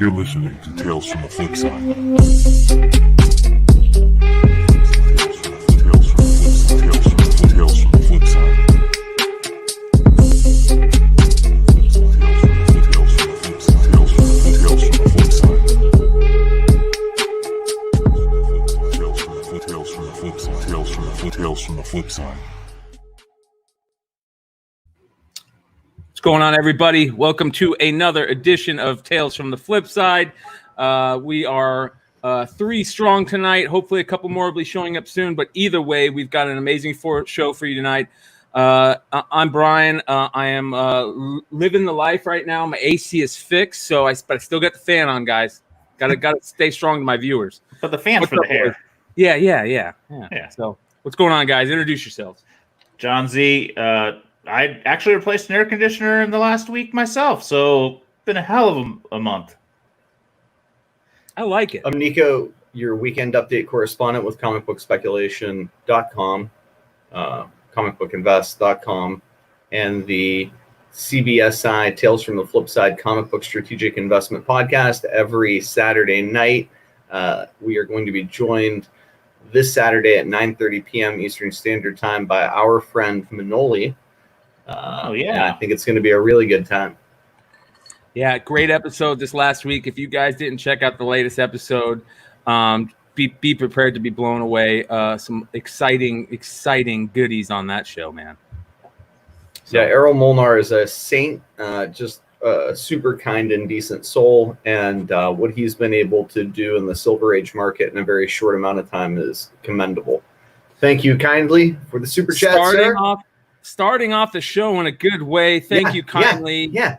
You're listening to Tales from the Flipside. Tales from the Flipside. Tales from the Flipside. What's going on, everybody? Welcome to another edition of Tales from the Flipside. We are 3 strong tonight. Hopefully a couple more will be showing up soon, but either way, we've got an amazing show for you tonight. I'm Brian. I am living the life right now. My AC is fixed, but I still got the fan on, guys. Gotta stay strong to my viewers. But the fan's for the hair. Yeah. So what's going on, guys? Introduce yourselves. Jon Z. I actually replaced an air conditioner in the last week myself, so been a hell of a month. I like it. I'm Nico, your weekend update correspondent with comicbookspeculation.com, comicbookinvest.com, and the CBSI Tales from the Flipside comic book strategic investment podcast every Saturday night. We are going to be joined this Saturday at 9:30 p.m. Eastern Standard Time by our friend Manoli. I think it's going to be a really good time. Yeah, great episode this last week. If you guys didn't check out the latest episode, be prepared to be blown away. Some exciting goodies on that show, man. So. Yeah, Errol Molnar is a saint, just a super kind and decent soul, and what he's been able to do in the Silver Age market in a very short amount of time is commendable. Thank you kindly for the super chat, sir. Starting off the show in a good way. Thank you kindly. Yeah.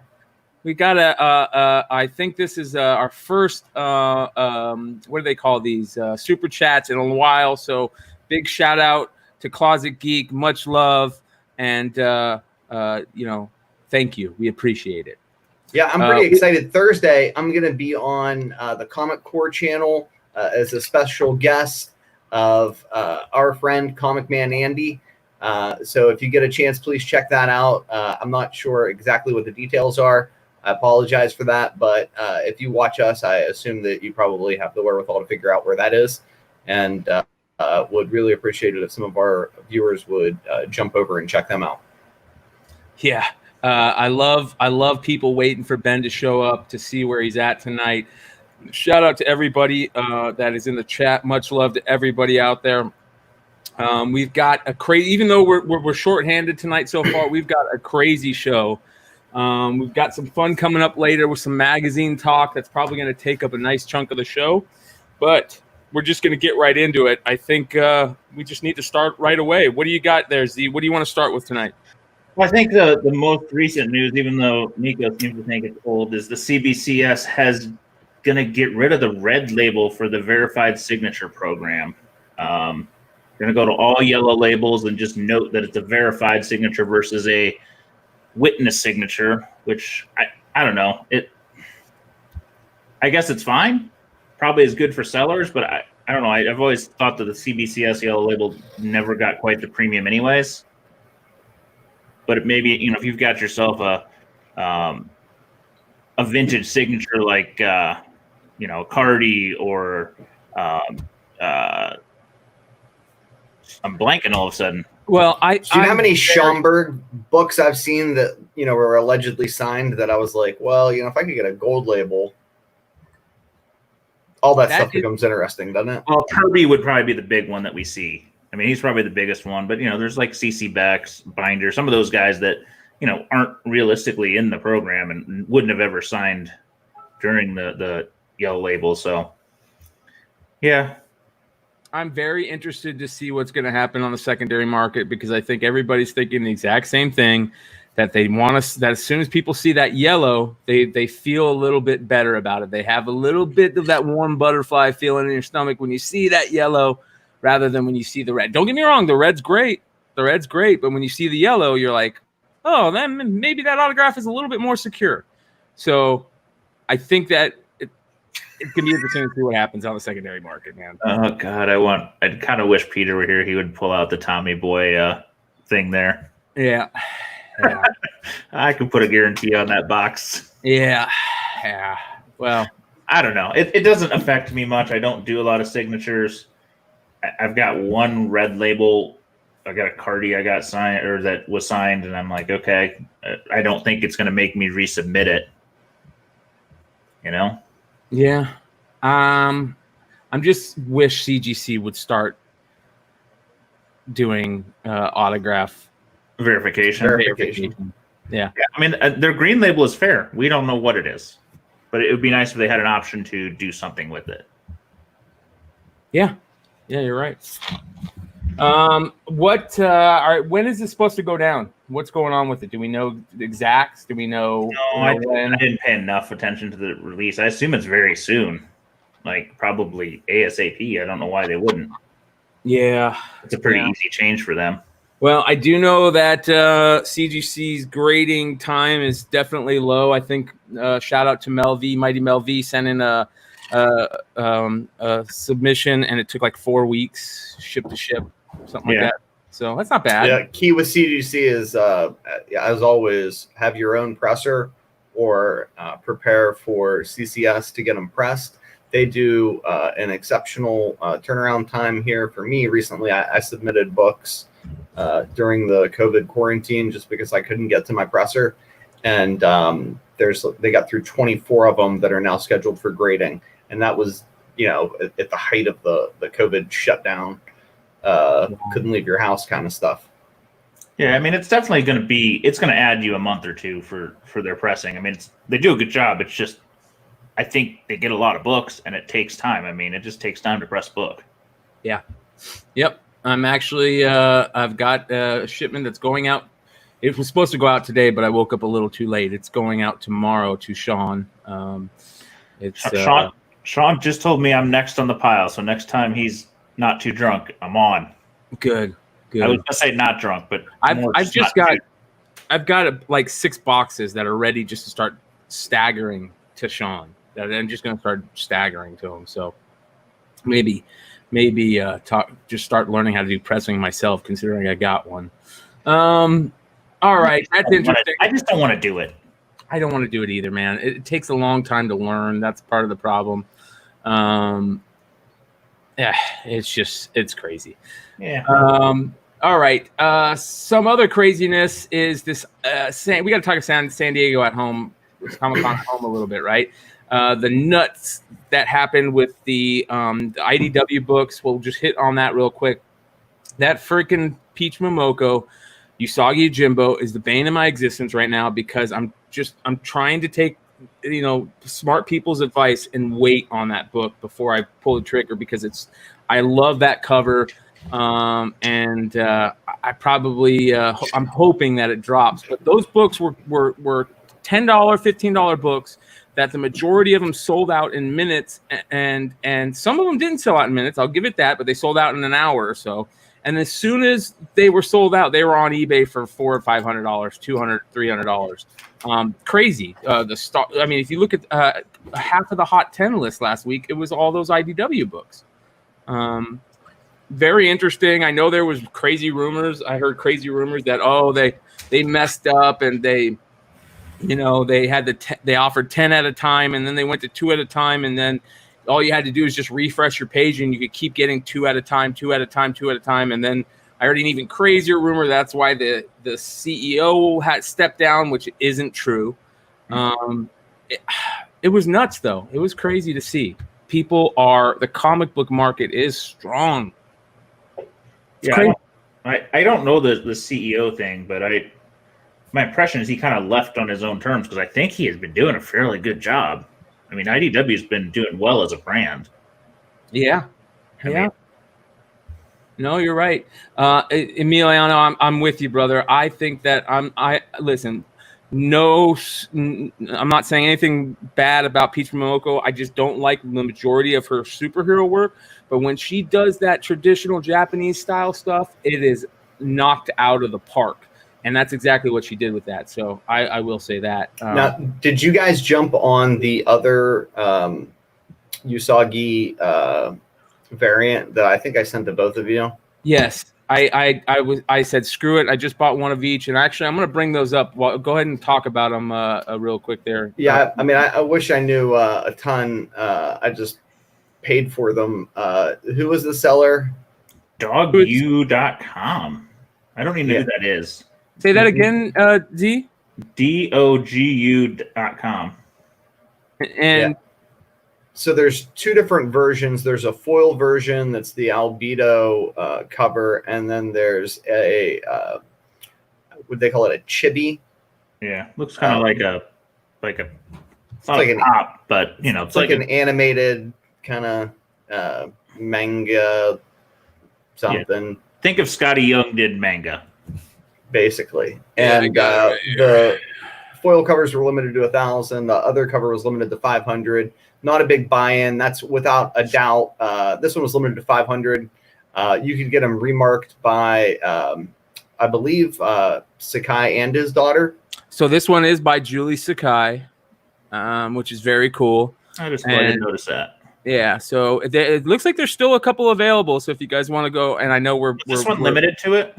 We got I think this is our first, what do they call these? Super chats in a while. So big shout out to Closet Geek. Much love. And, thank you. We appreciate it. Yeah, I'm pretty excited. Thursday, I'm going to be on the Comic Core channel as a special guest of our friend Comic Man Andy. So if you get a chance, please check that out. I'm not sure exactly what the details are. I apologize for that. But if you watch us, I assume that you probably have the wherewithal to figure out where that is. And would really appreciate it if some of our viewers would jump over and check them out. Yeah. I love people waiting for Ben to show up to see where he's at tonight. Shout out to everybody that is in the chat. Much love to everybody out there. We've got a crazy, even though we're shorthanded tonight so far, we've got a crazy show. We've got some fun coming up later with some magazine talk that's probably going to take up a nice chunk of the show, but we're just going to get right into it. I think we just need to start right away. What do you got there, Z? What do you want to start with tonight? Well, I think the most recent news, even though Nico seems to think it's old, is the CBCS has going to get rid of the red label for the verified signature program. Going to go to all yellow labels and just note that it's a verified signature versus a witness signature, which I don't know. I guess it's fine. Probably is good for sellers, but I don't know. I've always thought that the CBCS yellow label never got quite the premium anyways. But maybe, if you've got yourself a vintage signature like, Cardi or I'm blanking all of a sudden. Well, do you know how many Schomburg books I've seen that, were allegedly signed that I was like, well, if I could get a gold label, all that stuff becomes interesting, doesn't it? Well, Kirby would probably be the big one that we see. I mean, he's probably the biggest one, but, there's like CC Beck's, Binder, some of those guys that, aren't realistically in the program and wouldn't have ever signed during the yellow label. So, yeah. I'm very interested to see what's going to happen on the secondary market because I think everybody's thinking the exact same thing, that they want us, that as soon as people see that yellow, they feel a little bit better about it. They have a little bit of that warm butterfly feeling in your stomach when you see that yellow rather than when you see the red. Don't get me wrong, the red's great. But when you see the yellow, you're like, oh, then maybe that autograph is a little bit more secure. So I think that it can be interesting to see what happens on the secondary market, man. Oh God, I'd kind of wish Peter were here. He would pull out the Tommy Boy thing there. Yeah. I could put a guarantee on that box. Yeah. Well, I don't know. It doesn't affect me much. I don't do a lot of signatures. I've got one red label. I got a Cardi I got signed or that was signed, and I'm like, okay, I don't think it's going to make me resubmit it. You know? Yeah. I'm just wish CGC would start doing autograph verification. Yeah. I mean, their green label is fair. We don't know what it is, but it would be nice if they had an option to do something with it. Yeah. Yeah, you're right. All right, when is this supposed to go down? What's going on with it? Do we know the exacts? Do we know? No, I didn't pay enough attention to the release. I assume it's very soon, like probably ASAP. I don't know why they wouldn't. Yeah. It's a pretty easy change for them. Well, I do know that CGC's grading time is definitely low. I think shout out to Mel V, Mighty Mel V, sent in a submission, and it took like 4 weeks, ship to ship, something like that. So that's not bad. Yeah, key with CGC is, as always, have your own presser or prepare for CCS to get them pressed. They do an exceptional turnaround time here for me. Recently, I submitted books during the COVID quarantine just because I couldn't get to my presser. And they got through 24 of them that are now scheduled for grading. And that was, at the height of the COVID shutdown, couldn't leave your house kind of stuff. Yeah, I mean, it's definitely going to add you a month or two for their pressing. I mean, they do a good job. It's just, I think they get a lot of books and it takes time. I mean, it just takes time to press book. Yeah. Yep. I'm actually, I've got a shipment that's going out. It was supposed to go out today, but I woke up a little too late. It's going out tomorrow to Sean. Sean just told me I'm next on the pile. So next time he's not too drunk, I'm on. Good. I was going to say not drunk, but I've got like 6 boxes that are ready just to start staggering to Sean. That I'm just going to start staggering to him. So maybe just start learning how to do pressing myself, considering I got one. All right, that's interesting. I just don't want to do it. I don't want to do it either, man. It takes a long time to learn. That's part of the problem. Yeah, it's crazy. Yeah. All right. Some other craziness is this. We got to talk about San Diego at home. Comic-Con at home a little bit, right? The nuts that happened with the IDW books. We'll just hit on that real quick. That freaking Peach Momoko, Usagi Yojimbo is the bane of my existence right now because I'm trying to take smart people's advice and wait on that book before I pull the trigger because I love that cover. And I probably I'm hoping that it drops. But those books were $10, $15 books that the majority of them sold out in minutes, and some of them didn't sell out in minutes. I'll give it that, but they sold out in an hour or so. And as soon as they were sold out, they were on eBay for $400 or $500, $200, $300. Crazy. I mean, if you look at half of the Hot 10 list last week, it was all those IDW books. Very interesting. I know there was crazy rumors. I heard crazy rumors that they messed up and they had they offered 10 at a time and then they went to 2 at a time, and then all you had to do is just refresh your page and you could keep getting 2 at a time, 2 at a time, 2 at a time. And then I heard an even crazier rumor. That's why the CEO had stepped down, which isn't true. It was nuts though. It was crazy to see. The comic book market is strong. Yeah, I don't know the CEO thing, but my impression is he kind of left on his own terms because I think he has been doing a fairly good job. I mean, IDW's been doing well as a brand. Yeah. No, you're right. Emiliano, I'm with you, brother. I think that listen, no, I'm not saying anything bad about Peach Momoko. I just don't like the majority of her superhero work. But when she does that traditional Japanese style stuff, it is knocked out of the park. And that's exactly what she did with that. So I will say that. Now, did you guys jump on the other Usagi variant that I think I sent to both of you? Yes. I said screw it. I just bought one of each, and actually I'm going to bring those up. Well, go ahead and talk about them real quick there. Yeah, I mean, I wish I knew a ton. I just paid for them. Who was the seller? Dogu.com. I don't even know who that is. Say that again, Z. Dogu.com. And so there's two different versions. There's a foil version that's the albedo cover, and then there's a what they call it, a chibi. Yeah, looks kind of like a it's like a pop, but it's like an animated kind of manga something. Yeah. Think if Scotty Young did manga, basically. And the foil covers were limited to 1,000. The other cover was limited to 500. Not a big buy-in. That's without a doubt. This one was limited to 500. You could get them remarked by, I believe, Sakai and his daughter. So this one is by Julie Sakai, which is very cool. I didn't notice that. Yeah, so it looks like there's still a couple available. So if you guys want to go, and I know we're limited to it.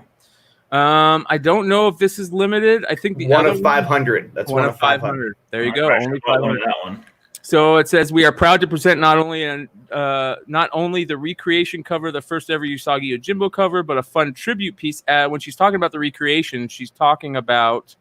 I don't know if this is limited. I think the one of 500. That's one of 500. There you go. Only 500. That one. So it says we are proud to present not only the recreation cover, the first ever Usagi Yojimbo cover, but a fun tribute piece. When she's talking about the recreation, she's talking about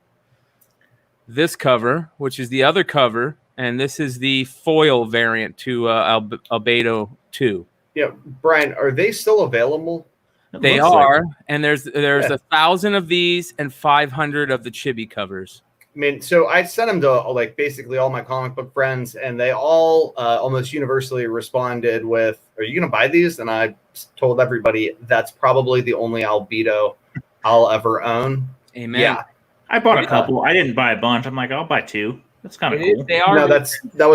this cover, which is the other cover, and this is the foil variant to Albedo 2. Yeah, Brian, are they still available? They are, and there's 1,000 of these and 500 of the chibi covers. I mean, so I sent them to like basically all my comic book friends, and they all almost universally responded with, "Are you going to buy these?" And I told everybody that's probably the only albedo I'll ever own. Amen. Yeah, I bought a couple. I didn't buy a bunch. I'm like, I'll buy 2. That's kind of cool. They are. No, that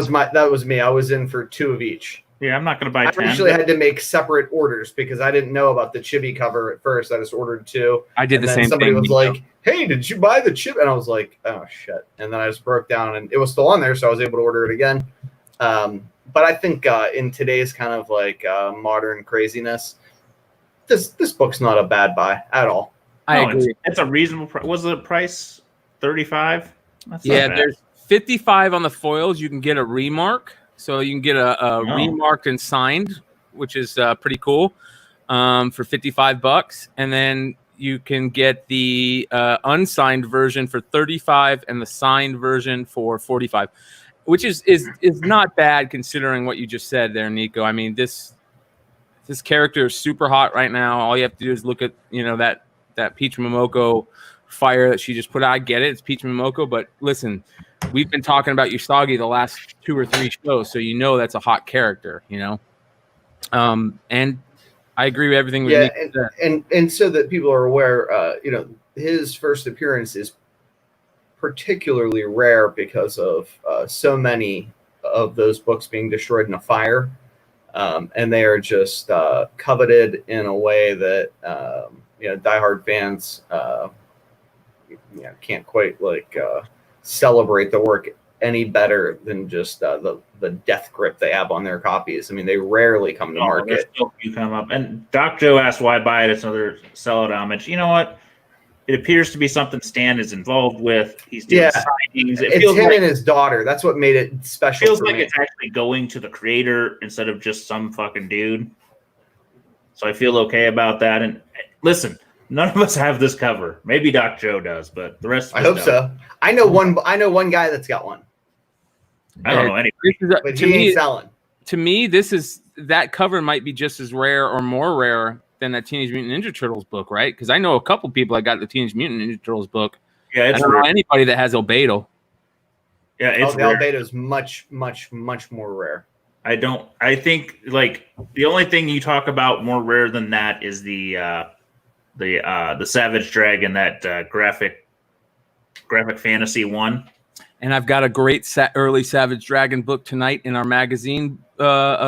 was me. I was in for 2 of each. Yeah, I'm not going to buy 10. I actually had to make separate orders because I didn't know about the chibi cover at first. I just ordered 2. I did the same thing. Somebody was like, "Hey, did you buy the chip?" And I was like, "Oh shit!" And then I just broke down, and it was still on there, so I was able to order it again. But I think in today's kind of like modern craziness, this book's not a bad buy at all. I agree. It's a reasonable price. Was the price 35? Yeah, there's 55 on the foils. You can get a remark. So you can get a remarked and signed, which is pretty cool, for $55, and then you can get the unsigned version for $35 and the signed version for $45, which is not bad considering what you just said there, Nico. I mean, this character is super hot right now. All you have to do is look at that Peach Momoko fire that she just put out. I get it, it's Peach Momoko, but listen. We've been talking about Usagi the last 2 or 3 shows, so that's a hot character, and I agree with everything. And so that people are aware, his first appearance is particularly rare because of so many of those books being destroyed in a fire, and they are just coveted in a way that diehard fans can't quite celebrate the work any better than just the death grip they have on their copies. I mean, they rarely come to market. You come up, and Doc Joe asked why buy it. It's another sellout homage. You know what? It appears to be something Stan is involved with. He's doing signings. It's him and his daughter. That's what made it special. Feels like it's actually going to the creator instead of just some fucking dude. So I feel okay about that. And listen, none of us have this cover. Maybe Doc Joe does, but the rest of us I hope so. I know one guy that's got one. I don't know anybody. But he ain't selling. To me, that cover might be just as rare or more rare than that Teenage Mutant Ninja Turtles book, right? Because I know a couple people that got the Teenage Mutant Ninja Turtles book. Yeah, it's I don't know anybody that has Albedo. Yeah, it's the Albedo is much, much, much more rare. I think the only thing you talk about more rare than that is the Savage Dragon, that graphic fantasy one. And I've got a great early Savage Dragon book tonight in our magazine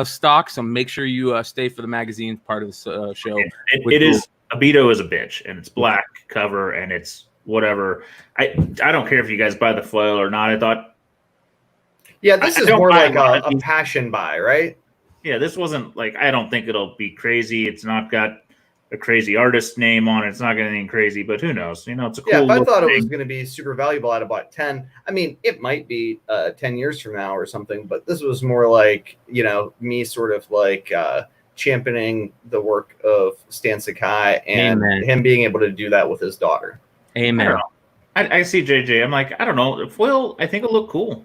stock, so make sure you stay for the magazine part of the show. It is Albedo is a bitch, and it's black cover, and it's whatever. I don't care if you guys buy the foil or not. I thought, this is more like a passion buy, right? Yeah, this wasn't I don't think it'll be crazy. It's not got a crazy artist name on it. It's not going to be anything crazy, but who knows? You know, it's a cool. Yeah, if I thought it thing. was going to be super valuable, I'd have bought 10. I mean, it might be 10 years from now or something, but this was more like, you know, me sort of like championing the work of Stan Sakai and him being able to do that with his daughter. Amen. I see JJ. I'm like, I don't know. Foil, I think it'll look cool.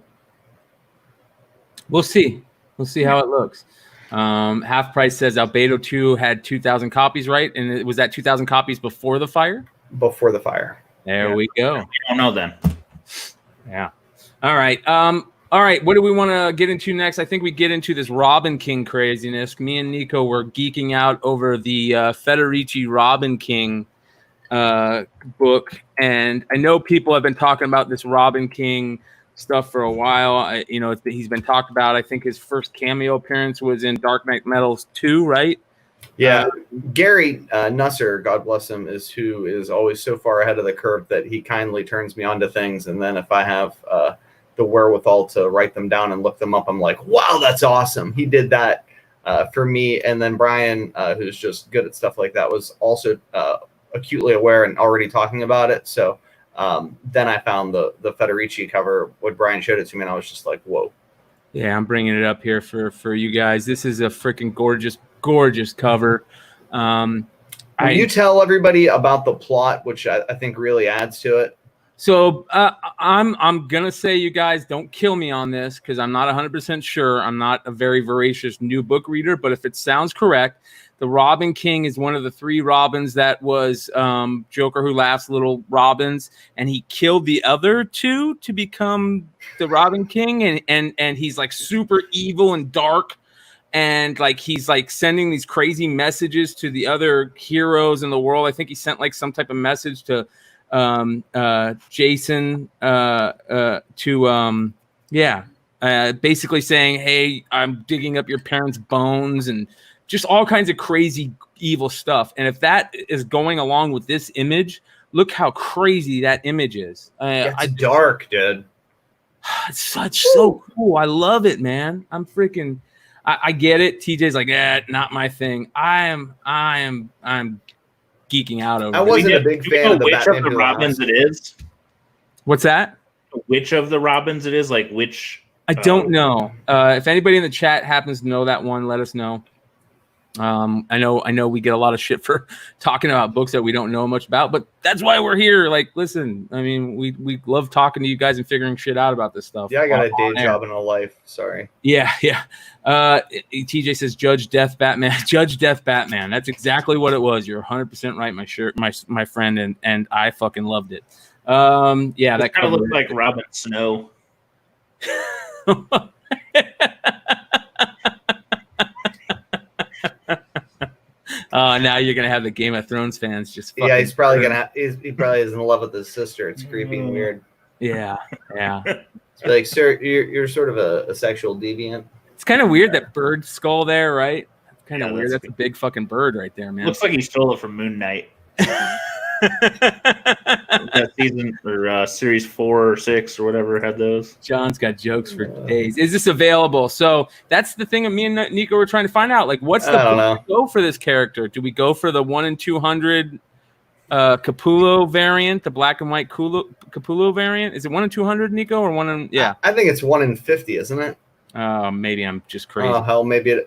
We'll see. We'll see how it looks. Half Price says Albedo 2 had 2,000 copies, right? And it was that 2,000 copies before the fire? Before the fire. There we go. We don't know then. Yeah. All right. All right. What do we want to get into next? I think we get into this Robin King craziness. Me and Nico were geeking out over the Federici Robin King book. And I know people have been talking about this Robin King stuff for a while. You know, he's been talked about. I think his first cameo appearance was in Dark Knight Metals 2, right? Yeah. Gary Nusser, God bless him, is who is always so far ahead of the curve that he kindly turns me on to things. And then if I have the wherewithal to write them down and look them up, I'm like, wow, that's awesome. He did that for me. And then Brian, who's just good at stuff like that, was also acutely aware and already talking about it. So then I found the Federici cover when Brian showed it to me, and I was just like, whoa. Yeah, I'm bringing it up here for you guys. This is a freaking gorgeous cover. You tell everybody about the plot, which I think really adds to it. So I'm gonna say, you guys, don't kill me on this because I'm not 100% sure. I'm not a very voracious new book reader, but if it sounds correct, the Robin King is one of the 3 Robins that was Joker Who Laughs, Little Robins, and he killed the other 2 to become the Robin King, and he's like super evil and dark, and like he's like sending these crazy messages to the other heroes in the world. I think he sent like some type of message to Jason basically saying, hey, I'm digging up your parents' bones, and just all kinds of crazy evil stuff. And if that is going along with this image, look how crazy that image is. It's dark, dude. It's so cool. I love it, man. I'm freaking I get it. TJ's like, not my thing. I'm geeking out over it. I wasn't a big fan of the which Batman of the Robins it is. What's that? Which of the Robins it is? Like which? I don't know. If anybody in the chat happens to know that one, let us know. I know we get a lot of shit for talking about books that we don't know much about, but that's why we're here. Like, listen, I mean, we love talking to you guys and figuring shit out about this stuff. Yeah, I got a day job and a life. Sorry. Yeah. TJ says Judge Death Batman. Judge Death Batman. That's exactly what it was. You're 100% right, my friend, and I fucking loved it. Yeah, that kind of looked like Robin Snow. Now you're gonna have the Game of Thrones fans just. Yeah, he's probably gonna. He probably is in love with his sister. It's creepy and weird. Yeah. It's like, sir, you're sort of a sexual deviant. It's kind of weird that bird skull there, right? Kind of weird. That's a big fucking bird right there, man. Looks like he stole it from Moon Knight. That season or series 4 or 6 or whatever had those. John's got jokes for days. Is this available? So that's the thing. Me and Nico were trying to find out. Like, what's the go for this character? Do we go for the 1 in 200 Capullo variant, the black and white Capullo variant? Is it 1 in 200, Nico, or 1 in? Yeah, I think it's 1 in 50, isn't it? Maybe I'm just crazy. Oh hell, maybe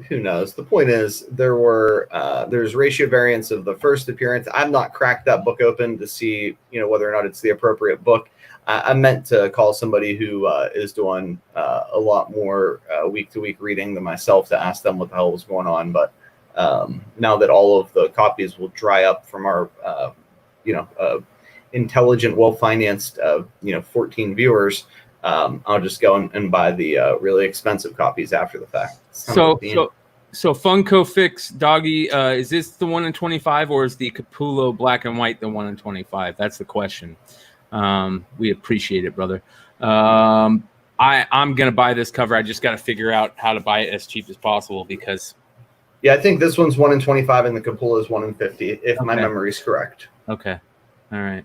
who knows? The point is, there's ratio variants of the first appearance. I've not cracked that book open to see, whether or not it's the appropriate book. I meant to call somebody who is doing a lot more week-to-week reading than myself to ask them what the hell was going on. But now that all of the copies will dry up from our, intelligent, well-financed, 14 viewers, I'll just go and buy the really expensive copies after the fact. So Funko Fix Doggy, is this the 1 in 25 or is the Capullo black and white the 1 in 25? That's the question. We appreciate it, brother. I'm gonna buy this cover. I just got to figure out how to buy it as cheap as possible because. Yeah, I think this one's 1 in 25 and the Capullo is 1 in 50, if my memory is correct. Okay, all right.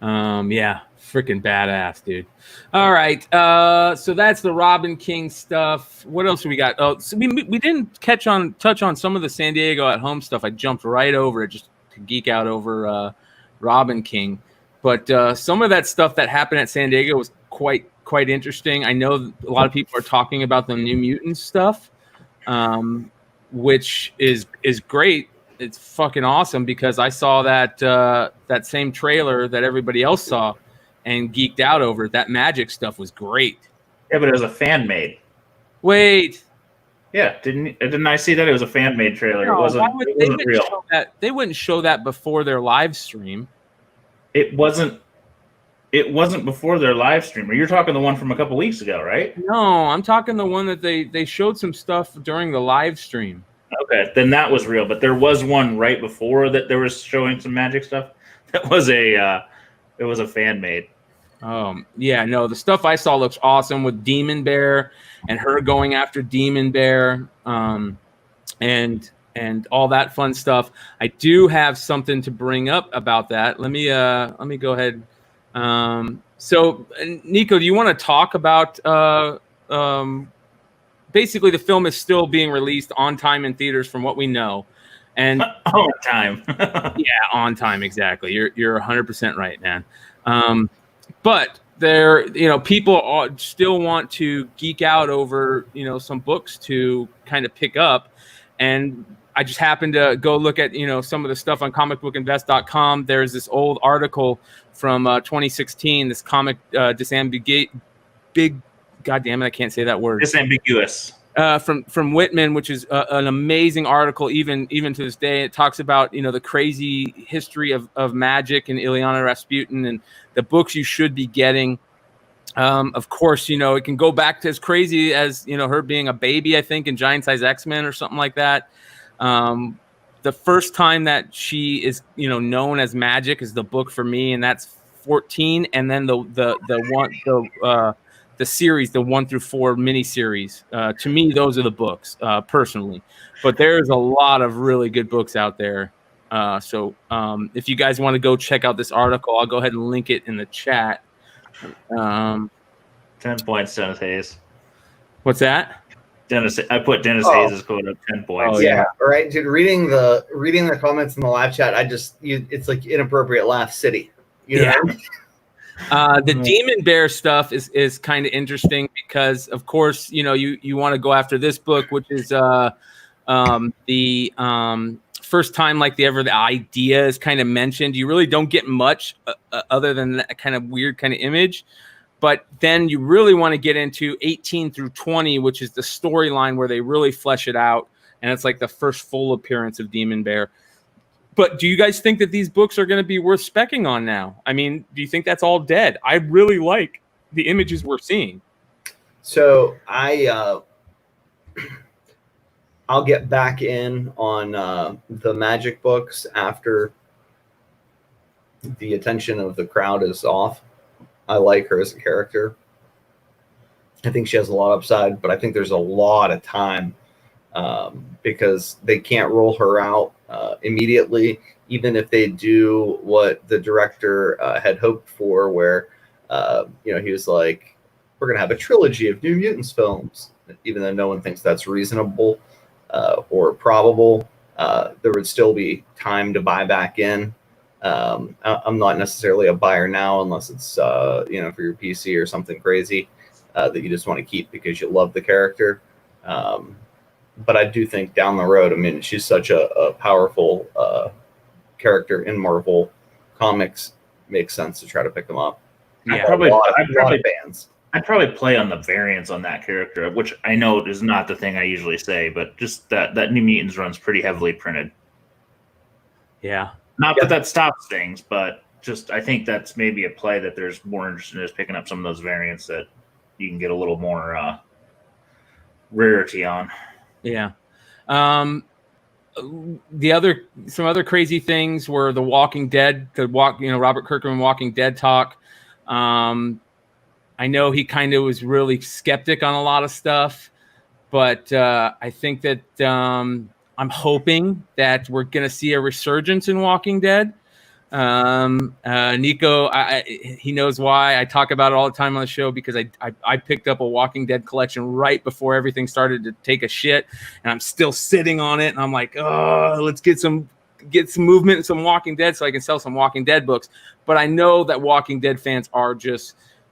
Yeah, freaking badass, dude. All right, so that's the Robin King stuff. What else we got? Oh, so we didn't touch on some of the San Diego at home stuff. I jumped right over it just to geek out over Robin King, but some of that stuff that happened at San Diego was quite interesting. I know a lot of people are talking about the New Mutants stuff, which is great. It's fucking awesome because I saw that same trailer that everybody else saw and geeked out over it. That magic stuff was great. Yeah, but it was a fan made. Wait. Yeah, didn't I see that? It was a fan made trailer. No, It wasn't real. They wouldn't show that before their live stream. It wasn't before their live stream. You're talking the one from a couple weeks ago, right? No, I'm talking the one that they showed some stuff during the live stream. Okay, then that was real. But there was one right before that. There was showing some magic stuff. That was it was a fan made. Yeah, no, the stuff I saw looks awesome with Demon Bear and her going after Demon Bear, and all that fun stuff. I do have something to bring up about that. Let me go ahead. So Nico, do you want to talk about basically the film is still being released on time in theaters from what we know, and on time. Yeah, on time, exactly. You're 100% right, man. But there, people still want to geek out over, some books to kind of pick up. And I just happened to go look at, some of the stuff on comicbookinvest.com. There's this old article from 2016, this comic God damn it, I can't say that word. Disambiguous. From Whitman, which is an amazing article, even to this day. It talks about the crazy history of magic and Ilyana Rasputin and the books you should be getting. Of course, it can go back to as crazy as her being a baby, I think, in Giant Size X-Men or something like that. The first time that she is known as Magic is the book for me, and that's 14, and then the series, the 1 through 4 miniseries. To me, those are the books, personally. But there's a lot of really good books out there. So if you guys want to go check out this article, I'll go ahead and link it in the chat. 10 points, Dennis Hayes. What's that? I put Dennis Hayes' quote up 10 points. Oh, yeah. All right, dude. Reading the comments in the live chat, it's like inappropriate laugh city. You know? The Demon Bear stuff is kind of interesting because, of course, you want to go after this book, which is the first time the idea is kind of mentioned. You really don't get much other than that kind of weird kind of image. But then you really want to get into 18 through 20, which is the storyline where they really flesh it out. And it's like the first full appearance of Demon Bear. But do you guys think that these books are going to be worth specking on now? I mean, do you think that's all dead? I really like the images we're seeing. So I'll get back in on the magic books after the attention of the crowd is off. I like her as a character. I think she has a lot of upside, but I think there's a lot of time because they can't roll her out immediately, even if they do what the director had hoped for, where he was like, we're going to have a trilogy of New Mutants films, even though no one thinks that's reasonable or probable. There would still be time to buy back in. I'm not necessarily a buyer now unless it's for your PC or something crazy that you just want to keep because you love the character. But I do think down the road, I mean, she's such a powerful character in Marvel Comics. Makes sense to try to pick them up. Yeah, I'd probably play on the variants on that character, which I know is not the thing I usually say, but just that New Mutants run's pretty heavily printed. Yeah. Not that stops things, but just I think that's maybe a play that there's more interest in just picking up some of those variants that you can get a little more rarity on. Yeah. Some other crazy things were the Walking Dead, Robert Kirkman Walking Dead talk. I know he kind of was really skeptic on a lot of stuff, but I think that I'm hoping that we're going to see a resurgence in Walking Dead. Nico, he knows why I talk about it all the time on the show, because I picked up a Walking Dead collection right before everything started to take a shit, and I'm still sitting on it, and I'm like, oh, let's get some movement and some Walking Dead so I can sell some Walking Dead books. But I know that Walking Dead fans are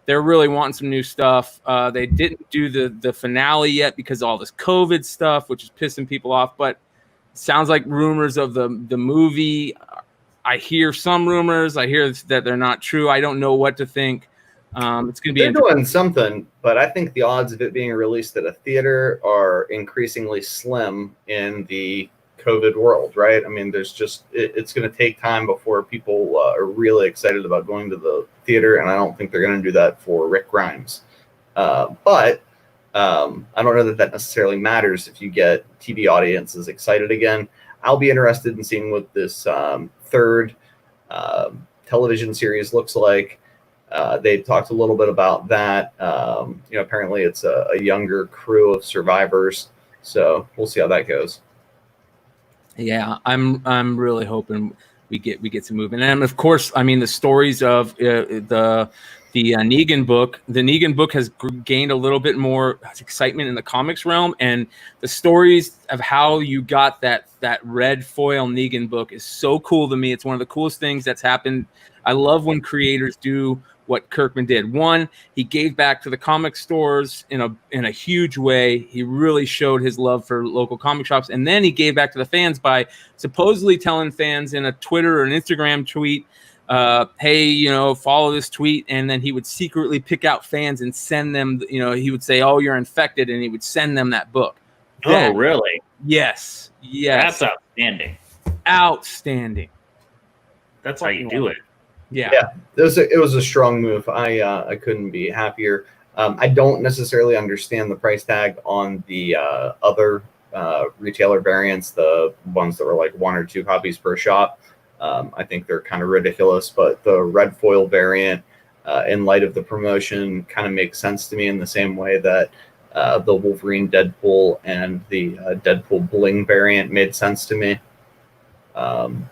they're really wanting some new stuff. They didn't do the finale yet because of all this COVID stuff, which is pissing people off. But it sounds like rumors of the movie. I hear some rumors. I hear that they're not true. I don't know what to think. It's going to be. They're doing something, but I think the odds of it being released at a theater are increasingly slim in the COVID world, right? I mean, it's going to take time before people are really excited about going to the theater, and I don't think they're going to do that for Rick Grimes. But I don't know that necessarily matters if you get TV audiences excited again. I'll be interested in seeing what this third television series looks like. They talked a little bit about that. Apparently it's a younger crew of survivors, so we'll see how that goes. Yeah, I'm really hoping we get some movement, and of course, I mean the stories of the Negan book. The Negan book has gained a little bit more excitement in the comics realm, and the stories of how you got that red foil Negan book is so cool to me. It's one of the coolest things that's happened. I love when creators do what Kirkman did. One, he gave back to the comic stores in a huge way. He really showed his love for local comic shops, and then he gave back to the fans by supposedly telling fans in a Twitter or an Instagram tweet, hey, follow this tweet, and then he would secretly pick out fans and send them, he would say, oh, you're infected, and he would send them that book. Oh, really? Yes. That's outstanding. Outstanding. That's how you do it. Yeah. It was a strong move. I couldn't be happier. I don't necessarily understand the price tag on the other retailer variants, the ones that were like 1 or 2 copies per shop. I think they're kind of ridiculous, but the red foil variant, in light of the promotion, kind of makes sense to me in the same way that the Wolverine Deadpool and the Deadpool Bling variant made sense to me.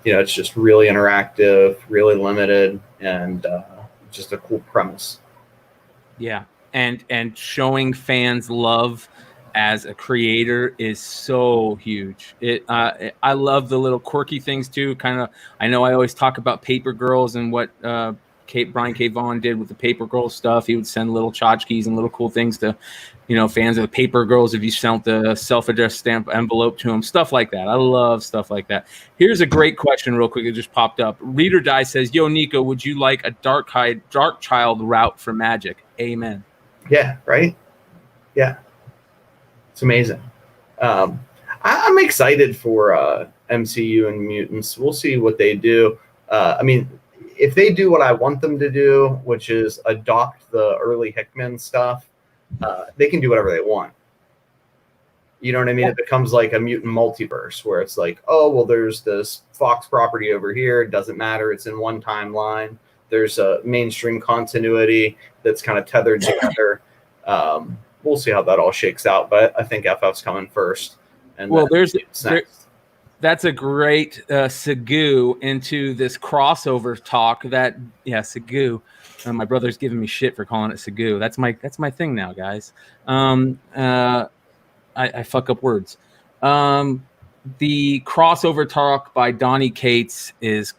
It's just really interactive, really limited, and just a cool premise. Yeah, and showing fans love as a creator is so huge. I love the little quirky things too. I know I always talk about Paper Girls and what Brian K. Vaughan did with the Paper Girls stuff. He would send little tchotchkes and little cool things to, fans of the Paper Girls if you sent the self-addressed stamp envelope to them, stuff like that. I love stuff like that. Here's a great question real quick. It just popped up. Reader Die says, yo, Nico, would you like a Dark Child route for Magic? Amen. Yeah, right? Yeah. It's amazing. I'm excited for MCU and Mutants. We'll see what they do. If they do what I want them to do, which is adopt the early Hickman stuff, they can do whatever they want. You know what I mean? It becomes like a mutant multiverse where it's like, oh, well, there's this Fox property over here. It doesn't matter. It's in one timeline. There's a mainstream continuity that's kind of tethered together. We'll see how that all shakes out, but I think FF's coming first. And that's a great segue into this crossover talk. Segue. My brother's giving me shit for calling it segue. That's my thing now, guys. I fuck up words. The crossover talk by Donny Cates is,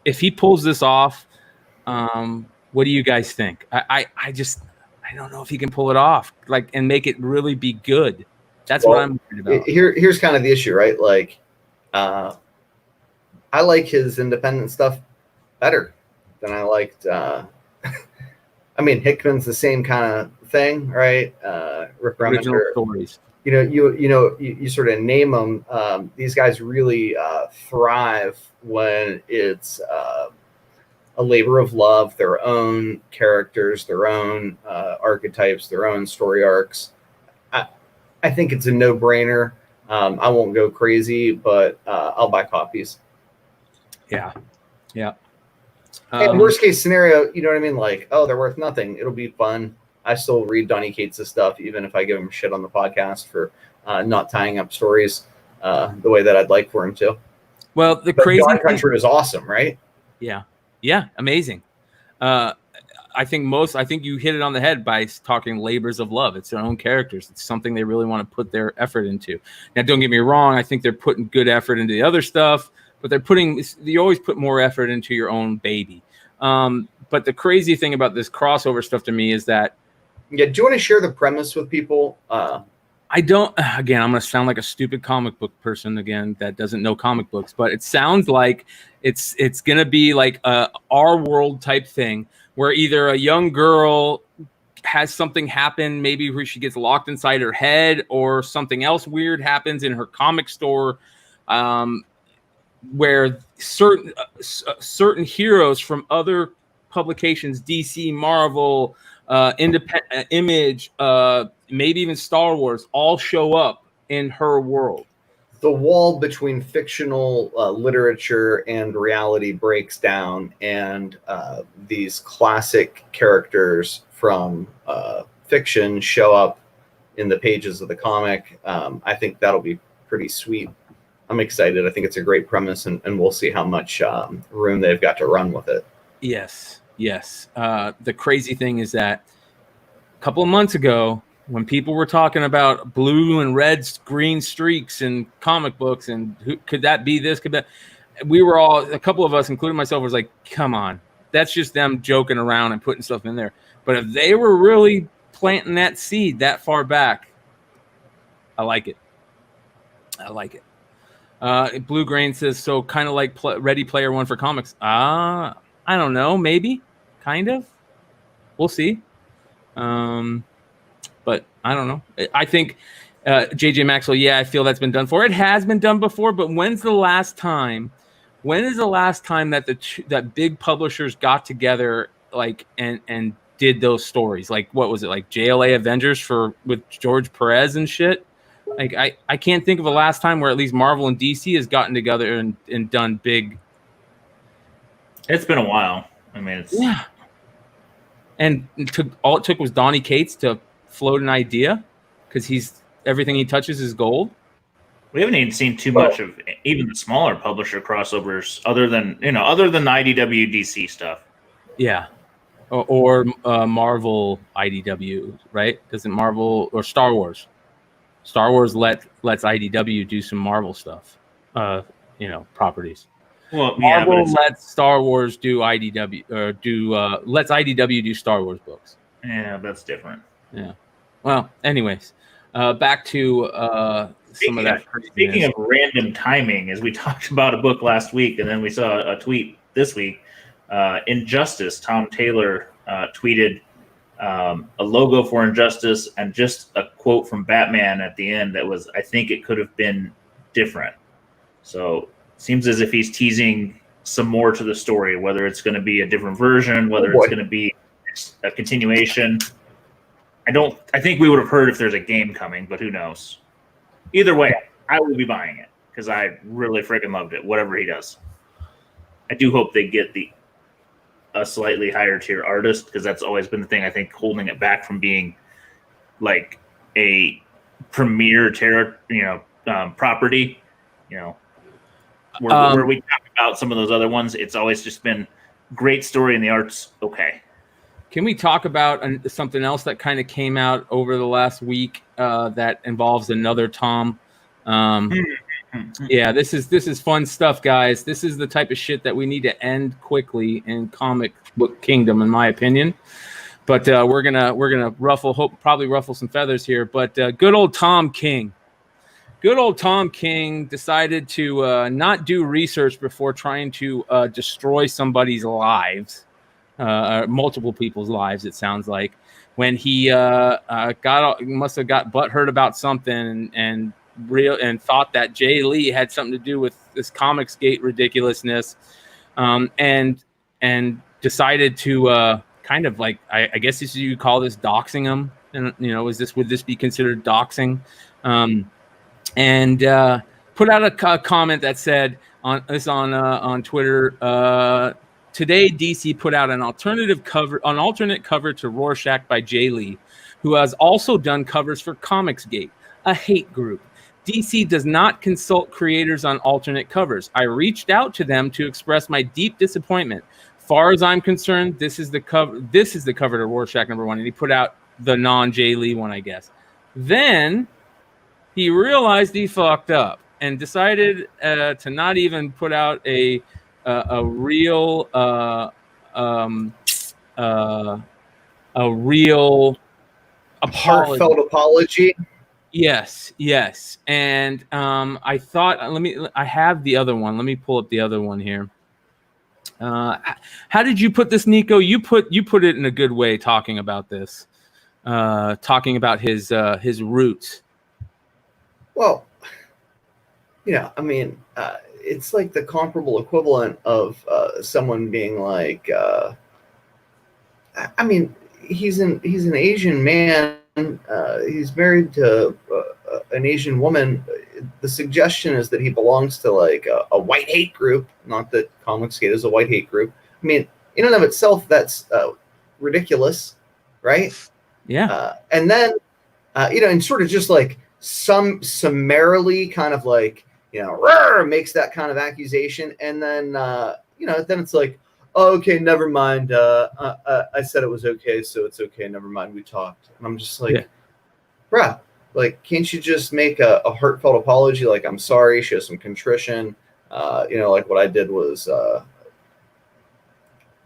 if he pulls this off, what do you guys think? I don't know if he can pull it off, and make it really be good. That's what I'm worried about. Here's kind of the issue, right? I like his independent stuff better than I liked. Hickman's the same kind of thing, right? Rick Remender, stories. You sort of name them. These guys really thrive when it's a labor of love, their own characters, their own archetypes, their own story arcs. I think it's a no-brainer. I won't go crazy, but I'll buy copies. Yeah. And worst case scenario, you know what I mean? They're worth nothing. It'll be fun. I still read Donny Cates' stuff, even if I give him shit on the podcast for not tying up stories the way that I'd like for him to. Well, the crazy Dawn Country is awesome, right? Yeah, amazing. I think you hit it on the head by talking labors of love. It's their own characters. It's something they really want to put their effort into. Now, don't get me wrong. I think they're putting good effort into the other stuff, but you always put more effort into your own baby. But the crazy thing about this crossover stuff to me is that. Yeah. Do you want to share the premise with people? I don't. Again, I'm going to sound like a stupid comic book person again that doesn't know comic books, but it sounds like it's going to be like a our world type thing where either a young girl has something happen, maybe where she gets locked inside her head, or something else weird happens in her comic store, where certain heroes from other publications, DC, Marvel, Independent, Image, maybe even Star Wars, all show up in her world. The wall between fictional literature and reality breaks down, and these classic characters from fiction show up in the pages of the comic. I think that'll be pretty sweet. I'm excited. I think it's a great premise, and we'll see how much room they've got to run with it. Yes. The crazy thing is that a couple of months ago, when people were talking about blue and red, green streaks in comic books, and could that be this? We were all, a couple of us, including myself, was like, come on, that's just them joking around and putting stuff in there. But if they were really planting that seed that far back, I like it. Blue Grain says, so kind of like Ready Player One for comics. I don't know, maybe, kind of. We'll see. But I don't know. I think JJ Maxwell, I feel that's been done for. It has been done before, but when is the last time that that big publishers got together and did those stories? Like, what was it, like JLA Avengers with George Perez and shit? Like, I can't think of a last time where at least Marvel and DC has gotten together and done big. It's been a while. I mean, it's and all it took was Donny Cates to float an idea, because everything he touches is gold. We haven't even seen too much of even the smaller publisher crossovers, other than the IDW DC stuff. Yeah, or Marvel IDW, right? Doesn't Marvel or Star Wars? Star Wars lets IDW do some Marvel stuff, properties. Well, Marvel lets Star Wars do IDW, or lets IDW do Star Wars books. Yeah, that's different. Yeah. Well, anyways, back to some of that. Speaking of random timing, as we talked about a book last week, and then we saw a tweet this week, Injustice, Tom Taylor tweeted a logo for Injustice and just a quote from Batman at the end that was, I think it could have been different. So seems as if he's teasing some more to the story, whether it's going to be a different version, whether it's going to be a continuation. I think we would have heard if there's a game coming, but who knows? Either way, I will be buying it because I really freaking loved it, whatever he does. I do hope they get a slightly higher tier artist, because that's always been the thing, I think, holding it back from being like a premier property, where we talk about some of those other ones. It's always just been great story and the art's okay. Can we talk about something else that kind of came out over the last week that involves another Tom? Yeah, this is fun stuff, guys. This is the type of shit that we need to end quickly in comic book kingdom, in my opinion. But we're gonna probably ruffle some feathers here. But good old Tom King decided to not do research before trying to destroy somebody's lives. Multiple people's lives, it sounds like, when he must have got butthurt about something and thought that Jay Lee had something to do with this Comicsgate ridiculousness, and decided to kind of like, I guess you call this doxing him, and would this be considered doxing? And put out a comment that said on Twitter. Today, DC put out an alternate cover to Rorschach by Jay Lee, who has also done covers for Comicsgate, a hate group. DC does not consult creators on alternate covers. I reached out to them to express my deep disappointment. Far as I'm concerned, this is the cover. This is the cover to Rorschach #1, and he put out the non-Jay Lee one, I guess. Then he realized he fucked up and decided to not even put out a real Heartfelt apology. Yes. And I thought, I have the other one. Let me pull up the other one here. How did you put this, Nico? You put it in a good way, talking about this, talking about his roots. Well, I mean, it's like the comparable equivalent of someone being like, I mean, he's an Asian man. He's married to an Asian woman. The suggestion is that he belongs to like a white hate group. Not that Comicsgate is a white hate group. I mean, in and of itself, that's ridiculous, right? Yeah. And then, and sort of just like summarily kind of like, makes that kind of accusation. And then, then it's like, oh, okay, never mind. I said it was okay, so it's okay. Never mind. We talked. And I'm just like, bruh, like, can't you just make a heartfelt apology? Like, I'm sorry, show some contrition. Like what I did was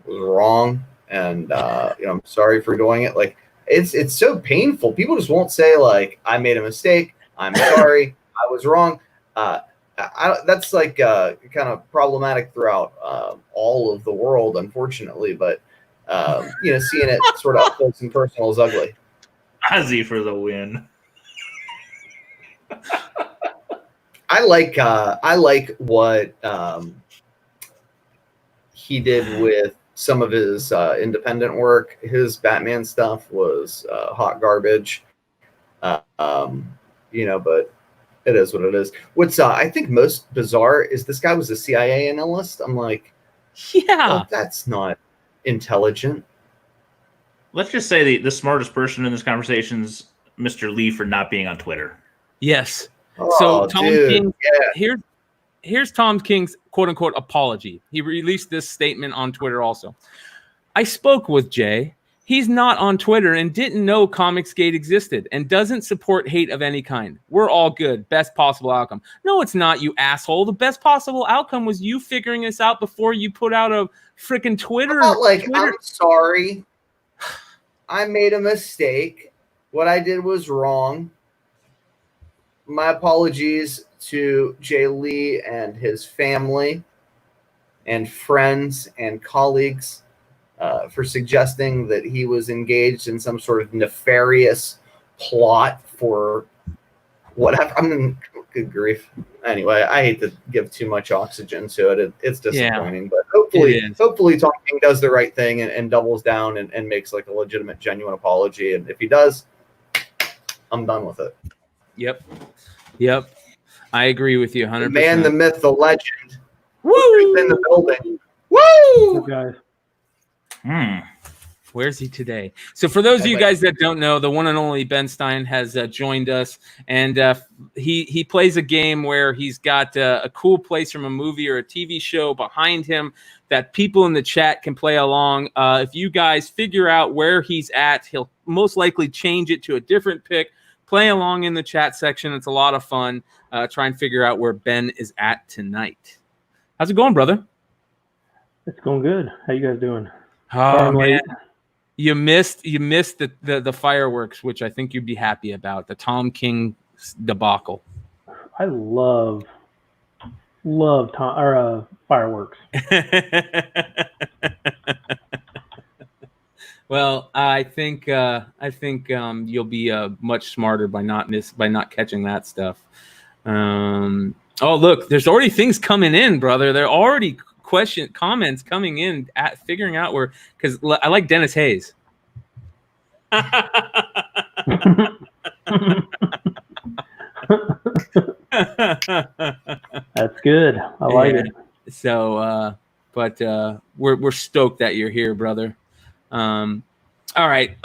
wrong. And, I'm sorry for doing it. Like, it's so painful. People just won't say like, I made a mistake. I'm sorry. I was wrong. That's like kind of problematic throughout all of the world, unfortunately. But seeing it sort of up close and personal is ugly. Ozzy for the win. I like what he did with some of his independent work. His Batman stuff was hot garbage. But it is what it is. What's I think most bizarre is this guy was a CIA analyst. I'm like, well, that's not intelligent. Let's just say the smartest person in this conversation is Mr. Lee for not being on Twitter. Yes. Oh, so Tom King, yeah. here's Tom King's quote unquote apology. He released this statement on Twitter also. I spoke with Jay. He's not on Twitter and didn't know Comicsgate existed and doesn't support hate of any kind. We're all good. Best possible outcome. No, it's not, you asshole. The best possible outcome was you figuring this out before you put out a freaking Twitter. I'm sorry. I made a mistake. What I did was wrong. My apologies to Jay Lee and his family and friends and colleagues. For suggesting that he was engaged in some sort of nefarious plot for whatever. I mean, good grief. Anyway, I hate to give too much oxygen to it. It's disappointing, but hopefully Tom King does the right thing and doubles down and makes like a legitimate, genuine apology. And if he does, I'm done with it. Yep. I agree with you 100%. The man, the myth, the legend. Woo! In the building. Woo! Guys. Where's he today? So for those of you guys that don't know, the one and only Ben Stein has joined us, and he plays a game where he's got a cool place from a movie or a TV show behind him that people in the chat can play along. If you guys figure out where he's at, he'll most likely change it to a different pick. Play along in the chat section. It's a lot of fun. Try and figure out where Ben is at tonight. How's it going, brother? It's going good. How you guys doing? Oh man, you missed the fireworks, which I think you'd be happy about. The Tom King debacle. I love fireworks. Well, I think you'll be much smarter by not catching that stuff. Oh, look, there's already things coming in, brother. There are already comments coming in at figuring out where, because I like Dennis Hayes. That's good. I like it. So, but we're stoked that you're here, brother. All right.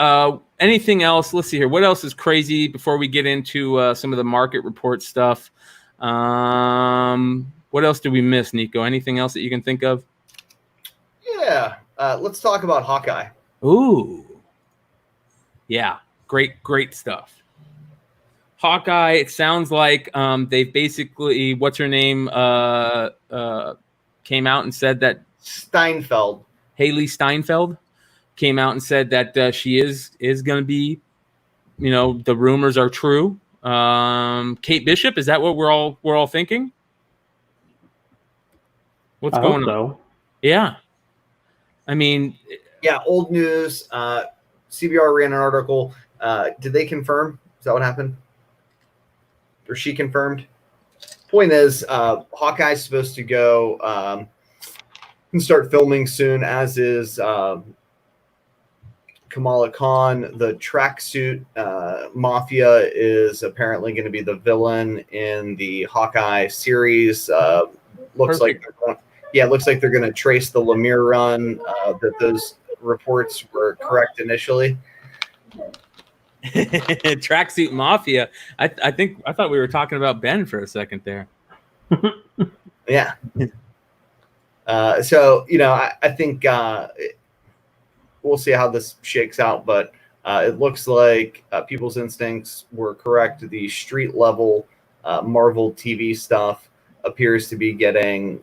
anything else? Let's see here. What else is crazy before we get into some of the market report stuff? What else did we miss, Nico? Anything else that you can think of? Yeah. Let's talk about Hawkeye. Ooh. Yeah. Great stuff. Hawkeye, it sounds like they've basically, what's her name, came out and said that Haley Steinfeld came out and said that she is going to be, the rumors are true. Kate Bishop, is that what we're all thinking? What's going on? So. Yeah. I mean, yeah, old news. CBR ran an article. Did they confirm? Is that what happened? Or she confirmed? Point is, Hawkeye's supposed to go and start filming soon, as is Kamala Khan. The tracksuit mafia is apparently going to be the villain in the Hawkeye series. Looks like they're going to trace the Lemire run. That those reports were correct initially. Tracksuit mafia. I thought we were talking about Ben for a second there. Yeah. So I think we'll see how this shakes out, but it looks like people's instincts were correct. The street level Marvel TV stuff appears to be getting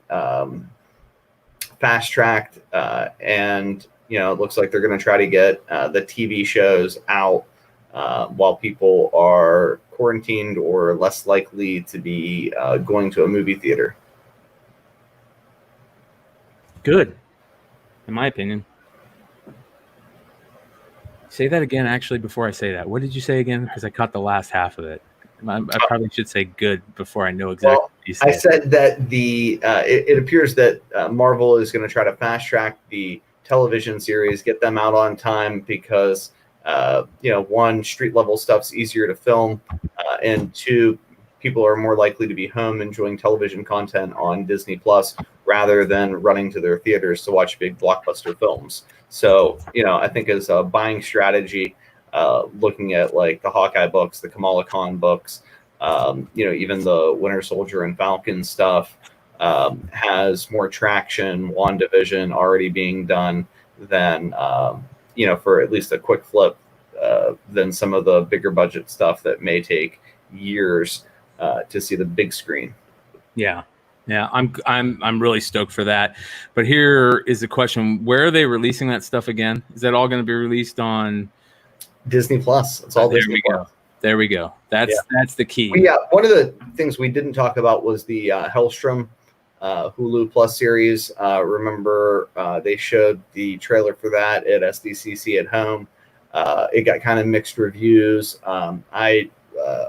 fast tracked, and it looks like they're going to try to get the TV shows out while people are quarantined or less likely to be going to a movie theater. Good, in my opinion. Say that again, actually, before I say that. What did you say again? Because I caught the last half of it. I probably should say good before I know exactly what you said. I said that it appears that Marvel is going to try to fast track the television series, get them out on time because, one, street level stuff's easier to film, and two, people are more likely to be home enjoying television content on Disney Plus rather than running to their theaters to watch big blockbuster films. So, I think as a buying strategy, looking at like the Hawkeye books, the Kamala Khan books, even the Winter Soldier and Falcon stuff has more traction. WandaVision already being done than, for at least a quick flip than some of the bigger budget stuff that may take years to see the big screen. Yeah. I'm really stoked for that. But here is the question: where are they releasing that stuff again? Is that all going to be released on Disney Plus? It's all Disney Plus. There we go. That's the key. Yeah, one of the things we didn't talk about was the Hellstrom Hulu Plus series. Remember, they showed the trailer for that at SDCC at home. It got kind of mixed reviews. I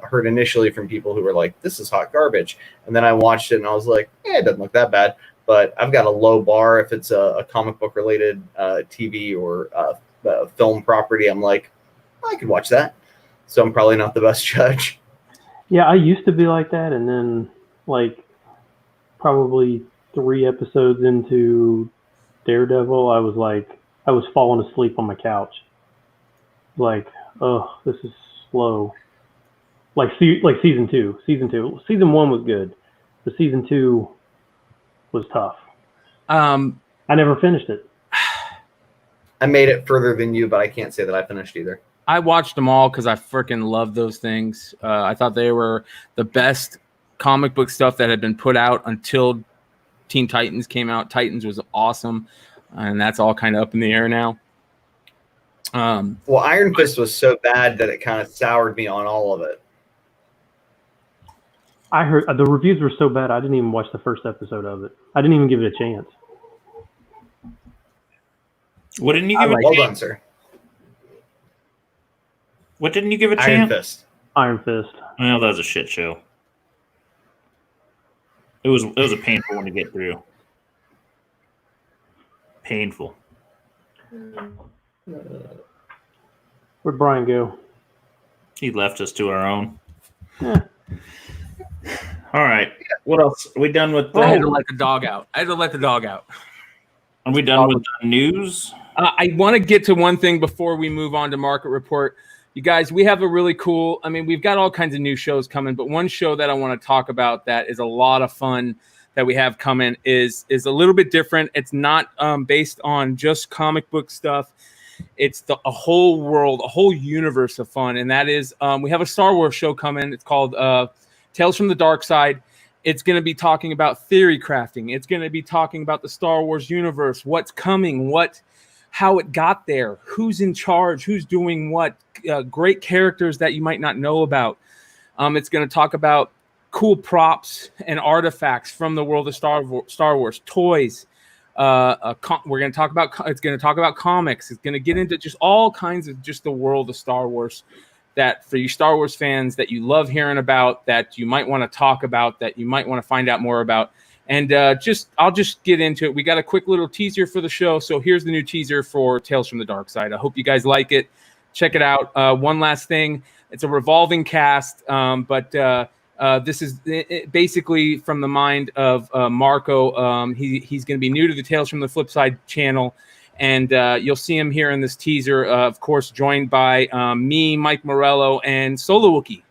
heard initially from people who were like, this is hot garbage. And then I watched it and I was like, it doesn't look that bad. But I've got a low bar if it's a comic book related TV or film property. I'm like, I could watch that. So I'm probably not the best judge. Yeah, I used to be like that. And then probably 3 episodes into Daredevil, I was falling asleep on my couch. Oh, this is slow. Like season 2. Season 1 was good, but season 2 was tough. I never finished it. I made it further than you, but I can't say that I finished either. I watched them all because I freaking love those things. I thought they were the best comic book stuff that had been put out until Teen Titans came out. Titans was awesome, and that's all kind of up in the air now. Well, Iron Fist was so bad that it kind of soured me on all of it. I heard the reviews were so bad I didn't even watch the first episode of it. I didn't even give it a chance. What didn't you give it a chance? Well done, sir. What didn't you give it a Iron chance? Fist. Iron Fist. Well, that was a shit show. It was a painful one to get through. Painful. Where'd Brian go? He left us to our own. Yeah. All right. What else? Are we done with I had to let the dog out. Are we done with the news? I want to get to one thing before we move on to Market Report. You guys, we have a really cool, we've got all kinds of new shows coming, but one show that I want to talk about that is a lot of fun that we have coming is a little bit different. It's not based on just comic book stuff. It's a whole world, a whole universe of fun. And that is, we have a Star Wars show coming. It's called Tales from the Dark Side. It's going to be talking about theory crafting. It's going to be talking about the Star Wars universe, what's coming, how it got there, who's in charge, who's doing what, great characters that you might not know about. It's going to talk about cool props and artifacts from the world of Star Wars, toys. We're going to talk about. It's going to talk about comics. It's going to get into just all kinds of just the world of Star Wars. That for you Star Wars fans that you love hearing about, that you might want to talk about, that you might want to find out more about. And I'll just get into it. We got a quick little teaser for the show. So here's the new teaser for Tales from the Dark Side. I hope you guys like it. Check it out. One last thing. It's a revolving cast, but this is basically from the mind of Marco. He's going to be new to the Tales from the Flipside channel. And you'll see him here in this teaser, of course, joined by me, Mike Morello, and Solo Wookie.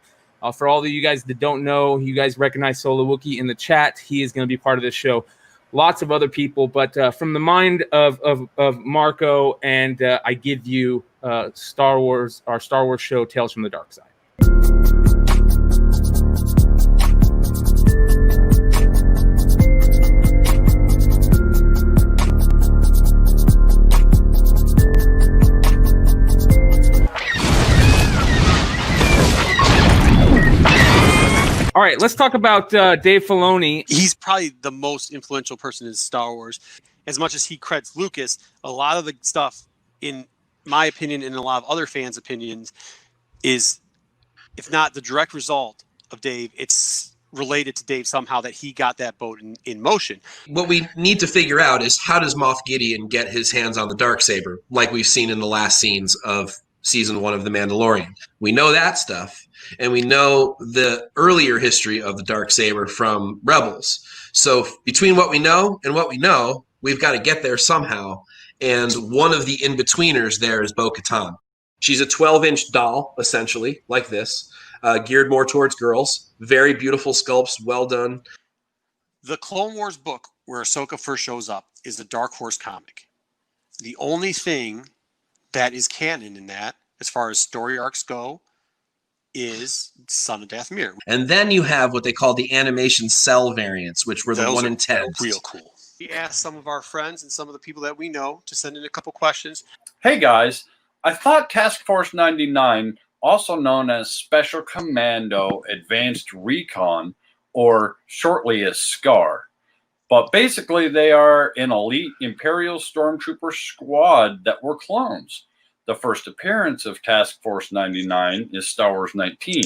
For all of you guys that don't know, you guys recognize Solo Wookie in the chat. He is going to be part of this show. Lots of other people, but from the mind of Marco, and I give you our Star Wars show, Tales from the Dark Side. All right, let's talk about Dave Filoni. He's probably the most influential person in Star Wars. As much as he credits Lucas, a lot of the stuff, in my opinion and a lot of other fans' opinions, is, if not the direct result of Dave, it's related to Dave somehow, that he got that boat in motion. What we need to figure out is, how does Moff Gideon get his hands on the Darksaber, like we've seen in the last scenes of Season 1 of The Mandalorian? We know that stuff. And we know the earlier history of the Darksaber from Rebels. So between what we know and what we know, we've got to get there somehow. And one of the in-betweeners there is Bo-Katan. She's a 12-inch doll, essentially, like this, geared more towards girls. Very beautiful sculpts, well done. The Clone Wars book where Ahsoka first shows up is a Dark Horse comic. The only thing that is canon in that, as far as story arcs go, is Son of Dathomir. And then you have what they call the animation cell variants, which were the 1 in 10. Real cool. We asked some of our friends and some of the people that we know to send in a couple questions. Hey guys, I thought Task Force 99, also known as Special Commando Advanced Recon, or shortly as SCAR, but basically they are an elite Imperial Stormtrooper squad that were clones. The first appearance of Task Force 99 is Star Wars 19.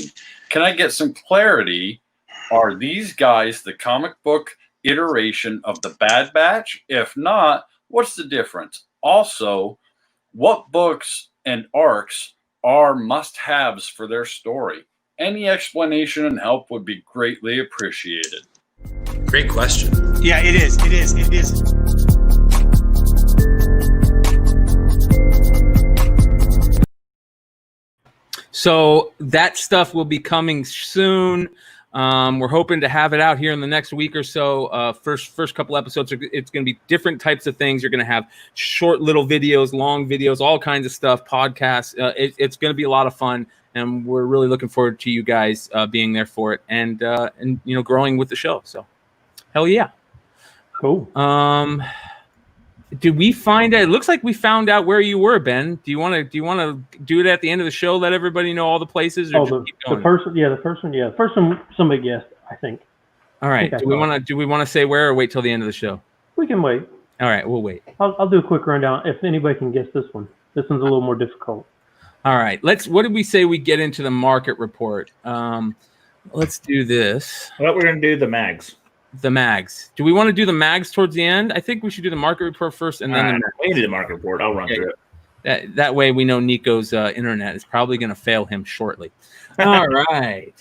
Can I get some clarity? Are these guys the comic book iteration of the Bad Batch? If not, what's the difference? Also, what books and arcs are must-haves for their story? Any explanation and help would be greatly appreciated. Great question. Yeah, it is. So that stuff will be coming soon. We're hoping to have it out here in the next week or so. First couple episodes, it's going to be different types of things. You're going to have short little videos, long videos, all kinds of stuff, podcasts. It's going to be a lot of fun, and we're really looking forward to you guys being there for it and growing with the show. So, hell yeah, cool. Did we find out? It looks like we found out where you were, Ben. Do you want to do it at the end of the show? Let everybody know all the places. Or the first one. Somebody guessed, I think. All right. Do we want to say where, or wait till the end of the show? We can wait. All right, we'll wait. I'll do a quick rundown. If anybody can guess this one, this one's a little more difficult. All right. What did we say we get into the market report? Let's do this. Well, we're gonna do the mags. The mags. Do we want to do the mags towards the end? I think we should do the market report first, and then we do the market report. I'll run through it. That way, we know Nico's internet is probably going to fail him shortly. All right.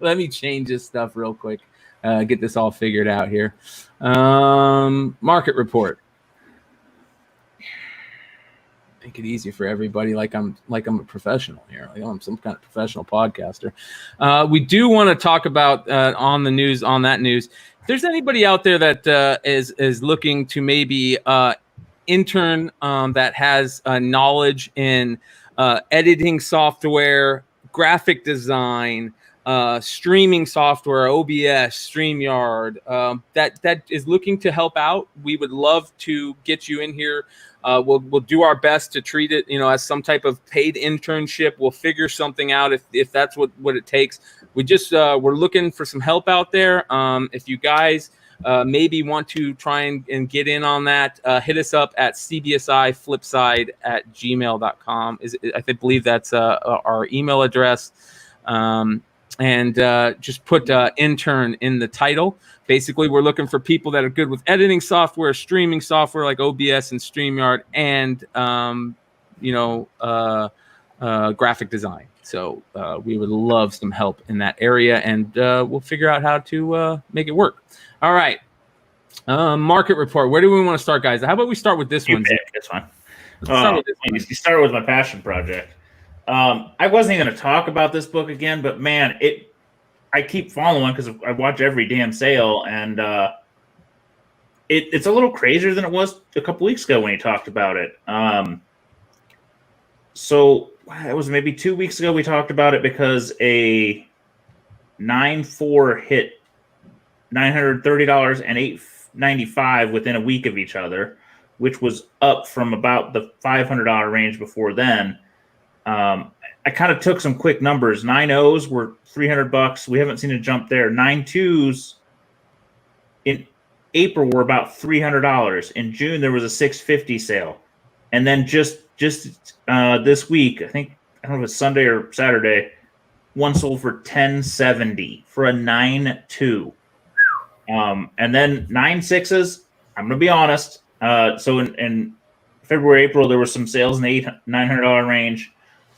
Let me change this stuff real quick. Get this all figured out here. Market report. make it easy for everybody. Like I'm a professional here. Like I'm some kind of professional podcaster. We do want to talk about on that news. If there's anybody out there that is looking to maybe intern that has knowledge in editing software, graphic design, streaming software, OBS, StreamYard, that is looking to help out, we would love to get you in here. We'll do our best to treat it, as some type of paid internship. We'll figure something out if that's what it takes. We just we're looking for some help out there. If you guys maybe want to try and get in on that, hit us up at CBSI Flipside at gmail.com. I believe that's our email address. And just put intern in the title. Basically, we're looking for people that are good with editing software, streaming software like OBS and StreamYard, and graphic design. So we would love some help in that area, and we'll figure out how to make it work. All right. Market report. Where do we want to start, guys? How about we start with this one? This one. You started with my passion project. I wasn't even going to talk about this book again, but man, I keep following because I watch every damn sale, and it's a little crazier than it was a couple weeks ago when you talked about it. So it was maybe 2 weeks ago we talked about it because a 9.4 hit $930 and $895 within a week of each other, which was up from about the $500 range before then. I kind of took some quick numbers. 9.0s were $300. We haven't seen a jump there. 9.2s in April were about $300. In June there was a $650 sale, and then just this week, I don't know if it's Sunday or Saturday, one sold for $1070 for a 9.2. And then 9.6s. I'm gonna be honest. So in February, April, there were some sales in the $900 range.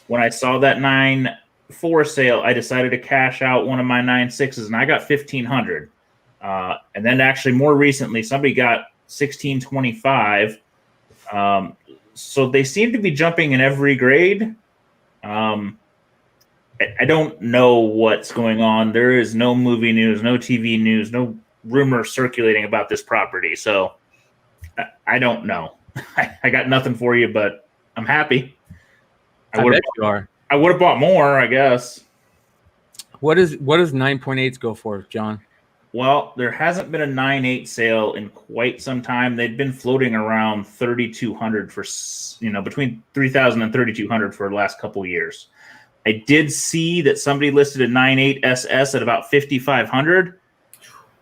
When I saw that 9.4 sale, I decided to cash out one of my 9.6s, and I got $1,500. And then actually more recently, somebody got $1,625. So they seem to be jumping in every grade. I don't know what's going on. There is no movie news, no TV news, no rumor circulating about this property. So I don't know. I got nothing for you, but I'm happy. I would have bought more, I guess. What does 9.8s go for, John? Well, there hasn't been a 9.8 sale in quite some time. They've been floating around 3,200 for, between 3,000 and 3,200 for the last couple of years. I did see that somebody listed a 9.8 SS at about 5,500,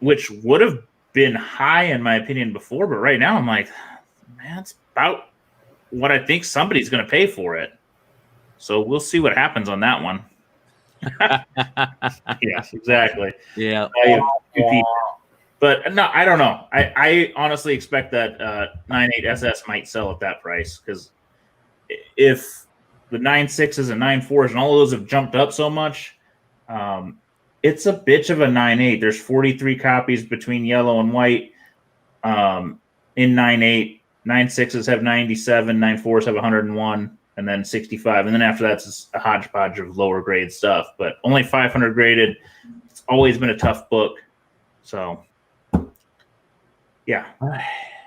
which would have been high in my opinion before, but right now I'm like, man, it's about what I think somebody's going to pay for it. So we'll see what happens on that one. Yes, exactly. Yeah. But no, I don't know. I honestly expect that 9.8 SS might sell at that price, because if the 9.6s and 9.4s and all of those have jumped up so much, it's a bitch of a 9.8. There's 43 copies between yellow and white in 9.8. 9.6s have 97, 9.4s have 101. And then 65, and then after that's a hodgepodge of lower grade stuff. But only 500 graded. It's always been a tough book. So, yeah,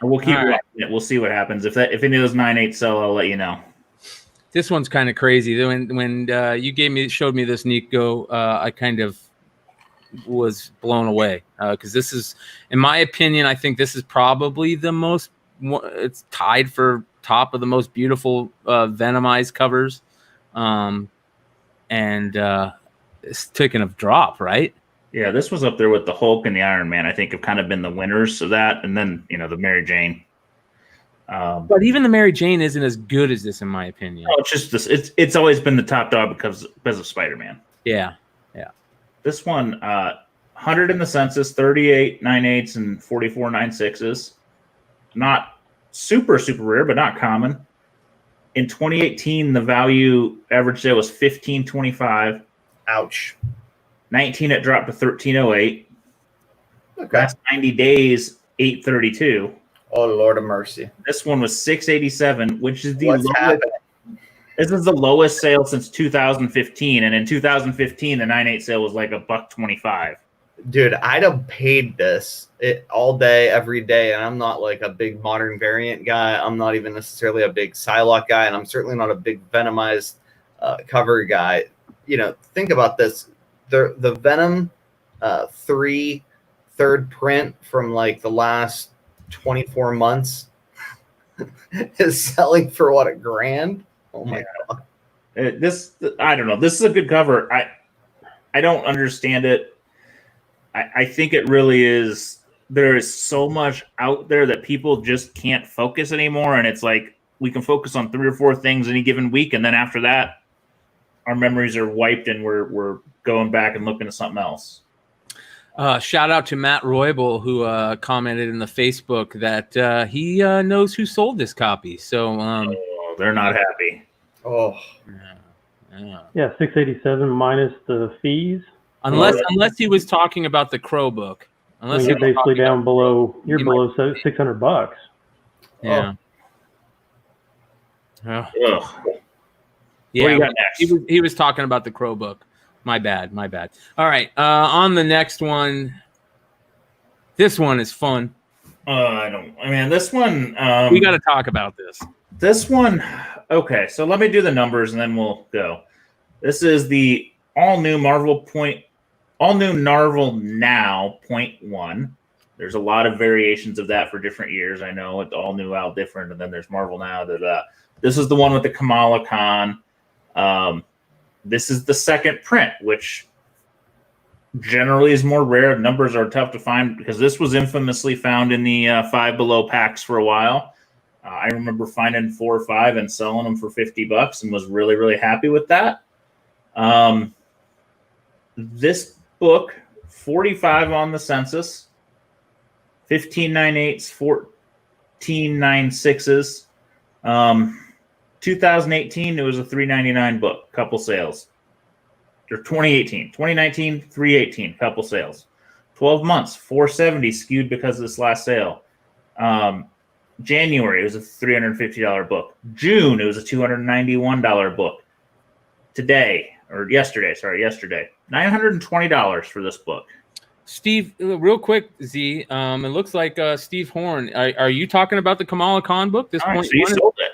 we'll keep watching it. We'll see what happens. If any of those 9.8 sell, I'll let you know. This one's kind of crazy. When you showed me this, Nico, I kind of was blown away because this is, in my opinion, I think this is probably the most. It's tied for top of the most beautiful Venomized covers, and it's taken a drop, right? Yeah, this was up there with the Hulk and the Iron Man. I think have kind of been the winners of that, and then the Mary Jane. But even the Mary Jane isn't as good as this, in my opinion. No, it's just this. It's always been the top dog because of Spider-Man. Yeah. This one, 100 in the census, 38 9.8s and 44 9.6s. Not super rare, but not common. In 2018, the value average sale was $1,525. Ouch. 19, it dropped to $1,308. Okay. Last 90 days, $832. Oh, Lord of mercy. This one was $687, which is the What's lowest. happening? This is the lowest sale since 2015, and in 2015, the 9.8 sale was like $125. Dude, I'd have paid this all day, every day, and I'm not like a big modern variant guy. I'm not even necessarily a big Psylocke guy, and I'm certainly not a big Venomized cover guy. You know, think about this. The Venom 3 third print from like the last 24 months is selling for what, $1,000? Oh my God. I don't know. This is a good cover. I don't understand it. I think it really is. There is so much out there that people just can't focus anymore. And it's like we can focus on 3 or 4 things any given week. And then after that, our memories are wiped and we're going back and looking at something else. Shout out to Matt Roybal, who commented in the Facebook that he knows who sold this copy. So they're not happy. Oh, yeah, $687 minus the fees. Unless he was talking about the Crow book. Unless you're basically down below. You're below $600. Yeah. Ugh. Yeah. What do you got next? He was talking about the Crow book. My bad. All right. On the next one. This one is fun. This one. We got to talk about this. This one. Okay, so let me do the numbers and then we'll go. This is the all new Marvel Now 0.1. There's a lot of variations of that for different years. I know it's all new out different, and then there's Marvel Now. This is the one with the Kamala Khan. This is the second print, which generally is more rare. Numbers are tough to find because this was infamously found in the Five Below packs for a while. I remember finding 4 or 5 and selling them for $50 and was really, really happy with that. This book, 45 on the census, 15 9/8s, 14 9/6s. 2018, it was a $3.99 book, couple sales. Or 2019, $3.18, couple sales. 12 months, $470 skewed because of this last sale. January, it was a $350 book. June, it was a $291 book. Yesterday, $920 for this book. Steve, real quick, Z, it looks like Steve Horn. Are you talking about the Kamala Khan book? This point, so you sold it.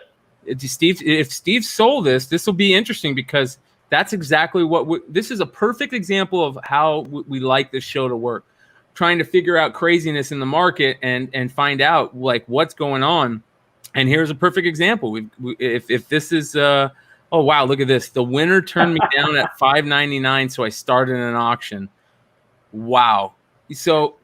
Steve, if Steve sold this will be interesting because that's exactly what this is a perfect example of how we like this show to work. Trying to figure out craziness in the market and find out like what's going on. And here's a perfect example. If this is oh wow, look at this. The winner turned me down at $5.99, so I started an auction. Wow. So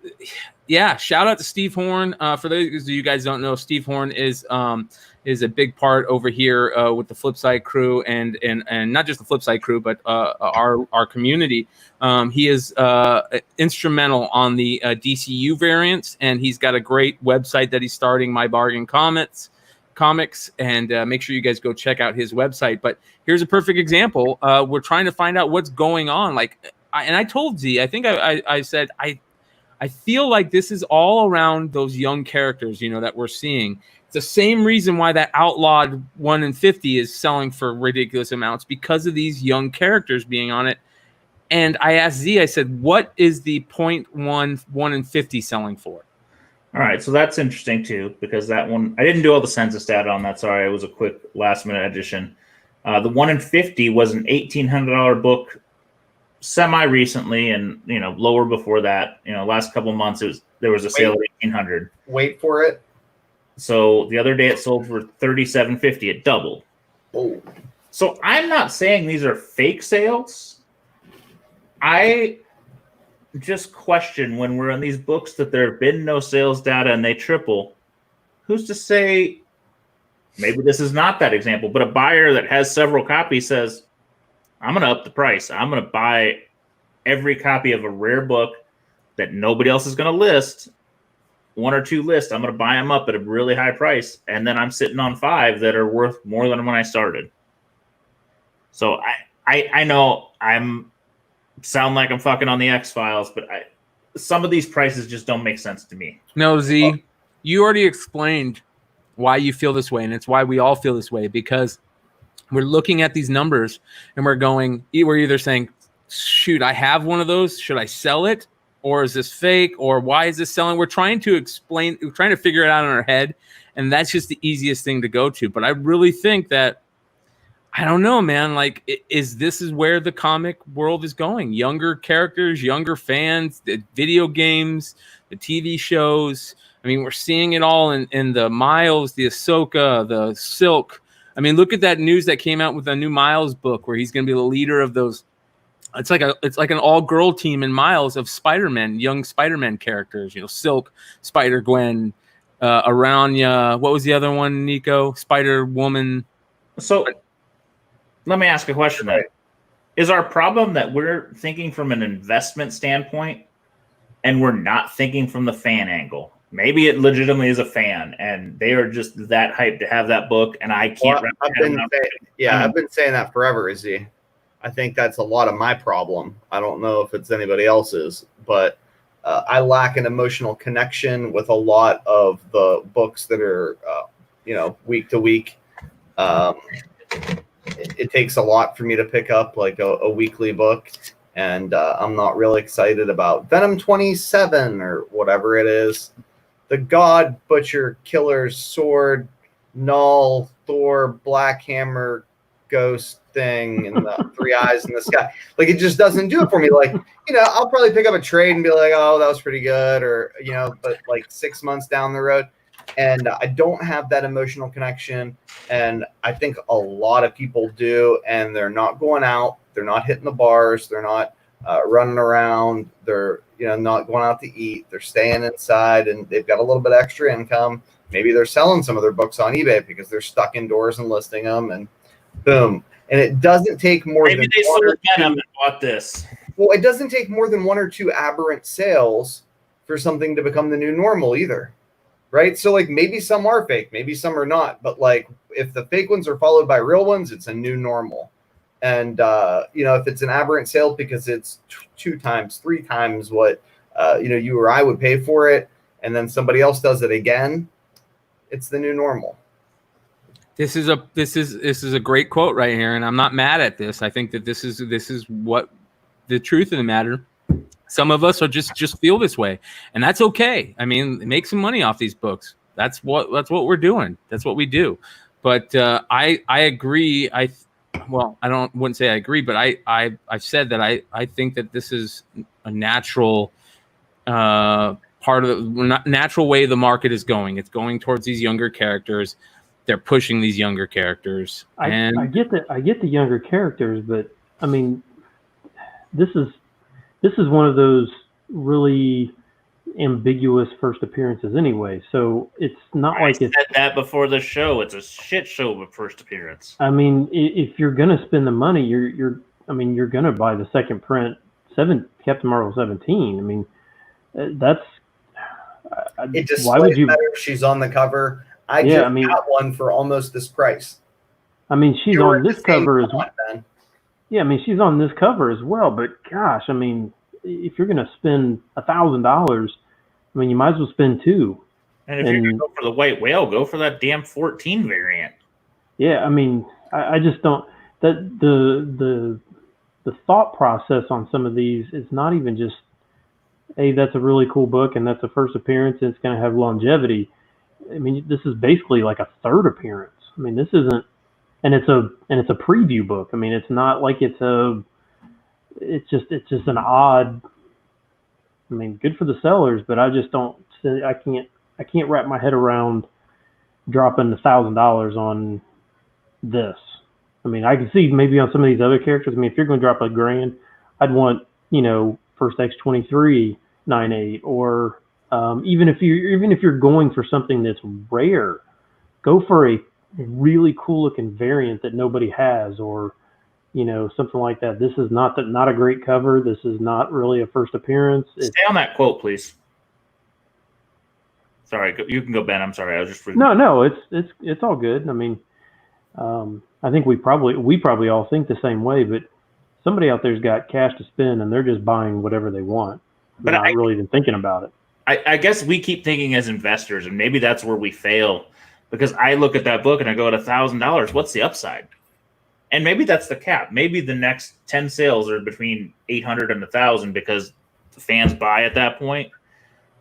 yeah, shout out to Steve Horn. For those of you guys don't know, Steve Horn is a big part over here with the Flipside crew and not just the Flipside crew, but our community. He is instrumental on the DCU variants, and he's got a great website that he's starting, My Bargain Comics, and make sure you guys go check out his website. But here's a perfect example. We're trying to find out what's going on. I told Z, I think I said I feel like this is all around those young characters, that we're seeing. It's the same reason why that Outlawed 1 in 50 is selling for ridiculous amounts, because of these young characters being on it. And I asked Z, I said, what is the 0.1 1 in 50 selling for? All right, so that's interesting too, because that one, I didn't do all the census data on that. Sorry, it was a quick last minute addition. The 1 in 50 was an $1,800 book semi-recently, and lower before that. Last couple of months there was a sale at $1,800. Wait for it. So the other day it sold for $37.50. It doubled. Oh. So I'm not saying these are fake sales. I just question when we're on these books that there have been no sales data and they triple. Who's to say maybe this is not that example, but a buyer that has several copies says, I'm going to up the price. I'm going to buy every copy of a rare book that nobody else is going to list. 1 or 2 lists. I'm going to buy them up at a really high price. And then I'm sitting on 5 that are worth more than when I started. So I know sound like I'm fucking on the X-Files, but some of these prices just don't make sense to me. No, Z, you already explained why you feel this way, and it's why we all feel this way, because we're looking at these numbers and we're either saying, shoot, I have one of those. Should I sell it? Or is this fake? Or why is this selling? We're trying to figure it out in our head. And that's just the easiest thing to go to. But I really think that, I don't know, man, like, this is where the comic world is going. Younger characters, younger fans, the video games, the TV shows. I mean, we're seeing it all in the Miles, the Ahsoka, the Silk. I mean, look at that news that came out with a new Miles book where he's going to be the leader of those. It's like an all-girl team in Miles of Spider-Man, young Spider-Man characters. You know, Silk, Spider-Gwen, Aranya. What was the other one, Nico? Spider-Woman. So let me ask a question then. Is our problem that we're thinking from an investment standpoint and we're not thinking from the fan angle? Maybe it legitimately is a fan and they are just that hyped to have that book, and I can't. I've been saying that forever, Izzy. I think that's a lot of my problem. I don't know if it's anybody else's, but I lack an emotional connection with a lot of the books that are, week to week. It takes a lot for me to pick up like a weekly book, and I'm not really excited about Venom 27 or whatever it is. The God, Butcher, Killer, Sword, Null, Thor, Black Hammer, Ghost thing, and the three eyes in the sky. Like, it just doesn't do it for me. Like, I'll probably pick up a trade and be like, oh, that was pretty good, or, but like 6 months down the road. And I don't have that emotional connection. And I think a lot of people do, and they're not going out. They're not hitting the bars. They're not running around. They're, not going out to eat. They're staying inside, and they've got a little bit extra income. Maybe they're selling some of their books on eBay because they're stuck indoors and listing them, and boom. And it doesn't take more than they sold Venom and bought this. Well, it doesn't take more than one or two aberrant sales for something to become the new normal either. Right? So, like, maybe some are fake, maybe some are not. But, like, if the fake ones are followed by real ones, it's a new normal. And, if it's an aberrant sale because it's 2 times, 3 times what, you or I would pay for it, and then somebody else does it again, it's the new normal. This is a great quote right here, and I'm not mad at this. I think that this is what the truth of the matter. Some of us are just feel this way, and that's okay. I mean, make some money off these books. That's what we're doing. That's what we do. But I agree. Wouldn't say I agree, but I've said that I think that this is a natural part of the natural way the market is going. It's going towards these younger characters. They're pushing these younger characters. I get the younger characters, but I mean, this is one of those really ambiguous first appearances anyway. So it's not like it's said that before the show. It's a shit show of a first appearance. I mean, if you're gonna spend the money, you're gonna buy the second print Captain Marvel 17. I mean, that's it just why would you better if she's on the cover? I got one for almost this price. I mean, she's on this cover as well. Yeah, I mean, she's on this cover as well. But gosh, I mean, if you're going to spend $1,000, I mean, you might as well spend 2. And if you're going to go for the white whale, go for that damn 14 variant. Yeah, I mean, I just don't. That the thought process on some of these is not even just, hey, that's a really cool book and that's a first appearance and it's going to have longevity. I mean, this is basically like a third appearance. I mean, this isn't, and it's a preview book. I mean, it's not like it's just an odd. I mean, good for the sellers, but I just don't. I can't wrap my head around dropping $1,000 on this. I mean, I can see maybe on some of these other characters. I mean, if you're going to drop $1,000, I'd want first X-23 9/8 or. Even if you're going for something that's rare, go for a really cool looking variant that nobody has, or something like that. This is not a great cover. This is not really a first appearance. Stay on that quote, please. Sorry, you can go, Ben. I'm sorry, I was just reading. No, it's all good. I mean, I think we probably all think the same way, but somebody out there's got cash to spend and they're just buying whatever they want. But not really even thinking about it. I guess we keep thinking as investors, and maybe that's where we fail, because I look at that book and I go, at $1,000, what's the upside? And maybe that's the cap. Maybe the next 10 sales are between 800 and 1,000 because the fans buy at that point.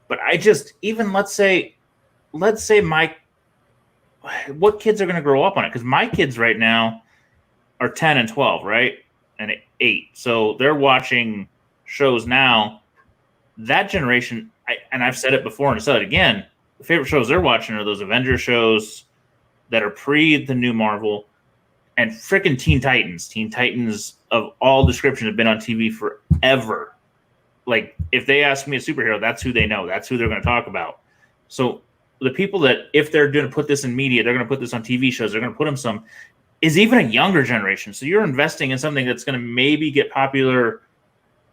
But I just, even let's say what kids are going to grow up on it? Because my kids right now are 10 and 12, right? And 8. So they're watching shows now. That generation, and I've said it before and I said it again, the favorite shows they're watching are those Avengers shows that are pre the new Marvel, and freaking Teen Titans. Teen Titans of all descriptions have been on TV forever. Like, if they ask me a superhero, that's who they know. That's who they're going to talk about. So the people that, if they're going to put this in media, they're going to put this on TV shows, they're going to put them some, is even a younger generation. So you're investing in something that's going to maybe get popular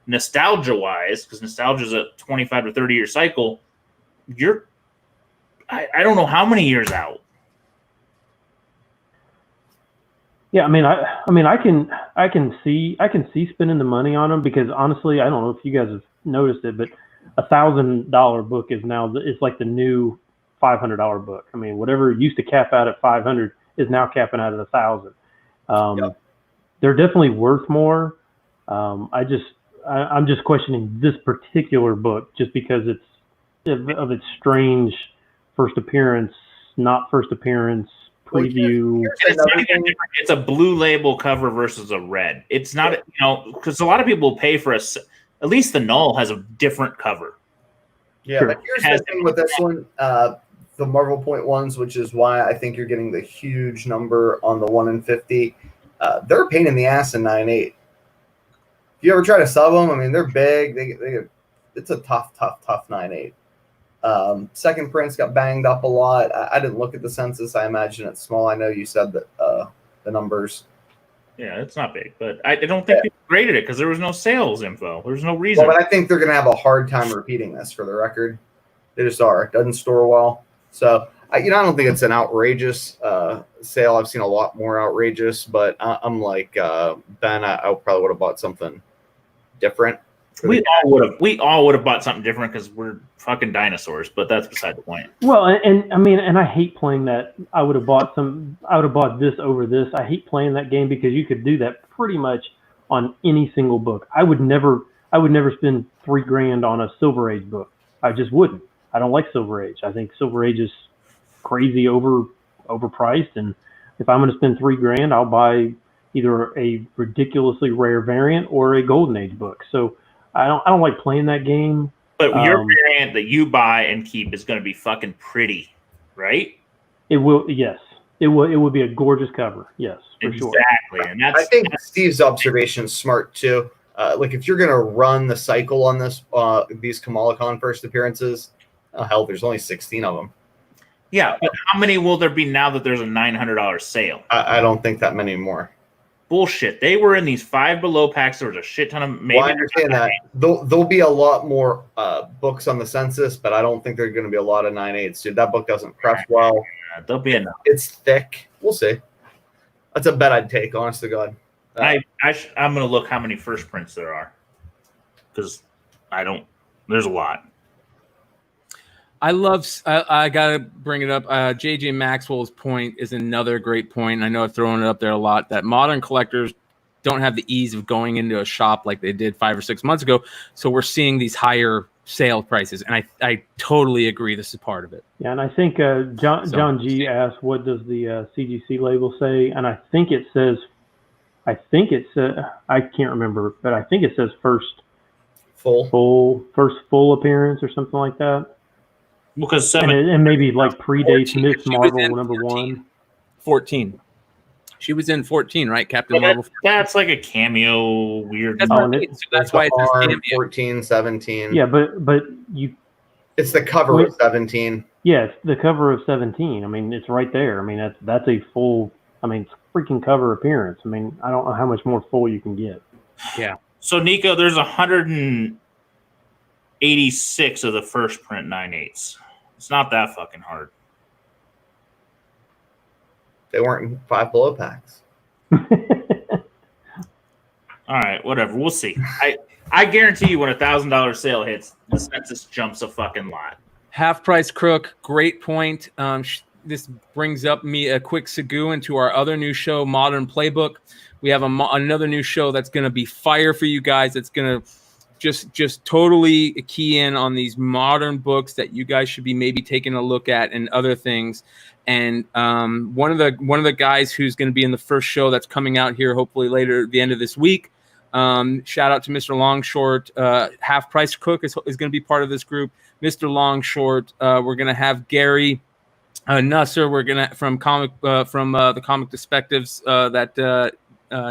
nostalgia-wise, because nostalgia is a 25 to 30-year cycle. I don't know how many years out. Yeah, I can see spending the money on them, because honestly, I don't know if you guys have noticed it, but $1,000 book is now, it's like the new $500 book. I mean, whatever used to cap out at 500 is now capping out at 1,000. Yep. They're definitely worth more. I'm just questioning this particular book just because it's of its strange first appearance, not first appearance preview. It's a blue label cover versus a red. It's not, because a lot of people pay for at least the Null has a different cover. Yeah, sure. But here's the thing with this one, the Marvel Point ones, which is why I think you're getting the huge number on the 1 in 50. They're a pain in the ass in 9.8. If you ever try to sub them, I mean, they're big. It's a tough 9.8. Second prints got banged up a lot. I didn't look at the census. I imagine it's small. I know you said that the numbers. Yeah, it's not big, but I don't think people graded it because there was no sales info. There's no reason. Well, but I think they're going to have a hard time repeating this, for the record. They just are. It doesn't store well. So, I don't think it's an outrageous sale. I've seen a lot more outrageous, but I'm like Ben. I probably would have bought something different. We all would have bought something different because we're fucking dinosaurs, but that's beside the point. Well, and I hate playing that. I would have bought this over this. I hate playing that game because you could do that pretty much on any single book. I would never spend $3,000 on a Silver Age book. I just wouldn't. I don't like Silver Age. I think Silver Age is crazy overpriced, and if I'm going to spend $3,000, I'll buy either a ridiculously rare variant or a Golden Age book. So I don't like playing that game. But your variant that you buy and keep is going to be fucking pretty, right? It will, yes. It will be a gorgeous cover, yes, for sure. Exactly, and I think Steve's observation is smart too. Like, if you're going to run the cycle on this, these Kamala Khan first appearances, hell, there's only 16 of them. Yeah, but how many will there be now that there's a $900 sale? I don't think that many more. Bullshit. They were in these 5 Below packs. There was a shit ton of. Maybe I understand that. There'll be a lot more books on the census, but I don't think there's going to be a lot of 9.8s, dude. That book doesn't press well. There'll be enough. It's thick. We'll see. That's a bet I'd take, honest to God. I'm going to look how many first prints there are, because there's a lot. I got to bring it up. JJ Maxwell's point is another great point. And I know I've thrown it up there a lot, that modern collectors don't have the ease of going into a shop like they did 5 or 6 months ago. So we're seeing these higher sale prices. And I totally agree. This is part of it. Yeah. And I think Jon G asked, what does the CGC label say? And I think it says, I can't remember, but I think it says first full appearance or something like that. Because and maybe like predates Miss Marvel #1. 14. She was in 14, right? Captain Marvel. 14. That's like a cameo weird. That's why it says cameo. 14, 17. Yeah, but it's the cover of 17. Yeah, it's the cover of 17. I mean, it's right there. I mean, that's a full. I mean, it's freaking cover appearance. I mean, I don't know how much more full you can get. Yeah. So Nico, there's 186 of the first print 9.8s. It's not that fucking hard. They weren't in 5 Below packs. All right, whatever. We'll see. I guarantee you, when a $1,000 sale hits, the census jumps a fucking lot. Half Price Crook, great point. This brings up me a quick segue into our other new show, Modern Playbook. We have another new show that's going to be fire for you guys. It's going to just totally key in on these modern books that you guys should be maybe taking a look at and other things. And one of the guys who's going to be in the first show that's coming out here, hopefully later at the end of this week. Shout out to Mr. Longshort. Half Price Cook is going to be part of this group. Mr. Longshort. We're going to have Gary Nusser. We're going to from the Comic Perspectives that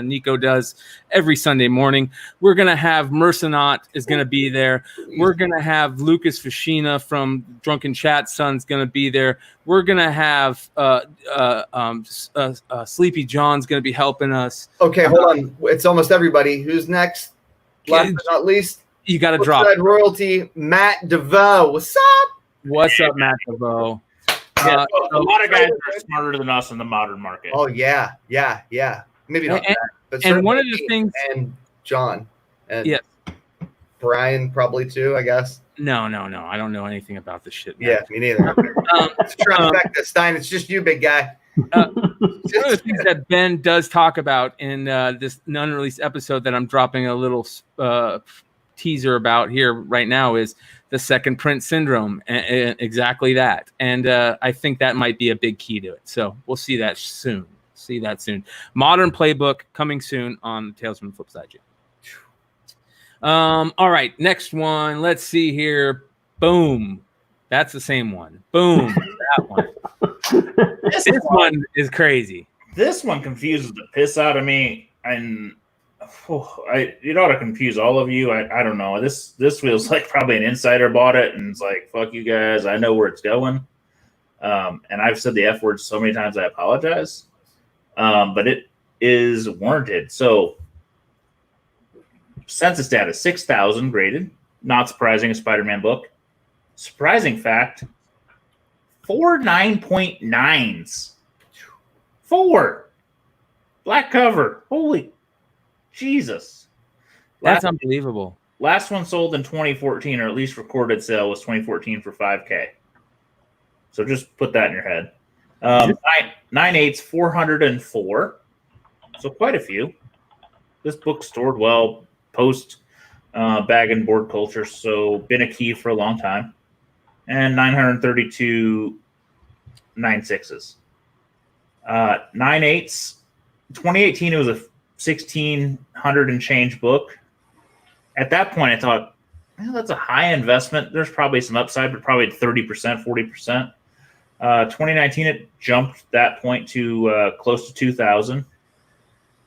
Nico does every Sunday morning. We're going to have Mercenaut is going to be there. We're going to have Lucas Fashina from Drunken Chat Son's going to be there. We're going to have Sleepy John's going to be helping us. Okay, hold on. It's almost everybody. Who's next? Last but not least, you got to drop royalty. Matt DeVoe. What's up? What's up, Matt DeVoe? Yeah, a lot of guys are smarter than us in the modern market. Oh yeah. Maybe not that, but and one of the things, and John, and yes, Brian probably too, I guess. No, I don't know anything about this shit, man. Yeah, me neither. It's trifecta, Stein. It's just you, big guy. One of the things that Ben does talk about in this unreleased episode that I'm dropping a little teaser about here right now is the second print syndrome, and exactly that. And I think that might be a big key to it. So we'll see that soon. Modern Playbook coming soon on Tales from the Flipside. All right, next one. Let's see here. Boom. That's the same one. Boom. That one. This one is crazy. This one confuses the piss out of me, and it ought to confuse all of you. I don't know. This feels like probably an insider bought it and it's like, fuck you guys. I know where it's going. And I've said the F word so many times I apologize. But it is warranted. So census data 6,000 graded. Not surprising, a Spider-Man book. Surprising fact, 4 9.9s. 4 black cover. Holy Jesus. That's unbelievable. Last one sold in 2014, or at least recorded sale was 2014 for $5K. So just put that in your head. 9/8, 404. So quite a few. This book stored well post bag and board culture, so been a key for a long time. And 932 9/6s. 9/8s. 2018, it was a 1,600 and change book. At that point, I thought, well, that's a high investment. There's probably some upside, but probably 30%, 40%. 2019, it jumped that point to close to 2,000.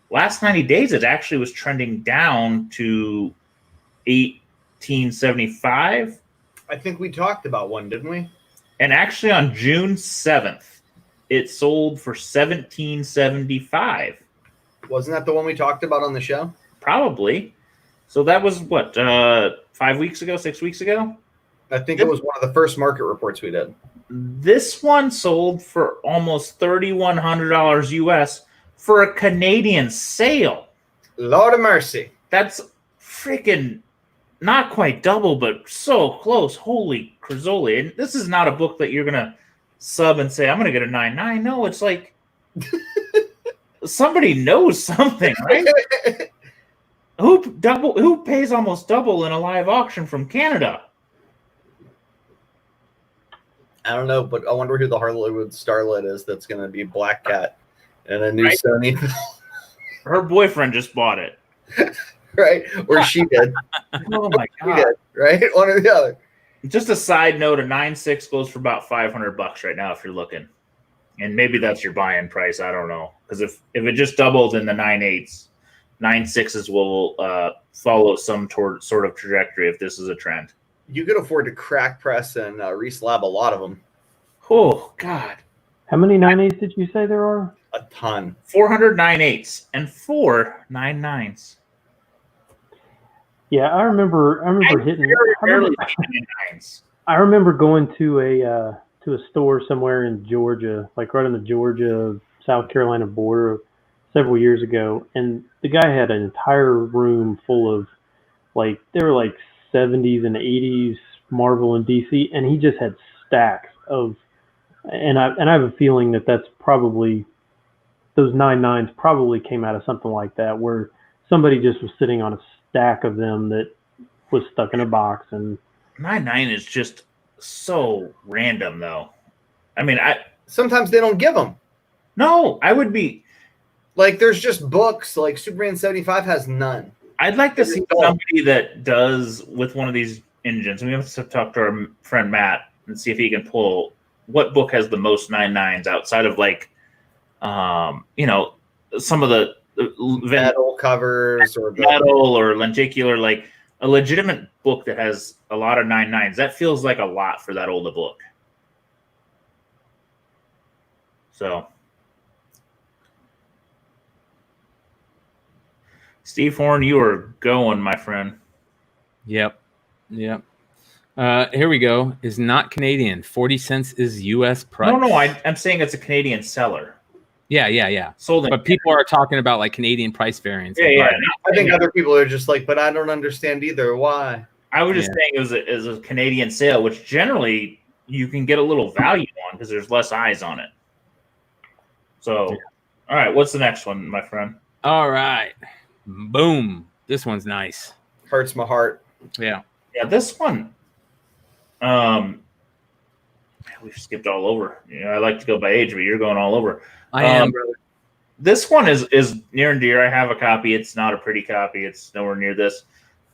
Last 90 days, it actually was trending down to 1,875. I think we talked about one, didn't we? And actually, on June 7th, it sold for 1,775. Wasn't that the one we talked about on the show? Probably. So that was what, 5 weeks ago, 6 weeks ago? I think it was one of the first market reports we did. This one sold for almost $3,100 US for a Canadian sale. Lord of mercy. That's freaking not quite double, but so close. Holy crazzoli. And this is not a book that you're going to sub and say, I'm going to get a 9.9. No, it's like somebody knows something, right? Who pays almost double in a live auction from Canada? I don't know, but I wonder who the Hollywood starlet is that's going to be Black Cat and a new Right. Sony. Her boyfriend just bought it. Right? Or she did. Oh my She god! did, right? One or the other. Just a side note: a 9.6 goes for about $500 right now if you're looking, and maybe that's your buy-in price. I don't know, because if it just doubled in the 9.8s, 9.6s will follow some sort of trajectory if this is a trend. You could afford to crack press and reslab a lot of them. Oh God! How many 9/8s did you say there are? A ton. 400 9.8s and 4 9.9s. Yeah, I remember hitting. I I remember going to a store somewhere in Georgia, like right on the Georgia South Carolina border, several years ago, and the guy had an entire room full of Like they were like 70s and 80s Marvel and DC, and he just had stacks of. And I have a feeling that that's probably those 9.9s probably came out of something like that, where somebody just was sitting on a stack of them that was stuck in a box. And 9.9 is just so random, though. I mean, sometimes they don't give them. No, I would be like, there's just books. Like Superman 75 has none. I'd like to see somebody that does with one of these engines. We have to talk to our friend Matt and see if he can pull what book has the most 9.9s outside of like, some of the metal covers or metal or lenticular, like a legitimate book that has a lot of 9.9s. That feels like a lot for that old a book. So, Steve Horn, you are going, my friend. Yep. Here we go. Is not Canadian. 40 cents is U.S. price. No, I'm saying it's a Canadian seller. Yeah. Sold, but people are talking about like Canadian price variance. Yeah. I think other people are just like, but I don't understand either. Why? I was just saying it was a Canadian sale, which generally you can get a little value on because there's less eyes on it. So, all right, what's the next one, my friend? All right. Boom. This one's nice. Hurts my heart. Yeah, this one. We've skipped all over. I like to go by age, but you're going all over. I am, brother. This one is near and dear. I have a copy. It's not a pretty copy. It's nowhere near this.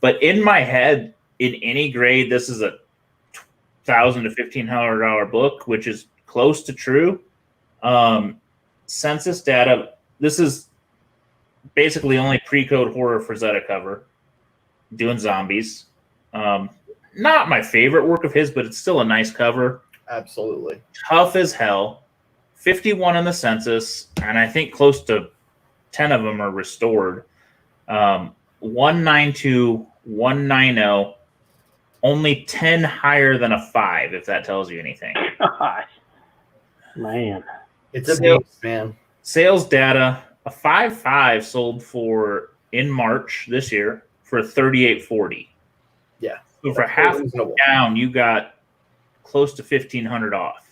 But in my head, in any grade, this is a $1,000 to $1,500 book, which is close to true. Census data. This is basically only pre-code horror Frazetta cover, doing zombies. Not my favorite work of his, but it's still a nice cover. Absolutely. Tough as hell. 51 in the census, and I think close to 10 of them are restored. 192, 190, only 10 higher than a 5, if that tells you anything. Gosh. Man. It's a beast, man. Sales data, a 5.5 sold for in March this year for $38.40. Yeah. So for half down, you got close to $1,500 off.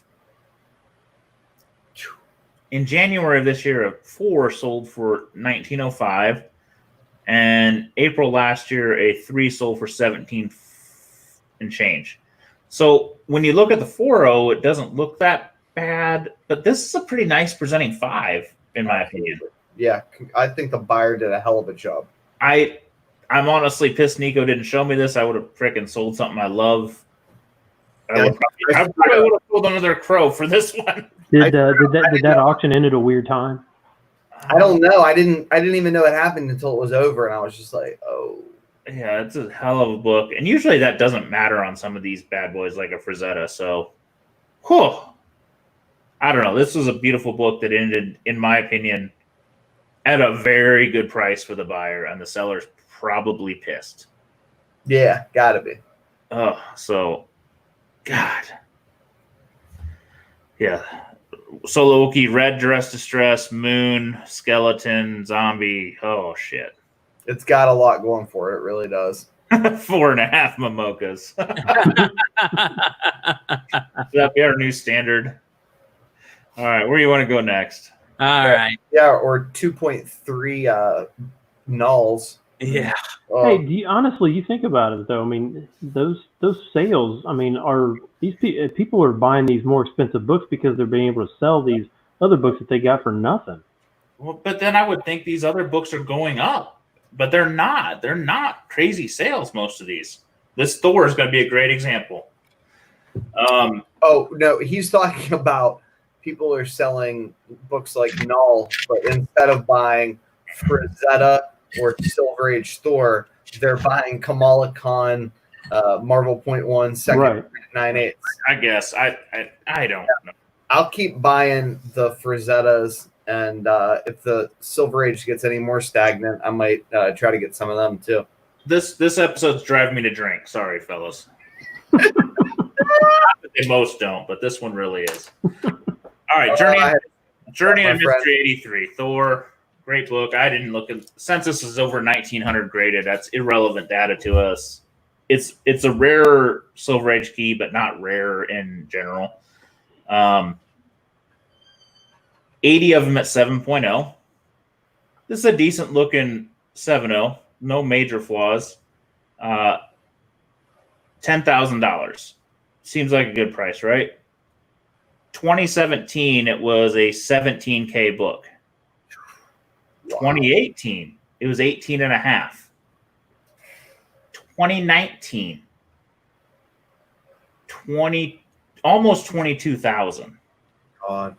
In January of this year, a 4 sold for $19.05, and April last year, a 3 sold for $17 and change. So when you look at the 4.0, it doesn't look that bad, but this is a pretty nice presenting 5, in my opinion. Yeah, I think the buyer did a hell of a job. I'm honestly pissed Nico didn't show me this. I would have freaking sold something I love. I probably would have sold another Crow for this one. Did that auction end at a weird time? I don't know. I didn't even know it happened until it was over, and I was just like, oh. Yeah, it's a hell of a book. And usually that doesn't matter on some of these bad boys like a Frazetta. So, I don't know. This was a beautiful book that ended, in my opinion, at a very good price for the buyer, and the seller's probably pissed. Yeah, gotta be. Oh, so, God. Yeah. Solo Wookiee, Red Dress Distress, Moon, Skeleton, Zombie. Oh, shit. It's got a lot going for it. It really does. 4.5 Momokas. That'll be our new standard. All right, where do you want to go next? All right. Yeah, or 2.3 nulls. Yeah. Hey, honestly, you think about it though. I mean, those sales. I mean, are these people are buying these more expensive books because they're being able to sell these other books that they got for nothing? Well, but then I would think these other books are going up, but they're not. They're not crazy sales. Most of these. This Thor is going to be a great example. Oh no, he's talking about people are selling books like Null, but instead of buying Frazetta or Silver Age Thor, they're buying Kamala Khan, Marvel .1, second right. 9/8. I guess I don't know. I'll keep buying the Frazettas, and if the Silver Age gets any more stagnant, I might try to get some of them too. This episode's driving me to drink. Sorry, fellas. They most don't, but this one really is. All right, Journey of Mystery 83. Thor, Great book. I didn't look at census is over 1,900 graded. That's irrelevant data to us. It's a rare Silver Age key, but not rare in general. 80 of them at 7.0. This is a decent looking 7.0. No major flaws. $10,000. Seems like a good price, right? 2017, it was a 17K book. 2018, it was 18 and a half. 2019, almost 22,000. God.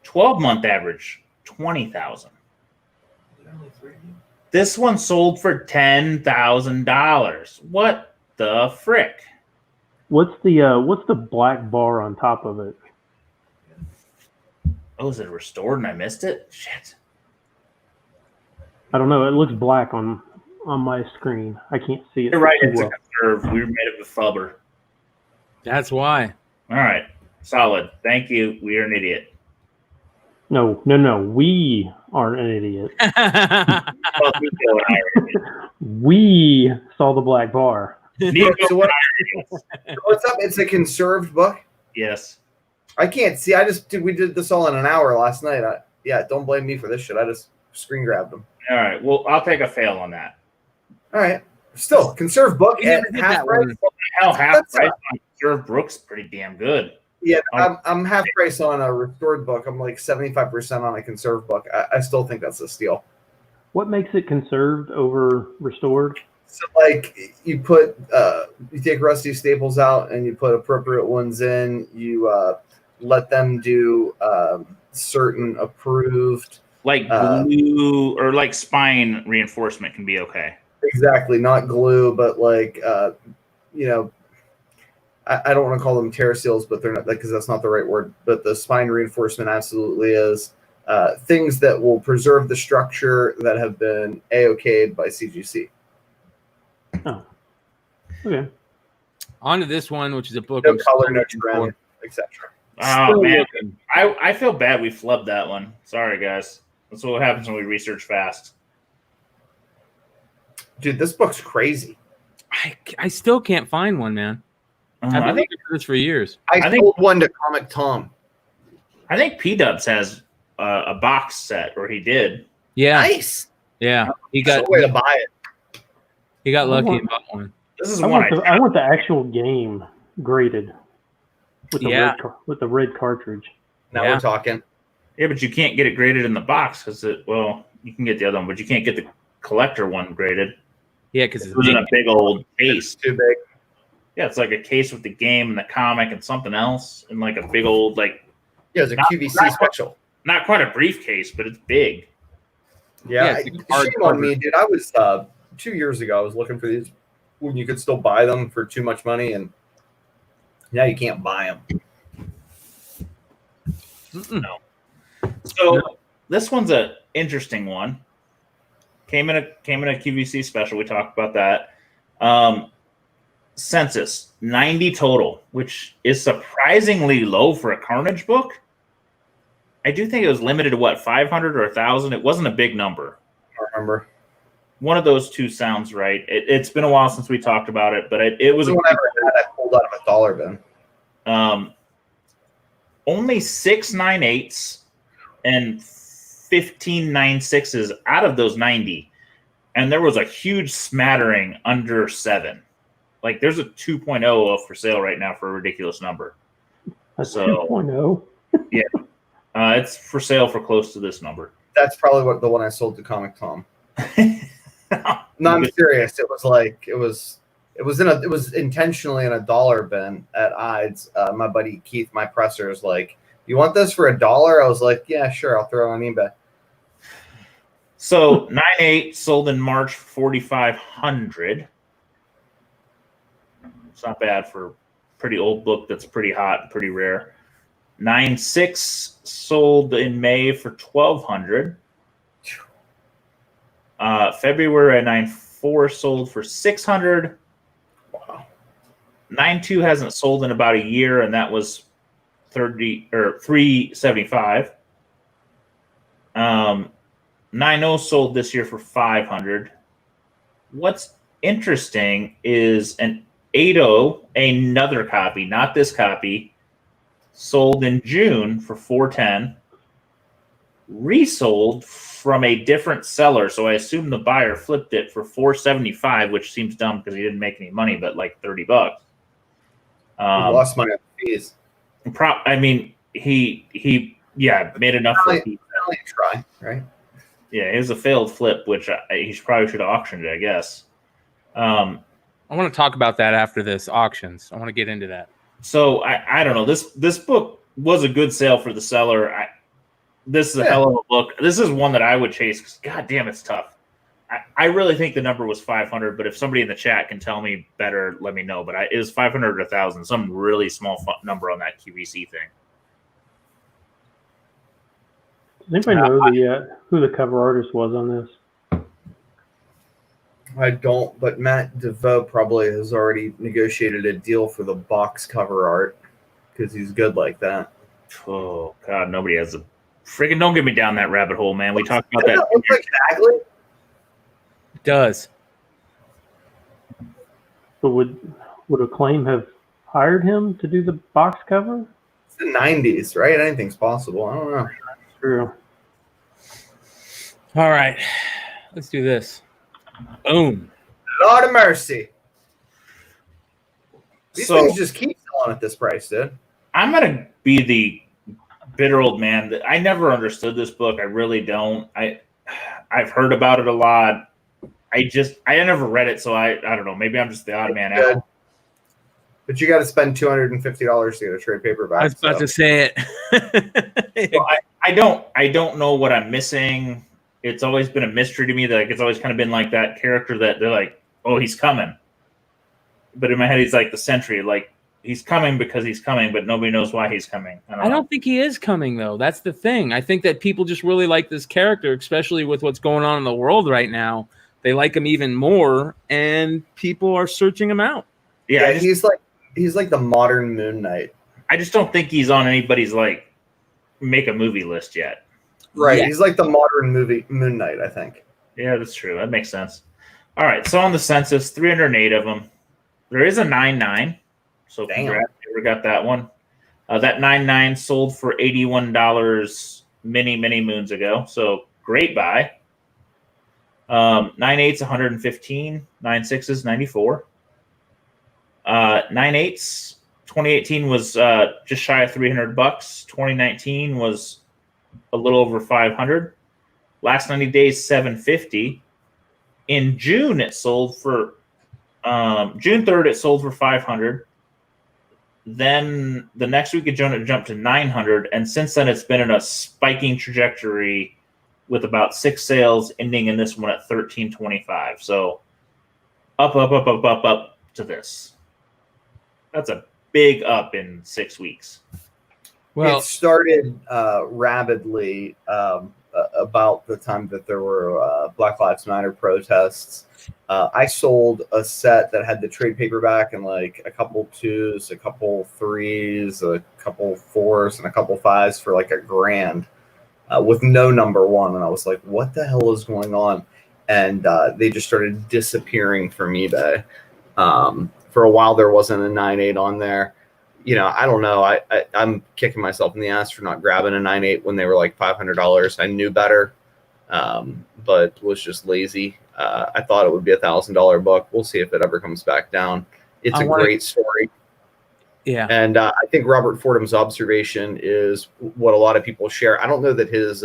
12-month average, 20,000. This one sold for $10,000. What the frick? What's the black bar on top of it? Oh, is it restored and I missed it? Shit. I don't know. It looks black on my screen. I can't see it. You're right. too It's well. a conserve. We were made of a flubber. That's why. All right. Solid. Thank you. We are an idiot. No. We are an idiot. Well, Nico and I are idiots. We saw the black bar. Nico So and I are idiots. What's up? It's a conserved book. Yes. I can't see. We did this all in an hour last night. Don't blame me for this shit. I just screen grabbed them. All right. Well, I'll take a fail on that. All right. Still, conserved book You never at did half that price. one. Hell, half That's price on Conserve Brooks pretty damn good. Yeah, I'm half price on a restored book. I'm like 75% on a conserved book. I still think that's a steal. What makes it conserved over restored? So, like, you take rusty staples out and you put appropriate ones in. You let them do certain approved. Like glue or like spine reinforcement can be okay. Exactly, not glue, but like I don't want to call them tear seals, but they're not, because that's not the right word. But the spine reinforcement absolutely is things that will preserve the structure that have been A-okayed by CGC. Oh, okay. On to this one, which is a book. No I'm color, still no looking trim, for. etc. Oh Still man, looking. I feel bad we flubbed that one. Sorry guys. That's what happens when we research fast. Dude, this book's crazy. I still can't find one, man. I've been I think looking for this for years. I sold one to Comic Tom. P Dubs has a box set, or he did. Yeah, Nice. yeah. He That's got the way to buy it. he got lucky and bought one. This is I one want the actual game graded with the with the red cartridge. Now Yeah. we're talking. Yeah, but you can't get it graded in the box because you can get the other one, but you can't get the collector one graded. Yeah, because It was in a big old case. Too big. Yeah, it's like a case with the game and the comic and something else, and like a big old Yeah, it was a Not- QVC not- special. not quite a briefcase, but it's big. Yeah, it's like a hard shame on cover. me, dude. I was 2 years ago. I was looking for these when you could still buy them for too much money, and now you can't buy them. No. So this one's an interesting one. Came in a QVC special. We talked about that. Census 90 total, which is surprisingly low for a Carnage book. I do think it was limited to 500 or 1,000. It wasn't a big number. I don't remember. One of those two sounds right. It's been a while since we talked about it, but it was The one I ever had, I pulled out of a dollar bin. only 6 9/8s and 15 9/6s out of those 90. And there was a huge smattering under 7. Like there's a 2.0 up for sale right now for a ridiculous number. A So- 2.0. It's for sale for close to this number. That's probably the one I sold to Comic Tom. No, I'm serious. It was intentionally in a dollar bin at Ides. My buddy Keith, my presser, is like, "You want this for $1?" I was like, "Yeah, sure. I'll throw it on eBay." So 9/8 sold in March 4,500. It's not bad for a pretty old book that's pretty hot and pretty rare. 9/6 sold in May for 1,200. February 9/4 sold for 600. Wow. 9/2 hasn't sold in about a year, and that was 375. 9.0 sold this year for 500. What's interesting is an 8.0, another copy, not this copy, sold in June for 410. Resold from a different seller, so I assume the buyer flipped it for 475, which seems dumb because he didn't make any money, but like $30. He lost money on the fees. I mean, he made enough for Only try, right? Yeah, it was a failed flip, which he probably should have auctioned it, I guess. I want to talk about that after this auctions. I want to get into that. So I don't know. This book was a good sale for the seller. This is a hell of a book. This is one that I would chase because, God damn, it's tough. I really think the number was 500, but if somebody in the chat can tell me better, let me know. But it was 500 or 1,000, some really small number on that QVC thing. Does anybody know who the cover artist was on this? I don't, but Matt DeVoe probably has already negotiated a deal for the box cover art because he's good like that. Oh, God, nobody has a freaking. Don't get me down that rabbit hole, man. We talked about that. Looks like Bagley. It does. But would Acclaim have hired him to do the box cover? It's the 90s, right? Anything's possible. I don't know. True. All right. Let's do this. Boom. Lord of mercy. These So- things just keep selling at this price, dude. I'm gonna be the bitter old man that I never understood this book. I really don't. I've heard about it a lot. I never read it, so I don't know. Maybe I'm just the odd man out. But you got to spend $250 to get a trade paperback. I was about to say it. Well, I don't know what I'm missing. It's always been a mystery to me that it's always kind of been like that character that they're like, oh, he's coming. But in my head, he's like the sentry, like he's coming because he's coming, but nobody knows why he's coming. I don't think he is coming, though. That's the thing. I think that people just really like this character, especially with what's going on in the world right now. They like him even more, and people are searching him out. Yeah, he's like the modern Moon Knight. I just don't think he's on anybody's like make a movie list yet. Right. Yeah. He's like the modern movie Moon Knight, I think. Yeah, that's true. That makes sense. All right. So on the census, 308 of them. There is a 9.9. So congrats, we got that one. That 9.9 sold for $81 many moons ago. So great buy. 9.8's 115. 9.6's 94. 9.8's 2018 was just shy of $300. 2019 was a little over 500. Last 90 days, 750. In June, it sold for June 3rd, it sold for 500. Then the next week of June, it jumped to 900, and since then, it's been in a spiking trajectory with about 6 sales, ending in this one at 1325. So up to this. That's a big up in 6 weeks. Well, it started rapidly about the time that there were Black Lives Matter protests. I sold a set that had the trade paperback and like a couple 2s, a couple 3s, a couple 4s, and a couple 5s for like $1,000 with no number 1. And I was like, what the hell is going on? And they just started disappearing from eBay. For a while, there wasn't a 9.8 on there. You know, I don't know. I'm kicking myself in the ass for not grabbing a 9.8 when they were like $500. I knew better, but was just lazy. I thought it would be $1,000 book. We'll see if it ever comes back down. It's a great story. Yeah. And I think Robert Fordham's observation is what a lot of people share. I don't know that his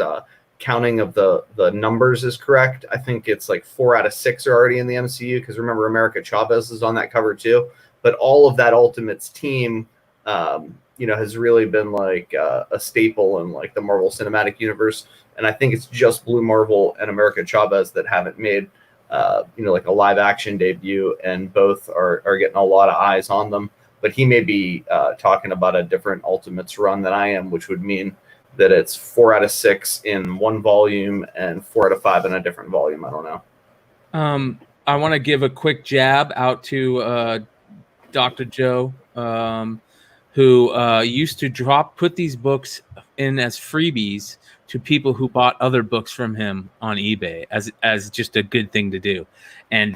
counting of the numbers is correct. I think it's like 4 out of 6 are already in the MCU because remember, America Chavez is on that cover too. But all of that Ultimates team, has really been like a staple in like the Marvel Cinematic Universe. And I think it's just Blue Marvel and America Chavez that haven't made, like a live action debut, and both are getting a lot of eyes on them. But he may be talking about a different Ultimates run than I am, which would mean that it's 4 out of 6 in one volume and 4 out of 5 in a different volume. I don't know. I want to give a quick jab out to Dr. Joe, who used to put these books in as freebies to people who bought other books from him on eBay as just a good thing to do. And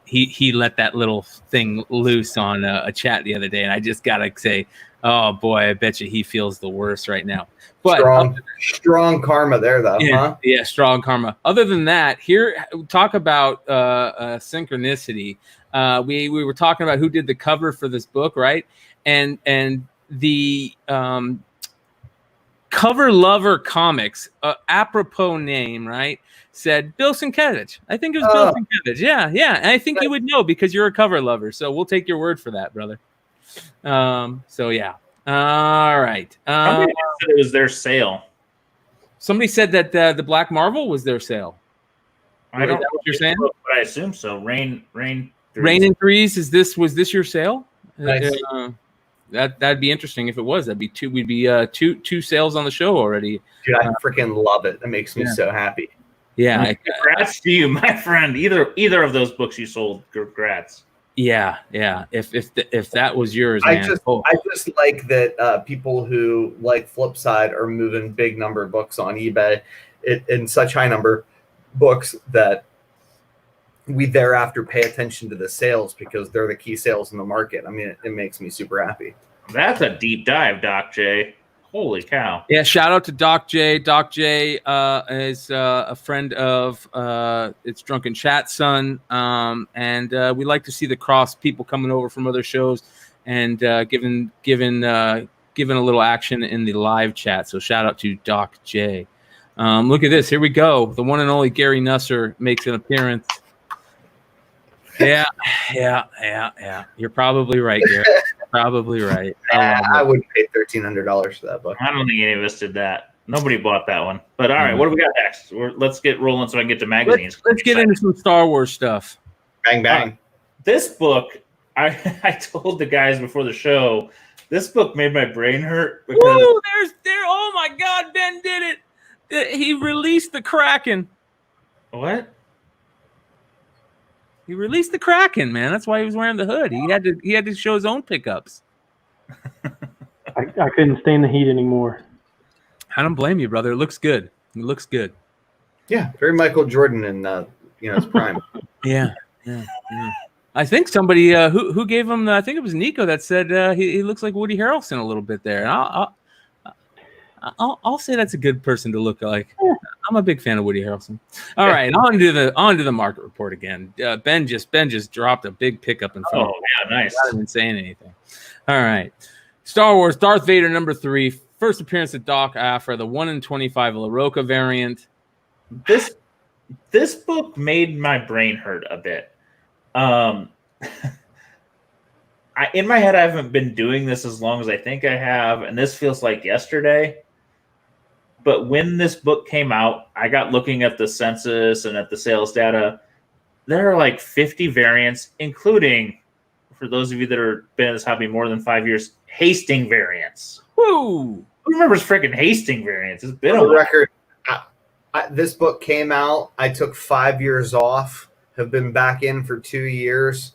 he let that little thing loose on a chat the other day, and I just gotta say, oh boy, I bet you he feels the worst right now. But strong karma there, though, huh? Yeah, strong karma. Other than that, here talk about synchronicity. We were talking about who did the cover for this book, right? And the Cover Lover Comics, apropos name, right? Said Bill Sienkiewicz. I think it was Bill Sienkiewicz. Yeah. And I think you would know because you're a cover lover. So we'll take your word for that, brother. So yeah. All right. Somebody said it was their sale. Somebody said that the Black Marvel was their sale. I don't know what you're saying, but I assume so. Rain in Threes. Was this your sale? Nice. That'd be interesting if it was. That'd be two. We'd be two sales on the show already. Dude, I freaking love it. That makes me so happy. Yeah. Congrats to you, my friend. Either of those books you sold, congrats. Yeah. If that was yours, I man. just like that people who like Flipside are moving big number books on eBay in such high number books that we thereafter pay attention to the sales because they're the key sales in the market. I mean, it makes me super happy. That's a deep dive, Doc J. Holy cow. Yeah, shout out to Doc J. Doc J is a friend of It's Drunken Chat son. And we like to see the cross people coming over from other shows and giving a little action in the live chat. So shout out to Doc J. Look at this. Here we go. The one and only Gary Nusser makes an appearance. Yeah. You're probably right, Gary. Probably right. I wouldn't pay $1,300 for that book. I don't think any of us did that. Nobody bought that one. But all right, what do we got next? Let's get rolling so I can get to magazines. Let's get into some Star Wars stuff. Bang, bang. This book, I told the guys before the show, this book made my brain hurt. Because oh my God, Ben did it. He released the Kraken. What? He released the Kraken, man. That's why he was wearing the hood. He had to show his own pickups. I couldn't stand the heat anymore. I don't blame you, brother. It looks good. It looks good. Yeah, very Michael Jordan in his prime. Yeah. I think somebody who gave him. I think it was Nico that said he looks like Woody Harrelson a little bit there. And I'll say that's a good person to look like. I'm a big fan of Woody Harrelson. All right, on to the market report again. Ben just dropped a big pickup in front. Oh yeah, nice. Not even saying anything. All right, Star Wars Darth Vader #3, first appearance of Doc Afra, the 1/25 La Roca variant. This book made my brain hurt a bit. In my head, I haven't been doing this as long as I think I have, and this feels like yesterday. But when this book came out, I got looking at the census and at the sales data. There are like 50 variants, including, for those of you that are been in this hobby more than 5 years, Hastings variants. Woo! Who remembers freaking Hastings variants? It's been On a the while. record, this book came out. I took 5 years off, have been back in for 2 years.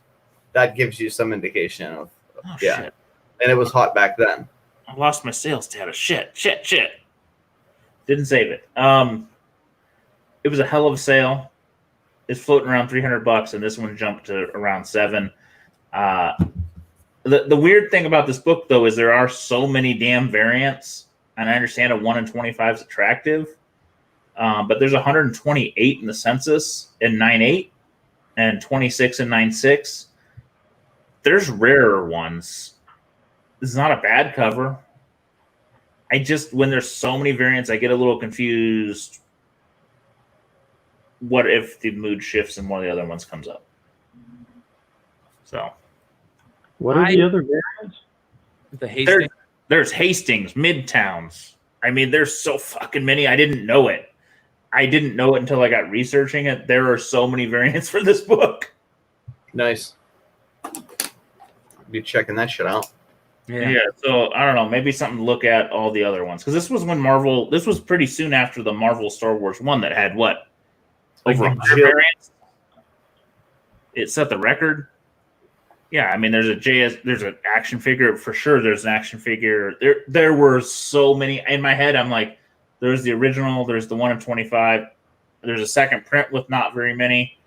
That gives you some indication of, Shit. And it was hot back then. I lost my sales data. Shit. Didn't save it. It was a hell of a sale. It's floating around $300, and this one jumped to around $700. The weird thing about this book, though, is there are so many damn variants, and I understand a 1/25 is attractive, but there's 128 in the census in 9.8 and 26 in 9.6. There's rarer ones. This is not a bad cover. When there's so many variants, I get a little confused. What if the mood shifts and one of the other ones comes up? So, what are the other variants? The Hastings. There's Hastings, Midtowns. I mean, there's so fucking many. I didn't know it. Until I got researching it. There are so many variants for this book. Nice. Be checking that shit out. Yeah, so I don't know, maybe something to look at all the other ones, because this was pretty soon after the Marvel Star Wars one that had what, over 100 variants. It set the record. Yeah, I mean, there's an action figure for sure. There's an action figure. There were so many in my head. I'm like, there's the original. There's the 1 of 25. There's a second print with not very many.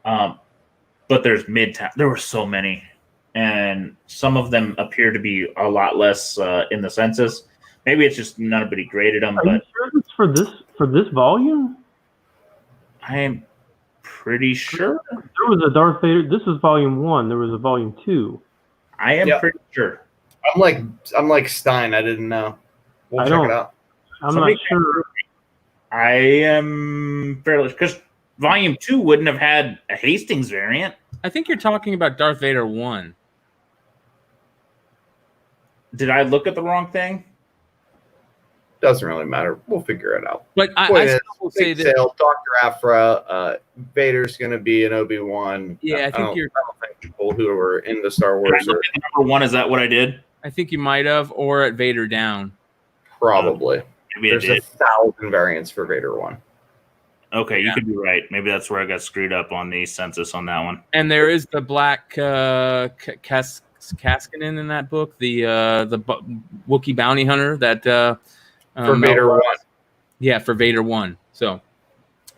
But there's Midtown. There were so many, and some of them appear to be a lot less in the census. Maybe it's just nobody graded them. Are But you sure it's for this volume? I am pretty sure. There was a Darth Vader. This is volume 1. There was a volume 2. I am pretty sure. I'm like Stein. I didn't know. We'll check it out. I'm not sure. I am fairly because volume 2 wouldn't have had a Hastings variant. I think you're talking about Darth Vader 1. Did I look at the wrong thing? Doesn't really matter. We'll figure it out. But I still will say that Dr. Aphra, Vader's going to be an Obi-Wan. Yeah, I don't think people who are into Star Wars. Number 1, is that what I did? I think you might have, or at Vader Down. Probably. Maybe There's 1,000 variants for Vader 1. Okay, you could be right. Maybe that's where I got screwed up on the census on that one. And there is the black Kaskanen in that book, the Wookiee bounty hunter that for Vader 1. Yeah, for Vader 1. So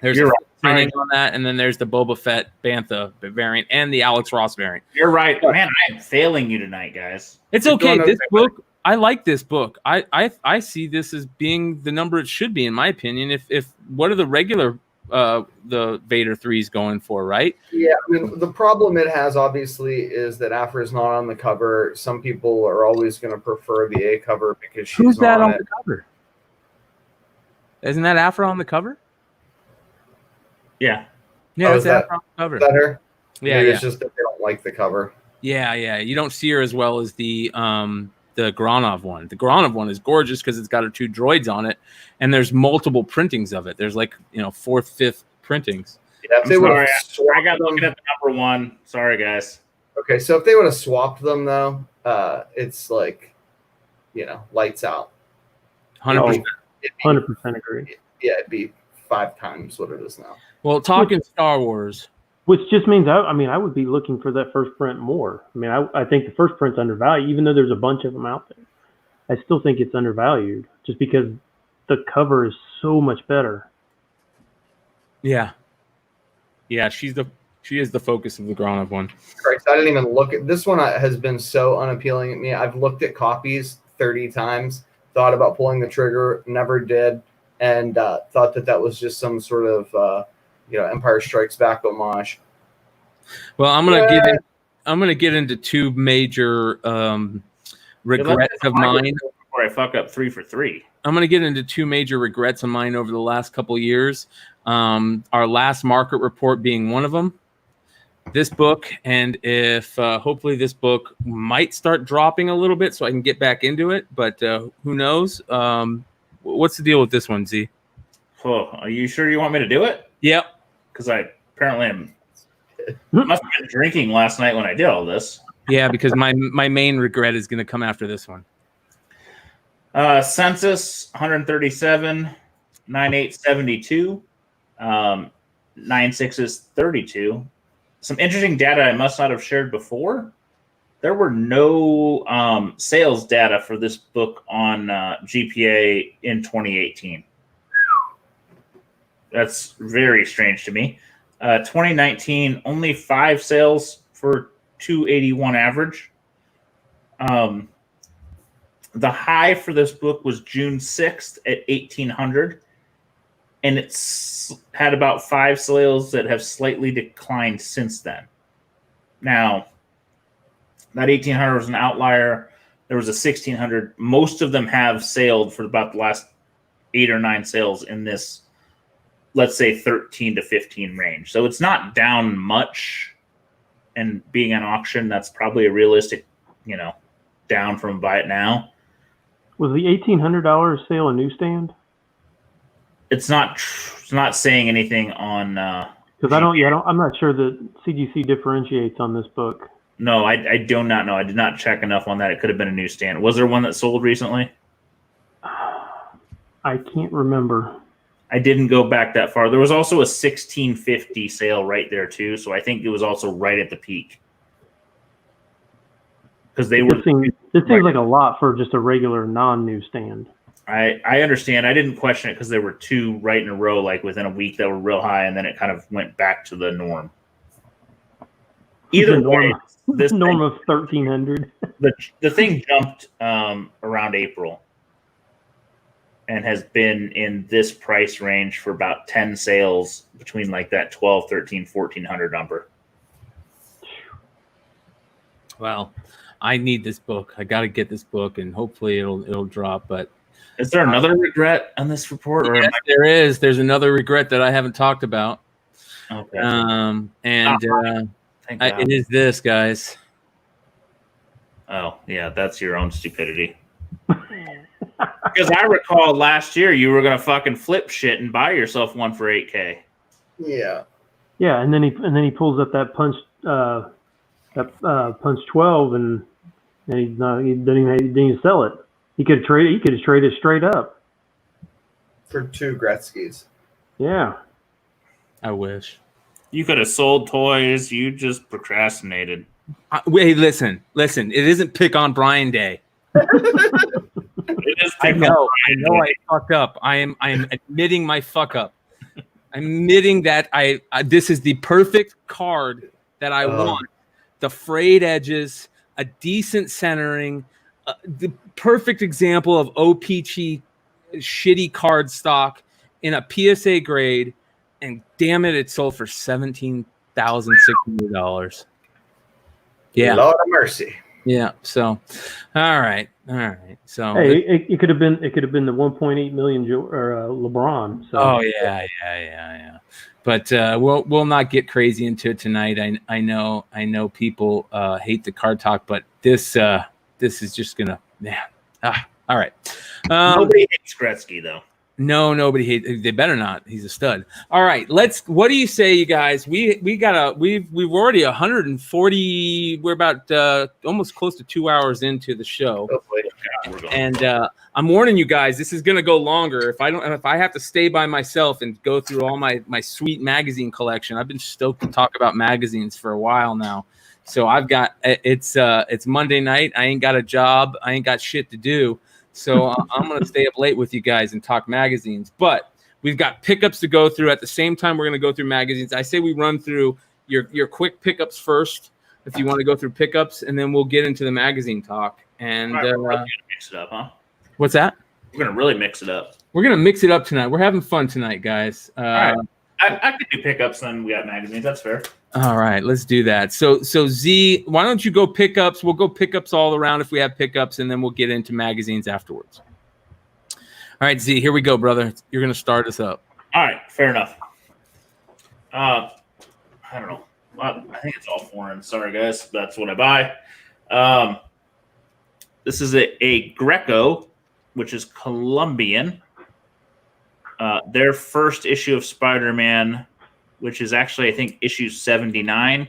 there's You're right on that, and then there's the Boba Fett Bantha variant and the Alex Ross variant. You're right, man. I am failing you tonight, guys. It's okay. This book, I like this book. I see this as being the number it should be, in my opinion. If what are the regular the Vader 3s going for, right? Yeah, I mean, the problem it has obviously is that Aphra is not on the cover. Some people are always going to prefer the A cover because she's Who's that on it. the cover? Isn't that Aphra on the cover? Yeah. Yeah, is that's Aphra on the cover. Is that her? Yeah, Maybe yeah. It's just that they don't like the cover. Yeah. You don't see her as well as the Granov one. The Granov one is gorgeous because it's got her 2 droids on it, and there's multiple printings of it. There's 4th, 5th printings. Yeah, if they Sorry, would've I got looking at the number 1. Sorry, guys. Okay, so if they would have swapped them though, it's lights out. 100%. 100% agree. Yeah, it'd be 5 times what it is now. Well, talking Star Wars, Which just means I would be looking for that first print more. I mean, I think the first print's undervalued, even though there's a bunch of them out there. I still think it's undervalued just because the cover is so much better. yeah, she is the focus of the Granov one. Christ, I didn't even look at this one. Has been so unappealing at me. I've looked at copies 30 times, thought about pulling the trigger, never did, and thought that was just some sort of Empire Strikes Back homage. Well, I'm gonna get into 2 major regrets of mine. Before I fuck up 3 for 3. I'm going to get into 2 major regrets of mine over the last couple of years. Our last market report being one of them. This book, and if hopefully this book might start dropping a little bit so I can get back into it, but who knows? What's the deal with this one, Z? Oh, are you sure you want me to do it? Yep. Because I apparently must have been drinking last night when I did all this. Yeah, because my main regret is going to come after this one. Census 137, 9872, 96 is 32. Some interesting data I must not have shared before. There were no sales data for this book on GPA in 2018. That's very strange to me. 2019, only 5 sales for 281 average. The high for this book was June 6th at 1,800, and it's had about 5 sales that have slightly declined since then. Now, that 1,800 was an outlier. There was a 1,600. Most of them have sailed for about the last 8 or 9 sales in this, let's say, 13 to 15 range. So it's not down much. And being an auction, that's probably a realistic, down from buy it now. Was the $1,800 sale a newsstand? It's not saying anything on. Because I'm not sure that CGC differentiates on this book. No, I do not know. I did not check enough on that. It could have been a newsstand. Was there one that sold recently? I can't remember. I didn't go back that far. There was also a 1,650 sale right there too, so I think it was also right at the peak. because they were. It seems like a lot for just a regular non-newsstand. I understand. I didn't question it because there were two right in a row, like within a week, that were real high, and then it kind of went back to the norm. Either way, this norm of 1,300. The thing jumped around April, and has been in this price range for about 10 sales between like that 12, 13, 1,400 number. Well, I need this book. I got to get this book, and hopefully it'll drop. But is there another regret on this report? Or yes, there is. There's another regret that I haven't talked about. Okay. It is this, guys. Oh, yeah, that's your own stupidity. Because I recall last year you were gonna fucking flip shit and buy yourself one for $8K. Yeah. Yeah, and then he pulls up that punch punch 12, and he didn't even sell it. He could have traded straight up For 2 Gretzky's. Yeah. I wish. You could have sold toys. You just procrastinated. Wait, listen. It isn't pick on Brian Day. It is I know. I fucked up. I am admitting my fuck up. I'm admitting that this is the perfect card that I want. The frayed edges, a decent centering, the perfect example of OPC shitty card stock in a PSA grade, and damn it, it sold for $17,600. Yeah, Lord of mercy. Yeah. So, all right. So, hey, it could have been the 1.8 million LeBron. So. Oh yeah. But we'll not get crazy into it tonight. I know people hate the card talk, but this is just gonna all right. Nobody hates Gretzky though. No, nobody hates. They better not. He's a stud. All right, what do you say, you guys? We've already 140. We're about almost close to 2 hours into the show, and I'm warning you guys, this is gonna go longer. If I have to stay by myself and go through all my sweet magazine collection. I've been stoked to talk about magazines for a while now. So I've got it's Monday night. I ain't got a job. I ain't got shit to do. So I'm going to stay up late with you guys and talk magazines. But we've got pickups to go through. At the same time, we're going to go through magazines. I say we run through your quick pickups first, if you want to go through pickups, and then we'll get into the magazine talk. And we're really gonna mix it up, huh? What's that? We're going to really mix it up. We're going to mix it up tonight. We're having fun tonight, guys. All right. I could do pickups, then we got magazines. That's fair. All right, let's do that. So Z, why don't you go pickups? We'll go pickups all around if we have pickups, and then we'll get into magazines afterwards. All right, Z, here we go, brother. You're going to start us up. All right, fair enough. I don't know. I think it's all foreign. Sorry, guys. That's what I buy. This is a Greco, which is Colombian. Their first issue of Spider-Man, which is actually, I think, issue 79.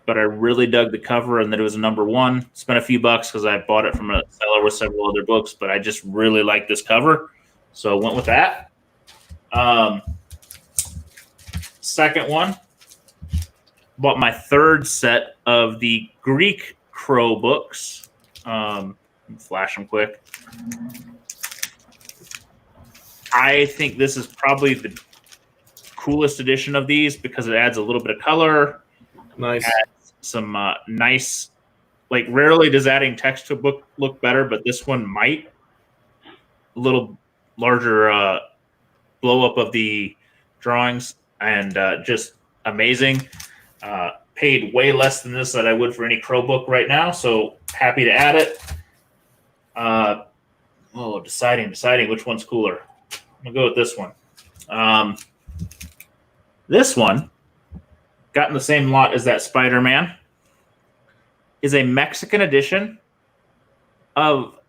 But I really dug the cover and that it was a #1. Spent a few bucks because I bought it from a seller with several other books, but I just really like this cover. So I went with that. Second one, bought my third set of the Greek Crow books. Flash them quick. I think this is probably the coolest edition of these because it adds a little bit of color. Nice. Adds some nice, like rarely does adding text to a book look better, but this one might. A little larger blow up of the drawings and just amazing. Paid way less than this that I would for any Crow book right now, so happy to add it. Deciding which one's cooler. I'm gonna go with this one. This one, got in the same lot as that Spider-Man, is a Mexican edition of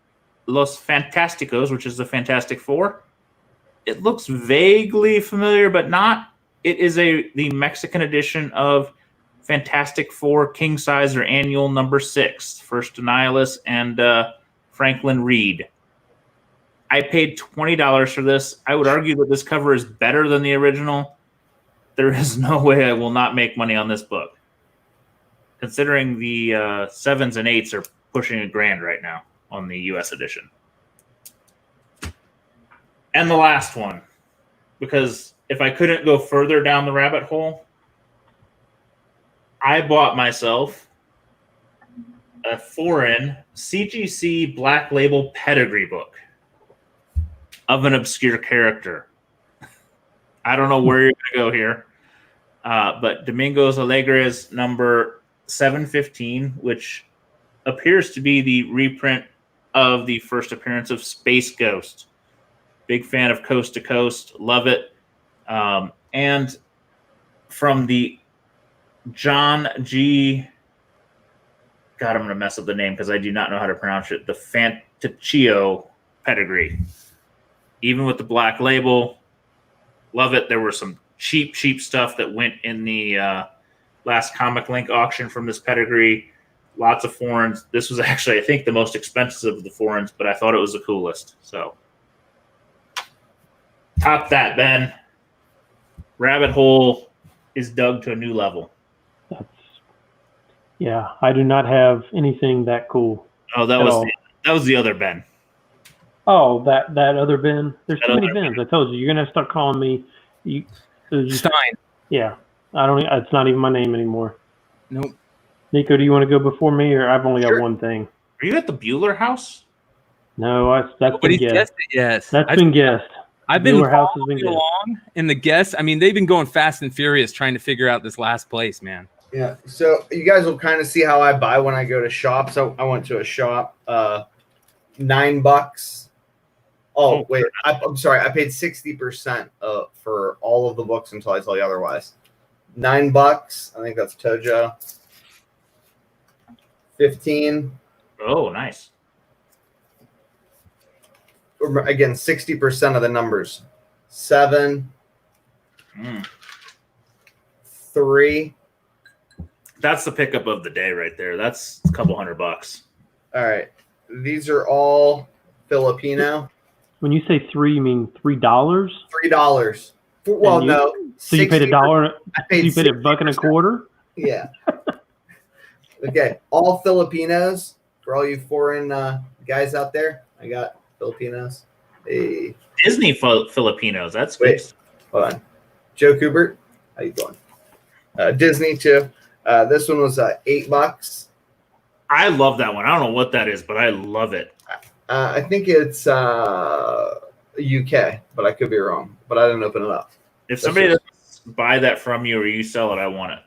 Los Fantásticos, which is the Fantastic Four. It looks vaguely familiar, but not. It is the Mexican edition of Fantastic Four King Size or Annual #6, first Annihilus and Franklin Reed. I paid $20 for this. I would argue that this cover is better than the original. There is no way I will not make money on this book. Considering the 7s and 8s are pushing $1,000 right now on the US edition. And the last one, because if I couldn't go further down the rabbit hole, I bought myself a foreign CGC Black Label pedigree book of an obscure character. I don't know where you're going to go here, but Domingos Alegres number 715, which appears to be the reprint of the first appearance of Space Ghost. Big fan of Coast to Coast. Love it. And from the Jon Z, God, I'm going to mess up the name because I do not know how to pronounce it, the Fantaccio pedigree. Even with the black label, love it. There were some cheap stuff that went in the last Comic Link auction from this pedigree. Lots of foreigns. This was actually, I think, the most expensive of the foreigns, but I thought it was the coolest. So, top that, Ben. Rabbit hole is dug to a new level. Yeah, I do not have anything that cool. Oh, that was the other Ben. Oh, that other Ben. There's too many Bens. I told you, you're gonna have to start calling me. Stein. Yeah, I don't. It's not even my name anymore. Nope. Nico, do you want to go before me, or I've only got Sure. one thing? Are you at the Bueller house? No, that's Nobody's been guessed guessed. it. Yes, That's been guessed. I've been Bueller House has been following guessed. along in the guess. I mean, they've been going fast and furious trying to figure out this last place, man. Yeah. So you guys will kind of see how I buy when I go to shops. So I went to a shop, $9. Oh, wait. I'm sorry. I paid 60% for all of the books until I tell you otherwise. $9. I think that's Tojo. 15. Oh, nice. Again, 60% of the numbers. 7. 3. That's the pickup of the day right there. That's a couple $100. All right. These are all Filipino. When you say 3, you mean $3? $3. Well, no. So you paid $1. I paid you paid $1.25. Yeah. Okay. All Filipinos. For all you foreign guys out there, I got Filipinos. Hey. Disney Filipinos. That's Wait. good. Hold on. Joe Kubert. How you doing? Disney too. This one was $8. I love that one. I don't know what that is, but I love it. I think it's UK, but I could be wrong. But I didn't open it up. If somebody doesn't buy that from you or you sell it, I want it.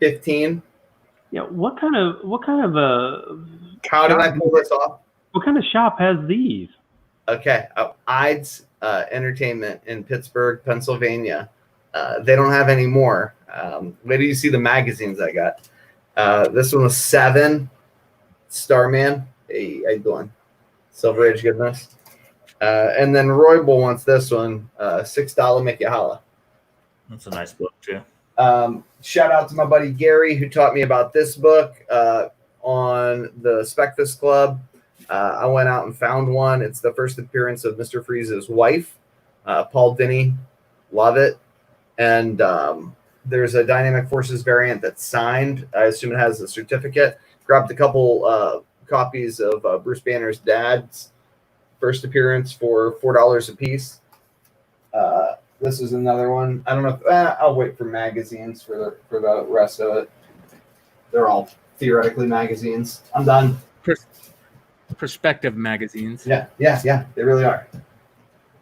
15. Yeah. What kind of How did I pull this off? What kind of shop has these? Okay. IDS Entertainment in Pittsburgh, Pennsylvania. They don't have any more. Where do you see the magazines I got? This one was 7. Starman. Hey, how you doing? Silver Age goodness. And then Roybal wants this one. $6 Make You Holla. That's a nice book too. Shout out to my buddy Gary who taught me about this book on the Spectus Club. I went out and found one. It's the first appearance of Mr. Freeze's wife, Paul Dini. Love it. And there's a Dynamic Forces variant that's signed. I assume it has a certificate. Grabbed a couple copies of Bruce Banner's dad's first appearance for $4 a piece. This is another one. I don't know if I'll wait for magazines for the rest of it. They're all theoretically magazines. I'm done. Perspective magazines. Yeah. They really are.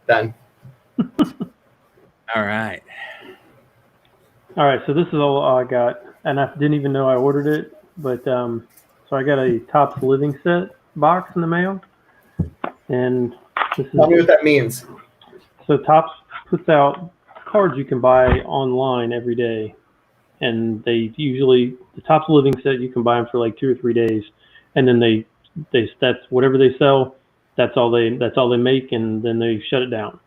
Done. All right. So this is all I got, and I didn't even know I ordered it. But so I got a Topps Living Set box in the mail, and this is. Tell me what that means. So Topps puts out cards you can buy online every day, and they usually the Topps Living Set you can buy them for like 2 or 3 days, and then they that's whatever they sell, that's all they make, and then they shut it down.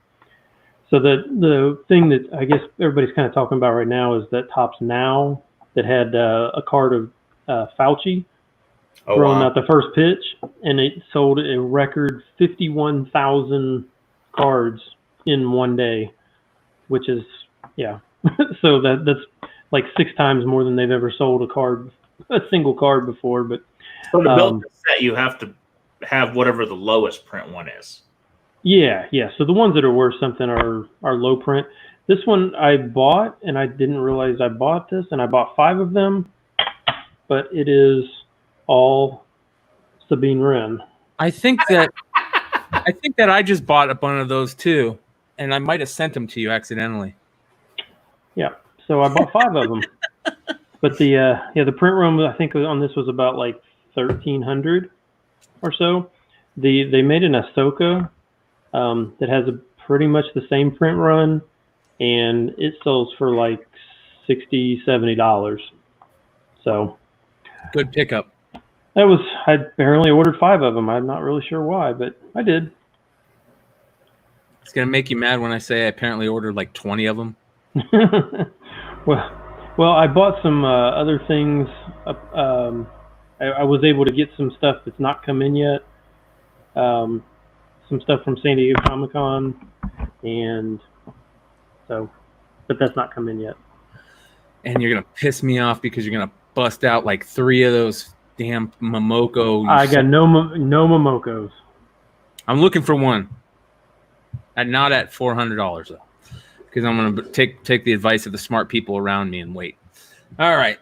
So the thing that I guess everybody's kind of talking about right now is that Topps Now that had a card of Fauci throwing out the first pitch, and it sold a record 51,000 cards in one day, which is so that's like 6 times more than they've ever sold a single card before. But So to build the set, you have to have whatever the lowest print one is. Yeah. So the ones that are worth something are low print. This one I bought, and I didn't realize I bought this, and I bought 5 of them, but it is all Sabine Wren. I think that I just bought one of those too, and I might have sent them to you accidentally. Yeah. So I bought 5 of them. But the print run I think on this was about like 1,300 or so. They made an Ahsoka that has pretty much the same print run, and it sells for like $60-$70. So good pickup. I apparently ordered 5 of them. I'm not really sure why, but I did. It's gonna make you mad when I say I apparently ordered like 20 of them. Well, I bought some other things. I was able to get some stuff that's not come in yet. Some stuff from San Diego Comic-Con, and so, but that's not come in yet. And you're gonna piss me off because you're gonna bust out like 3 of those damn Momoko. I got no Momokos. I'm looking for one. And not at $400 though, because I'm gonna take the advice of the smart people around me and wait. All right,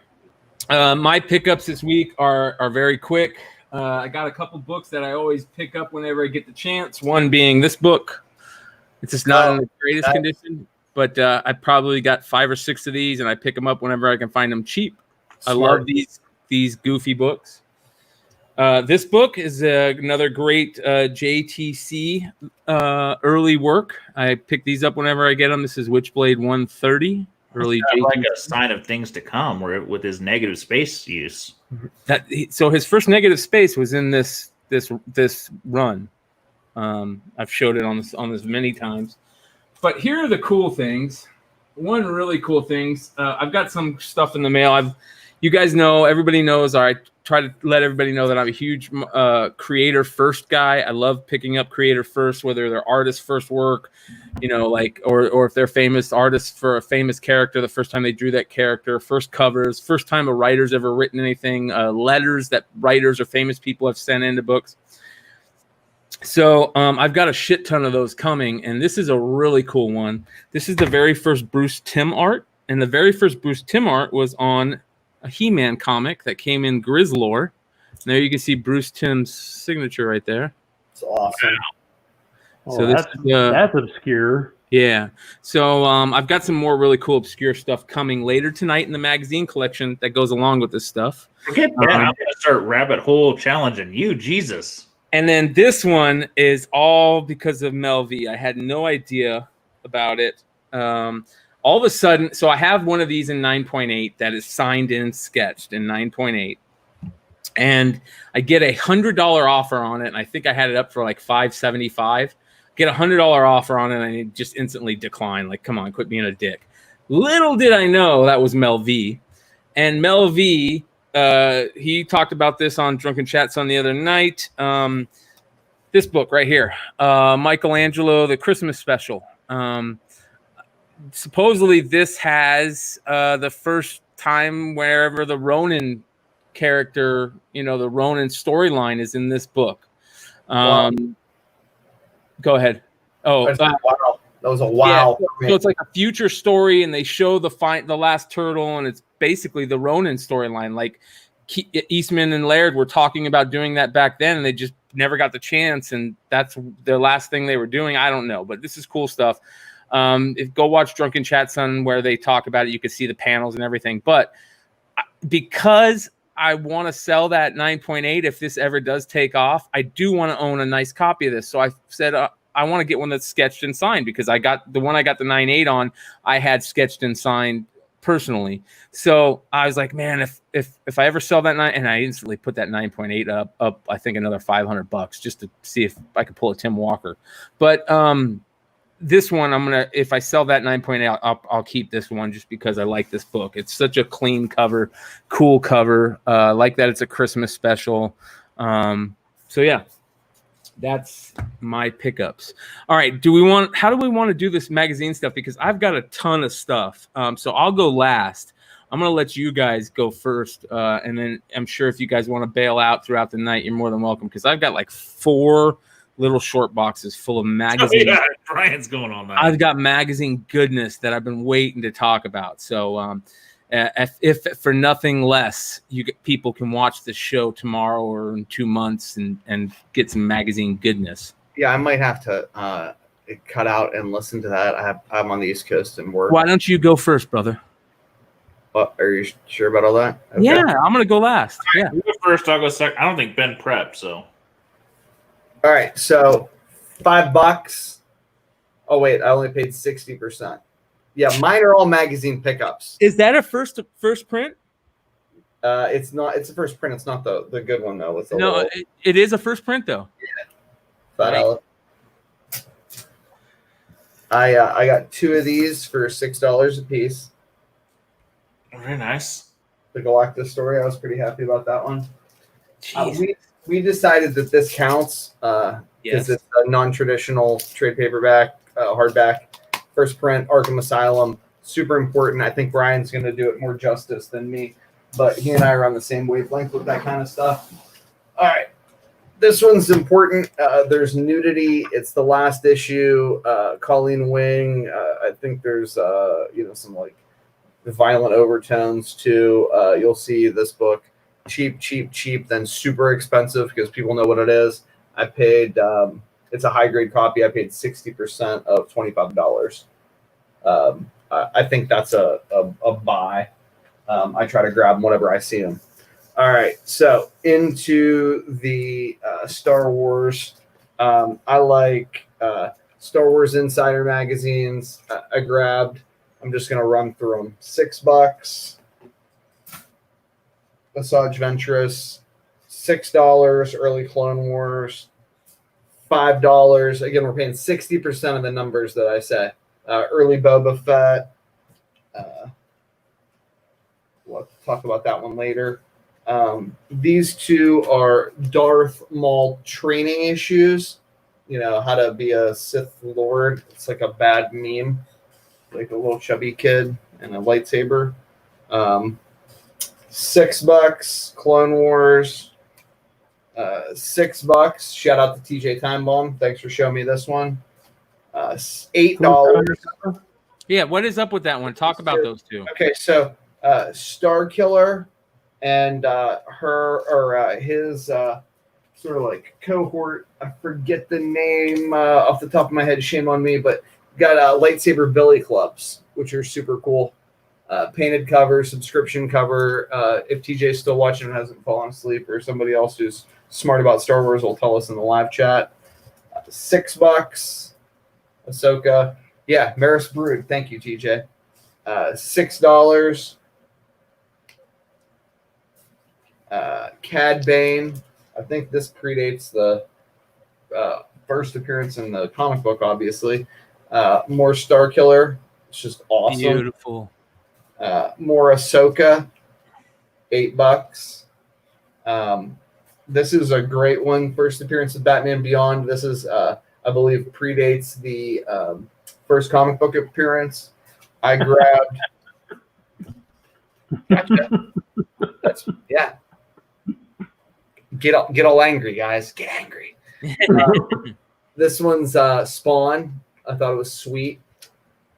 my pickups this week are very quick. I got a couple books that I always pick up whenever I get the chance. One being this book. It's just not in the greatest condition, but I probably got 5 or 6 of these, and I pick them up whenever I can find them cheap. Smart. I love these goofy books. This book is another great JTC early work. I pick these up whenever I get them. This is Witchblade 130. Early JTC. Like a sign of things to come, where with his negative space use. So his first negative space was in this run. I've showed it on this many times. But here are the cool things. One really cool things. I've got some stuff in the mail. You guys know, everybody knows, I try to let everybody know that I'm a huge creator first guy. I love picking up creator first, whether they're artists' first work, like, or if they're famous artists for a famous character, the first time they drew that character, first covers, first time a writer's ever written anything, letters that writers or famous people have sent into books. So I've got a shit ton of those coming, and this is a really cool one. This is the very first Bruce Timm art, and the very first Bruce Timm art was on a He-Man comic that came in Grizzlore. There you can see Bruce Timm's signature right there. It's awesome. So that's obscure. Yeah. So I've got some more really cool obscure stuff coming later tonight in the magazine collection that goes along with this stuff. Forget that. I'm going to start rabbit hole challenging you, Jesus. And then this one is all because of Mel V. I had no idea about it. All of a sudden, so I have one of these in 9.8 that is signed and sketched in 9.8. And I get a $100 offer on it. And I think I had it up for like $575. Get a $100 offer on it, and I just instantly decline. Like, come on, quit being a dick. Little did I know that was Mel V. And Mel V, he talked about this on Drunken Chats on the other night. This book right here, Michelangelo, the Christmas special. Supposedly this has the first time wherever the Ronin character, the Ronin storyline is in this book. Wow. Go ahead. Oh, wow. That was a wow. Yeah, so it's like a future story, and they show the last turtle, and it's basically the Ronin storyline. Like Eastman and Laird were talking about doing that back then, and they just never got the chance, and that's their last thing they were doing. I don't know, but this is cool stuff. Go watch Drunken Chats on where they talk about it. You can see the panels and everything. But because I want to sell that 9.8, if this ever does take off, I do want to own a nice copy of this. So I said I want to get one that's sketched and signed, because I got the one I got the 9.8 on, I had sketched and signed personally. So I was like, man, if I ever sell that and I instantly put that 9.8 up, I think another $500 just to see if I could pull a Tim Walker. But this one, if I sell that 9.8, I'll keep this one just because I like this book. It's such a clean cover, cool cover. Like that it's a Christmas special. So yeah, that's my pickups. All right. How do we want to do this magazine stuff? Because I've got a ton of stuff. So I'll go last. I'm going to let you guys go first. And then I'm sure if you guys want to bail out throughout the night, you're more than welcome, because I've got like 4 little short boxes full of magazines. Oh, yeah, Brian's going on that. I've got magazine goodness that I've been waiting to talk about. So if for nothing less, people can watch the show tomorrow or in 2 months and get some magazine goodness. Yeah, I might have to cut out and listen to that. I'm on the East Coast and work. Why don't you go first, brother? Are you sure about all that? Okay. Yeah, I'm going to go last. Yeah. You go first, I'll go second. I don't think Ben prepped, so. All right, so $5. Oh wait, I only paid 60%. Yeah, mine are all magazine pickups. Is that a first print? It's not. It's a first print. It's not the good one though. With the No, little, it is a first print though. $5. I got 2 of these for $6 a piece. Very nice. The Galactus story. I was pretty happy about that one. We decided that this counts because Yes. it's a non-traditional trade paperback, hardback, first print, Arkham Asylum. Super important. I think Brian's going to do it more justice than me, but he and I are on the same wavelength with that kind of stuff. All right. This one's important. There's nudity. It's the last issue. Colleen Wing. I think there's some like violent overtones too. You'll see this book cheap, then super expensive because people know what it is. I paid. It's a high grade copy. I paid 60% of $25. I think that's a buy. I try to grab them whenever I see them. All right, so into the Star Wars. I like Star Wars Insider magazines. I grabbed. I'm just going to run through them. $6. Asajj Ventress. $6. Early Clone Wars. $5. Again, we're paying 60% of the numbers that I say. Early Boba Fett. We'll talk about that one later. These 2 are Darth Maul training issues. You know, how to be a Sith Lord. It's like a bad meme. Like a little chubby kid and a lightsaber. $6. Clone Wars. $6. Shout out to TJ Timebomb. Thanks for showing me this one. $8. Yeah, what is up with that one? Talk about those 2. Okay, so Star Killer and his sort of like cohort. I forget the name off the top of my head. Shame on me, but got lightsaber billy clubs, which are super cool. Painted cover, subscription cover. If TJ's still watching and hasn't fallen asleep, or somebody else who's smart about Star Wars will tell us in the live chat. $6. Ahsoka. Yeah, Maris Brood. Thank you, TJ. $6. Cad Bane. I think this predates the first appearance in the comic book, obviously. More Star Killer. It's just awesome. Beautiful. More Ahsoka. $8. This is a great one. First appearance of Batman Beyond. This is, I believe, predates the first comic book appearance. I grabbed. Gotcha. Yeah. Get all angry, guys. Get angry. This one's Spawn. I thought it was sweet.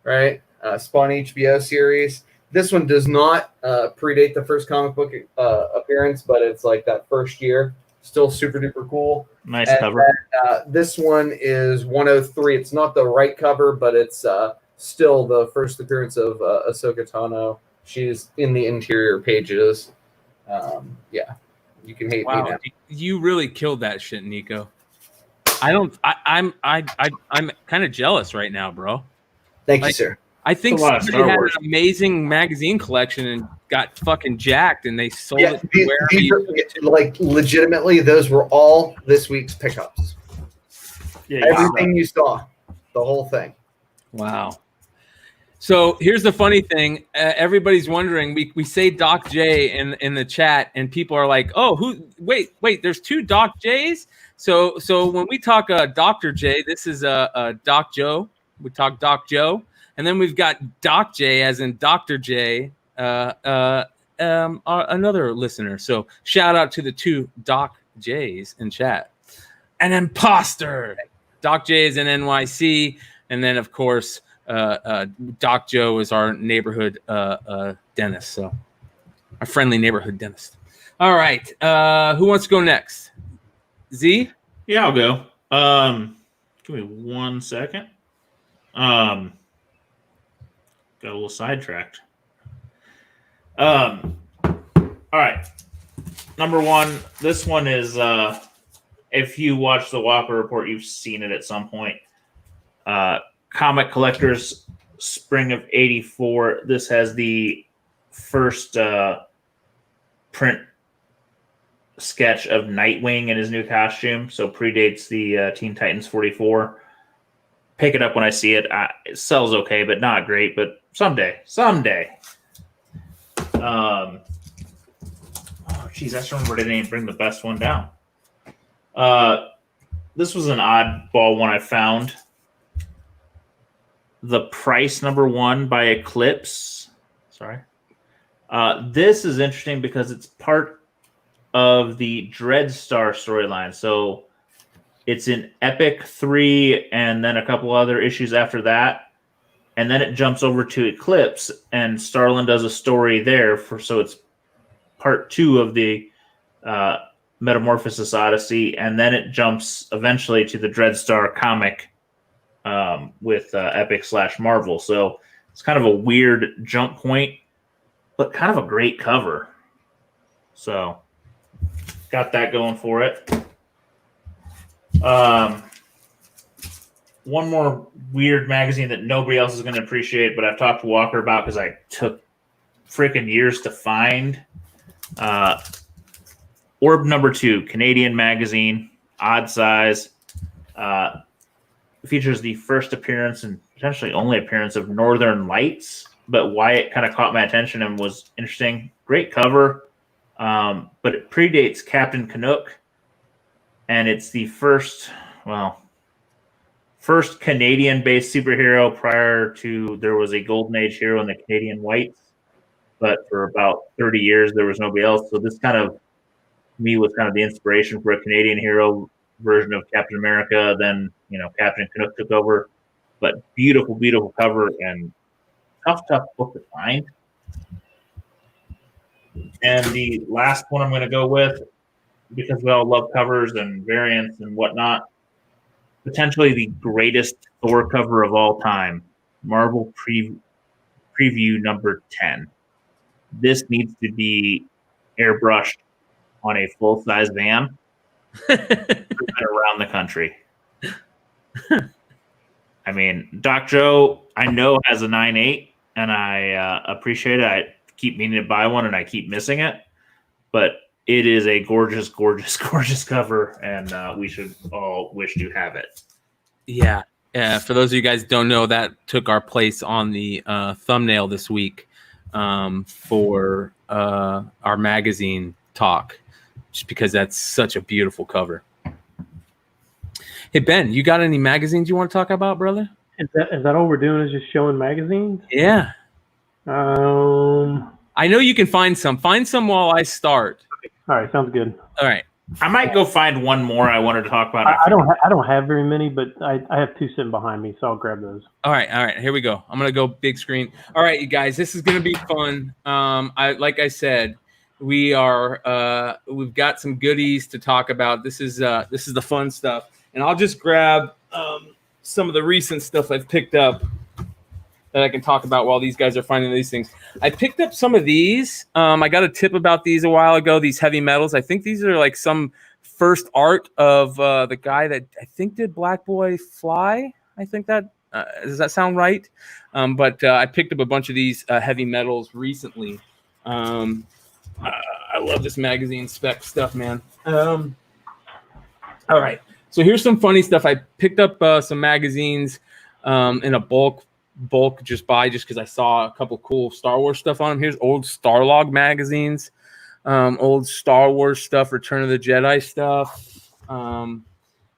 Right? Spawn HBO series. This one does not predate the first comic book appearance, but it's like that first year. Still super duper cool. Nice and cover. Then, this one is 103. It's not the right cover, but it's still the first appearance of Ahsoka Tano. She's in the interior pages. Yeah, you can hate me now. You really killed that shit, Nico. I'm kind of jealous right now, bro. Thank you, sir. I think somebody had an amazing magazine collection and got fucking jacked, and they sold it to where like legitimately, those were all this week's pickups. Yeah, everything you saw, the whole thing. Wow. So here's the funny thing. Everybody's wondering. We say Doc J in the chat, and people are like, "Oh, who? Wait. There's 2 Doc J's." So when we talk Dr. J, this is Doc Joe. We talk Doc Joe. And then we've got Doc J, as in Dr. J, another listener. So shout out to the two Doc J's in chat. An imposter. Doc J is in NYC. And then, of course, Doc Joe is our neighborhood dentist. So our friendly neighborhood dentist. All right. Who wants to go next? Z? Yeah, I'll go. Give me 1 second. Got a little sidetracked. All right. Number one, this one is if you watch the Walker Report, you've seen it at some point. Comic Collectors Spring of '84. This has the first print sketch of Nightwing in his new costume, so predates the Teen Titans 44. Pick it up when I see it. It sells okay, but not great. But someday. Oh, geez, I just remembered I didn't bring the best one down. This was an oddball one I found. The Price #1 by Eclipse. Sorry. This is interesting because it's part of the Dreadstar storyline. So it's in Epic 3 and then a couple other issues after that. And then it jumps over to Eclipse and Starlin does a story there. So it's part 2 of the Metamorphosis Odyssey. And then it jumps eventually to the Dreadstar comic with Epic/Marvel. So it's kind of a weird jump point, but kind of a great cover. So got that going for it. One more weird magazine that nobody else is going to appreciate, but I've talked to Walker about because I took freaking years to find. Orb #2, Canadian magazine, odd size. Features the first appearance and potentially only appearance of Northern Lights, but why it kind of caught my attention and was interesting. Great cover, but it predates Captain Canuck, and it's the first Canadian-based superhero prior to there was a Golden Age hero in the Canadian Whites, but for about 30 years there was nobody else. So this kind of, me, was kind of the inspiration for a Canadian hero version of Captain America. Then, Captain Canuck took over, but beautiful, beautiful cover and tough book to find. And the last one I'm going to go with, because we all love covers and variants and whatnot, potentially the greatest Thor cover of all time, Marvel Preview #10. This needs to be airbrushed on a full-size van around the country. I mean, Doc Joe, I know, has a 9.8, and I appreciate it. I keep meaning to buy one, and I keep missing it. But it is a gorgeous, gorgeous, gorgeous cover, and we should all wish to have it. Yeah. For those of you guys who don't know, that took our place on the thumbnail this week for our magazine talk, just because that's such a beautiful cover. Hey, Ben, you got any magazines you want to talk about, brother? Is that all we're doing, is just showing magazines? Yeah. I know you can find some. Find some while I start. All right, sounds good. All right. I might go find one more I wanted to talk about. I don't have very many, but I have 2 sitting behind me, so I'll grab those. All right. Here we go. I'm gonna go big screen. All right, you guys, this is gonna be fun. Like I said, we've got some goodies to talk about. This is the fun stuff, and I'll just grab some of the recent stuff I've picked up that I can talk about while these guys are finding these things. I picked up some of these. I got a tip about these a while ago, these heavy metals. I think these are like some first art of the guy that I think did Black Boy Fly. I think that, does that sound right? But I picked up a bunch of these heavy metals recently. I love this magazine spec stuff, man. All right. So here's some funny stuff. I picked up some magazines in a bulk just because I saw a couple cool Star Wars stuff on them. Here's old Starlog magazines, old Star Wars stuff, Return of the Jedi stuff.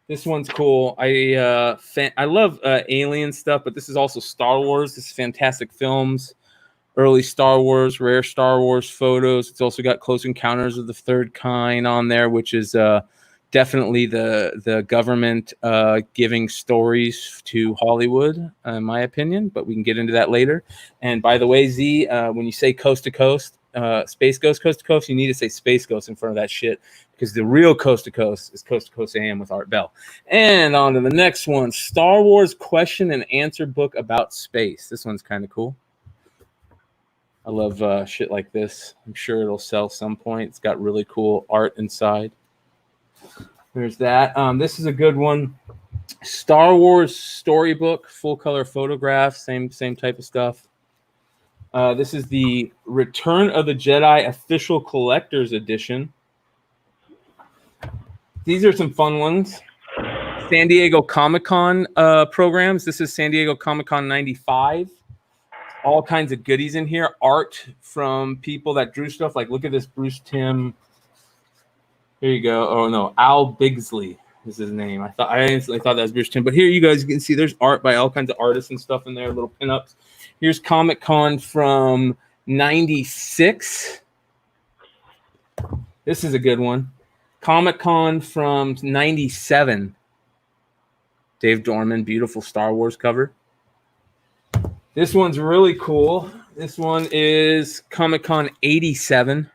This one's cool. I love alien stuff, but this is also Star Wars. This is Fantastic Films. early Star Wars, rare Star Wars photos. It's also got Close Encounters of the Third Kind on there, which is definitely the government giving stories to Hollywood, in my opinion, but we can get into that later. And by the way, Z, when you say coast to coast, Space Ghost Coast to Coast, you need to say Space Ghost in front of that shit, because the real Coast to Coast is Coast to Coast AM with Art Bell. And on to the next one, Star Wars question and answer book about space. This one's kind of cool. I love shit like this. I'm sure it'll sell some point. It's got really cool art inside. There's that. This is a good one. Star Wars storybook, full color photograph, same type of stuff. This is the Return of the Jedi official collector's edition. These are some fun ones. San Diego Comic-Con programs. This is San Diego Comic-Con 95. All kinds of goodies in here. Art from people that drew stuff. Like, look at this Bruce Timm. Here you go. Oh, no. Al Bigsley is his name. I instantly thought that was Bruce Timm. But here you guys can see there's art by all kinds of artists and stuff in there, little pinups. Here's Comic-Con from 96. This is a good one. Comic-Con from 97. Dave Dorman, beautiful Star Wars cover. This one's really cool. This one is Comic-Con 87.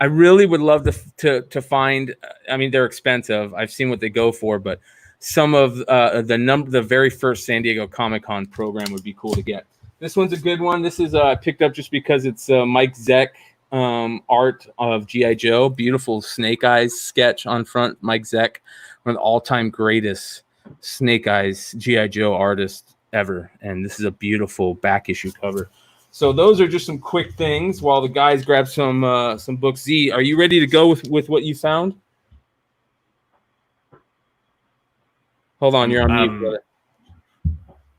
I really would love to find. I mean, they're expensive. I've seen what they go for, but some of the very first San Diego Comic-Con program would be cool to get. This one's a good one. This is picked up just because it's Mike Zeck art of G.I. Joe. Beautiful Snake Eyes sketch on front. Mike Zeck, one of the all-time greatest Snake Eyes G.I. Joe artists ever, and this is a beautiful back issue cover. So those are just some quick things while the guys grab some books. Z, are you ready to go with what you found? Hold on, you're on mute, brother.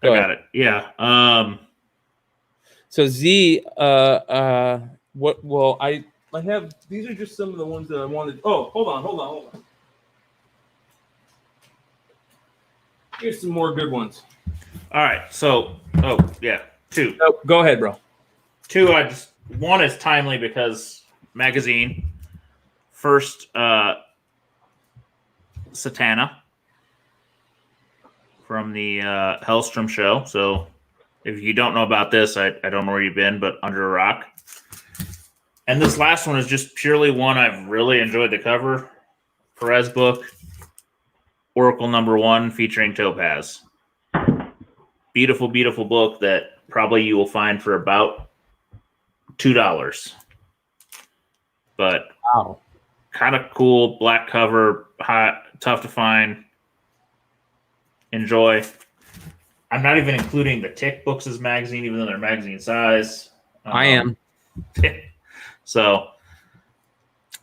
I got it. Yeah. So Z, what? Well, I have. These are just some of the ones that I wanted. Oh, hold on. Here's some more good ones. All right. So, two. Oh, go ahead, bro. Two, one is timely because magazine. First, Satana from the Hellstrom show. So if you don't know about this, I don't know where you've been, but under a rock. And this last one is just purely one I've really enjoyed the cover. Perez book, Oracle #1 featuring Topaz. Beautiful, beautiful book that probably you will find for about $2. But wow, kind of cool, black cover, hot, tough to find. Enjoy. I'm not even including the Tick books as magazine, even though they're magazine size. I am. So,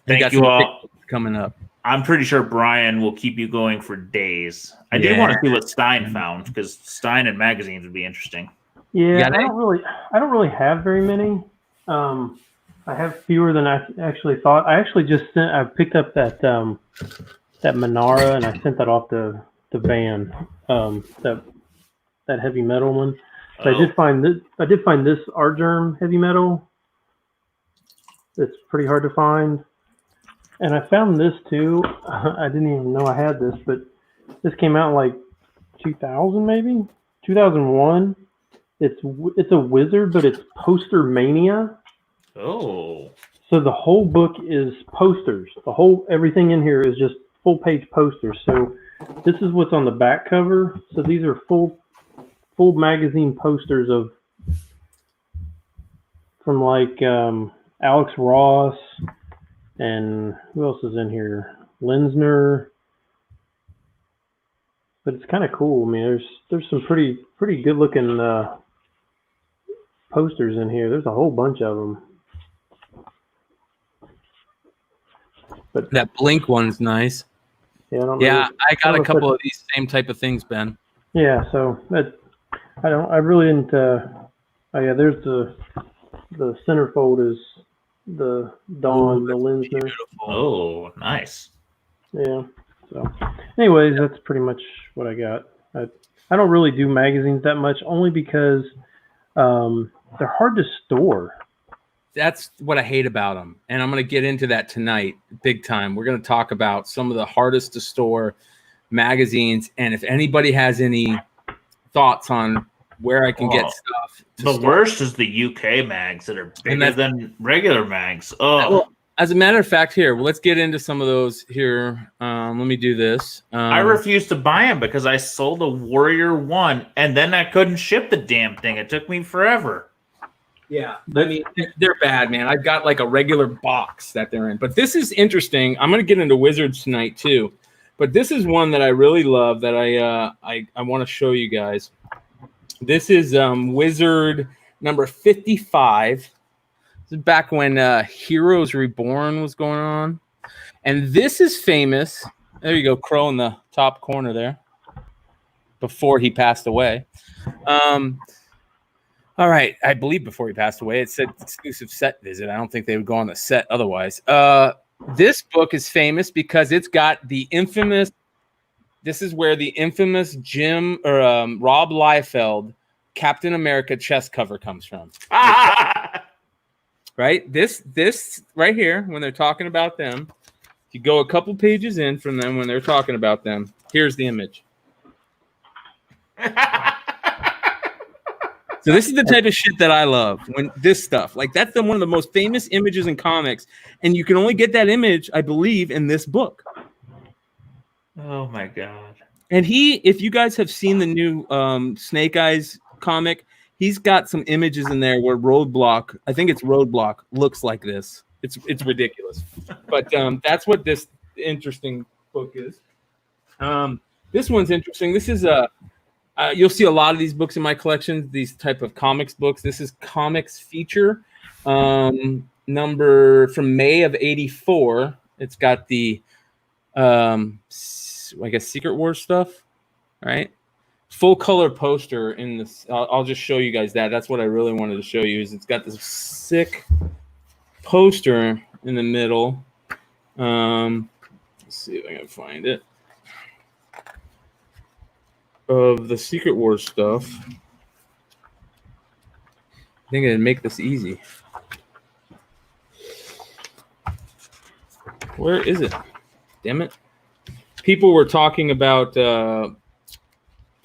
thank you all. Coming up. I'm pretty sure Bryan will keep you going for days. I did want to see what Stein found, because Stein and magazines would be interesting. Yeah, I don't really have very many. I have fewer than I actually thought. I actually I picked up that Manara, and I sent that off to Van. That heavy metal one. But I did find this Art Germ heavy metal. It's pretty hard to find. And I found this too. I didn't even know I had this, but this came out in like 2000, maybe 2001. It's a wizard, but it's Poster Mania. Oh. So the whole book is posters. Everything in here is just full page posters. So this is what's on the back cover. So these are full magazine posters from like Alex Ross. And who else is in here? Linsner. But it's kind of cool. I mean, there's some pretty good looking posters in here. There's a whole bunch of them. But that Blink one's nice. Yeah, I got a couple of these same type of things, Ben. Yeah, so I really didn't. There's the centerfold is the Dawn, the Linsner. Oh, nice. Yeah. So, anyways, that's pretty much what I got. I don't really do magazines that much, only because They're hard to store. That's what I hate about them. And I'm going to get into that tonight, big time. We're going to talk about some of the hardest to store magazines. And if anybody has any thoughts on where I can get stuff. The worst is the UK mags that are bigger than regular mags. Oh, well, as a matter of fact, here, let's get into some of those here. Let me do this. I refused to buy them because I sold a Warrior 1 and then I couldn't ship the damn thing. It took me forever. Yeah, I mean, they're bad, man. I've got like a regular box that they're in. But this is interesting. I'm going to get into Wizards tonight too. But this is one that I really love that I want to show you guys. This is Wizard number 55. This is back when Heroes Reborn was going on. And this is famous. There you go, Crow in the top corner there. Before he passed away. All right, I believe before he passed away, it said exclusive set visit. I don't think they would go on the set otherwise. This book is famous because it's got the infamous. This is where the infamous Rob Liefeld Captain America chest cover comes from. Right? This right here, when they're talking about them, if you go a couple pages in from them when they're talking about them, here's the image. So this is the type of shit that I love. When this stuff, like that's one of the most famous images in comics, and you can only get that image, I believe, in this book. Oh my god! And if you guys have seen the new Snake Eyes comic, he's got some images in there where Roadblock, I think it's Roadblock, looks like this. It's ridiculous, but that's what this interesting book is. This one's interesting. This is you'll see a lot of these books in my collection, these type of comics books. This is Comics Feature, number from May of '84. It's got the, I guess, Secret Wars stuff, right? Full color poster in this. I'll just show you guys that. That's what I really wanted to show you. Is it's got this sick poster in the middle. Let's see if I can find it. Of the Secret Wars stuff. I think it'd make this easy. Where is it? Damn it. People were talking about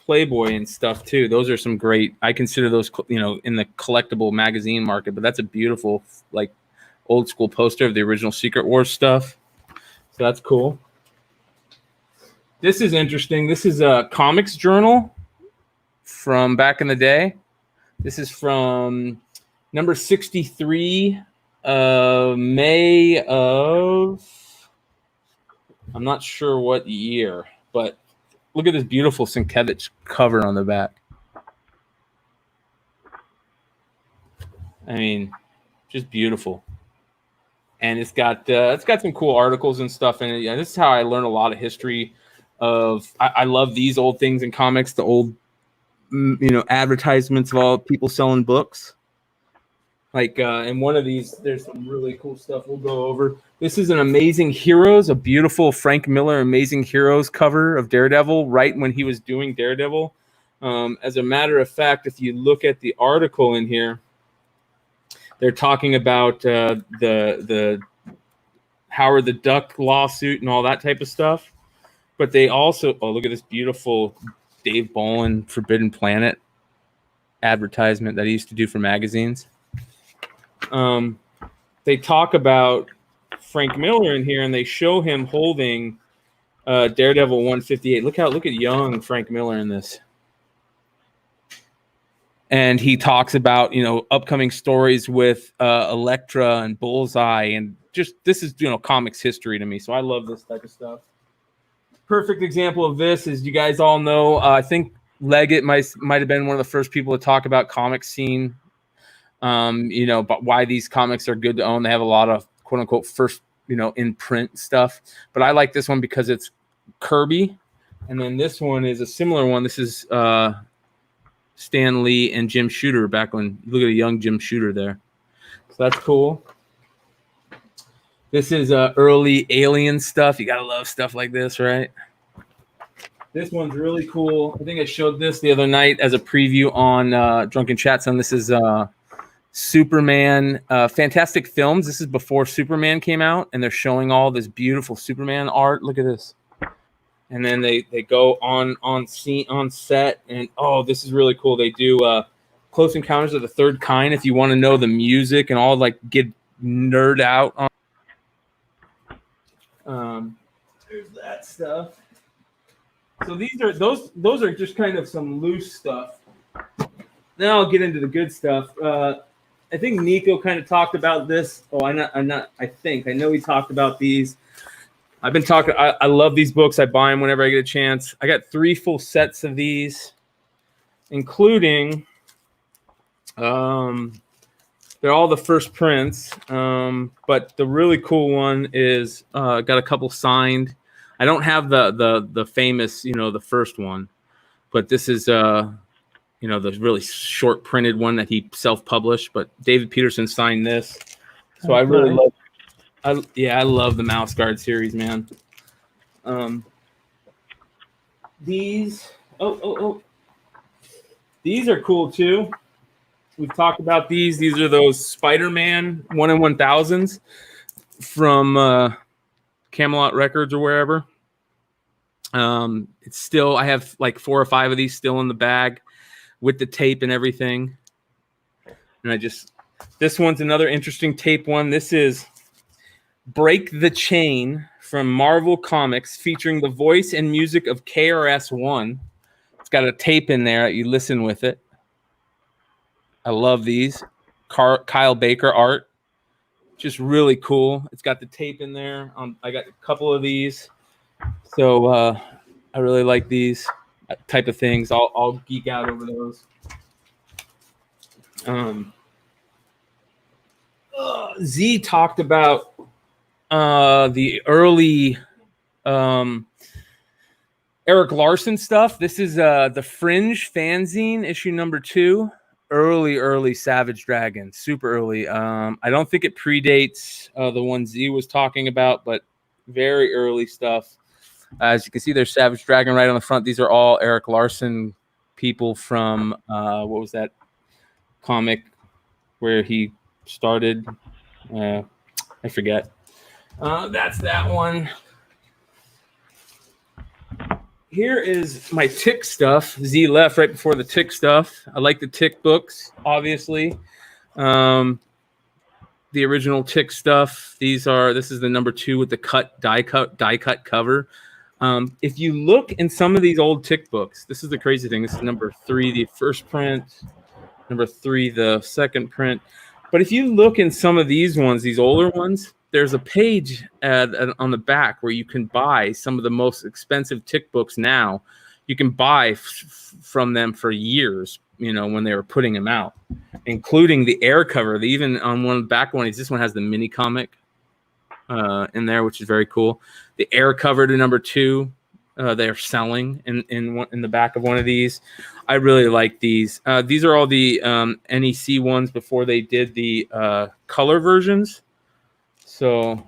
Playboy and stuff too. Those are some great, I consider those, in the collectible magazine market, but that's a beautiful, like, old school poster of the original Secret Wars stuff. So that's cool. This is interesting. This is a comics journal from back in the day. This is from number 63, May of, I'm not sure what year, but look at this beautiful Sienkiewicz cover on the back. I mean, just beautiful. And it's got some cool articles and stuff in it. Yeah, this is how I learned a lot of history of. I love these old things in comics, the old, advertisements of all people selling books. Like in one of these, there's some really cool stuff we'll go over. This is an Amazing Heroes, a beautiful Frank Miller Amazing Heroes cover of Daredevil, right when he was doing Daredevil. As a matter of fact, if you look at the article in here, they're talking about the Howard the Duck lawsuit and all that type of stuff. But they also, look at this beautiful Dave Bolin Forbidden Planet advertisement that he used to do for magazines. They talk about Frank Miller in here, and they show him holding Daredevil 158. Look at young Frank Miller in this. And he talks about, upcoming stories with Elektra and Bullseye, and just this is, comics history to me. So I love this type of stuff. Perfect example of this is, you guys all know, I think Leggett might have been one of the first people to talk about comic scene. But why these comics are good to own. They have a lot of quote unquote first, in print stuff. But I like this one because it's Kirby. And then this one is a similar one. This is Stan Lee and Jim Shooter back when, look at a young Jim Shooter there. So that's cool. This is early Alien stuff. You gotta love stuff like this, right? This one's really cool. I think I showed this the other night as a preview on Drunken Chat Zone. This is Superman, Fantastic Films. This is before Superman came out, and they're showing all this beautiful Superman art. Look at this. And then they go on set, and oh, this is really cool. They do Close Encounters of the Third Kind. If you want to know the music and all, like, get nerd out on. There's that stuff. So those are just kind of some loose stuff. Now I'll get into the good stuff. I think Nico kind of talked about this. Oh, I know he talked about these. I've been talking. I love these books. I buy them whenever I get a chance. I got 3 full sets of these, including they're all the first prints. But the really cool one is got a couple signed. I don't have the famous, the first one, but this is the really short printed one that he self-published. But David Peterson signed this, so I really love. I love the Mouse Guard series, man. These these are cool too. We've talked about these. These are those Spider-Man 1 in 1000s from Camelot Records or wherever. It's still, I have like 4 or 5 of these still in the bag with the tape and everything. And this one's another interesting tape one. This is Break the Chain from Marvel Comics, featuring the voice and music of KRS-One. It's got a tape in there. You listen with it. I love these. Kyle Baker art. Just really cool. It's got the tape in there. I got a couple of these. So I really like these type of things. I'll geek out over those. Z talked about the early Eric Larson stuff. This is the Fringe fanzine, issue number 2. Early Savage Dragon, super early. I don't think it predates the one Z was talking about, but very early stuff. As you can see, there's Savage Dragon right on the front. These are all Eric Larson people from what was that comic where he started? I forget. That's that one. Here is my Tick stuff. Z left right before the Tick stuff. I like the Tick books, obviously. The original Tick stuff. This is the number 2 with the die cut cover. If you look in some of these old Tick books, this is the crazy thing. This is number 3, the first print. Number 3, the second print. But if you look in some of these ones, these older ones, there's a page on the back where you can buy some of the most expensive Tick books now. You can buy from them for years, when they were putting them out, including the air cover. Even on one back one, this one has the mini comic in there, which is very cool. The air cover to number 2, they're selling in the back of one of these. I really like these. These are all the NEC ones before they did the color versions. So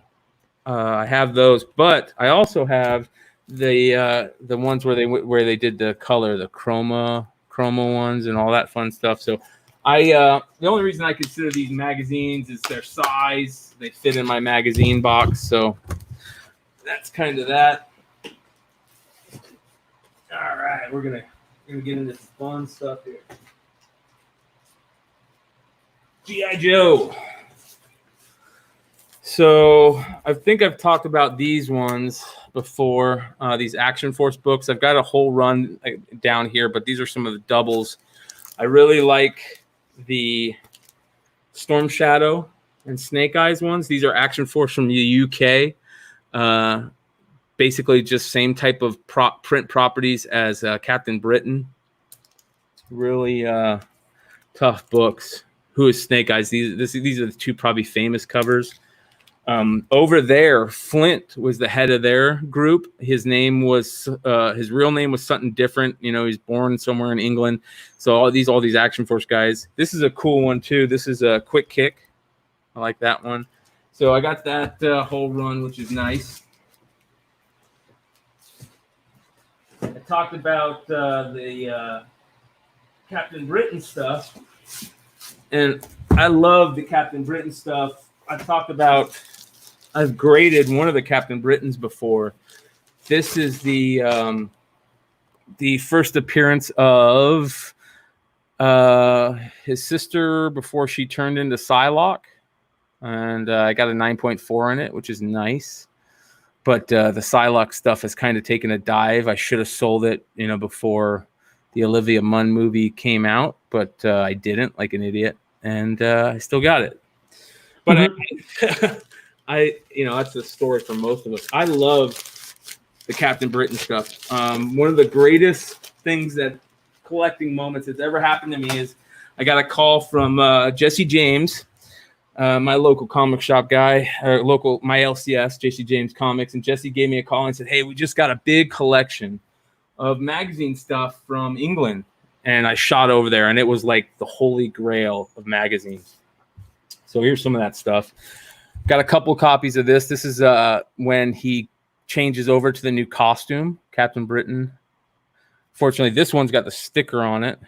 I have those, but I also have the ones where they did the color, the chroma ones, and all that fun stuff. So the only reason I consider these magazines is their size. They fit in my magazine box, so that's kind of that. All right, we're gonna get into some fun stuff here. G.I. Joe. So I think I've talked about these ones before, these Action Force books. I've got a whole run down here, but these are some of the doubles. I really like the Storm Shadow and Snake Eyes ones. These are Action Force from the UK. Basically just same type of print properties as Captain Britain. Really tough books. Who is Snake Eyes? These are the 2 probably famous covers. Over there, Flint was the head of their group. His name was his real name was something different. He's born somewhere in England. So all these Action Force guys. This is a cool one too. This is a Quick Kick. I like that one. So I got that whole run, which is nice. I talked about the Captain Britain stuff, and I love the Captain Britain stuff. I've graded one of the Captain Britons before. This is the first appearance of his sister before she turned into Psylocke, and I got a 9.4 on it, which is nice. But the Psylocke stuff has kind of taken a dive. I should have sold it, before the Olivia Munn movie came out, but I didn't, like an idiot, and I still got it. But that's a story for most of us. I love the Captain Britain stuff. One of the greatest things that collecting moments that's ever happened to me is I got a call from Jesse James, my local comic shop guy, my LCS, Jesse James Comics, and Jesse gave me a call and said, "Hey, we just got a big collection of magazine stuff from England." And I shot over there, and it was like the holy grail of magazines. So here's some of that stuff. Got a couple copies of this. This is when he changes over to the new costume, Captain Britain. Fortunately, this one's got the sticker on it,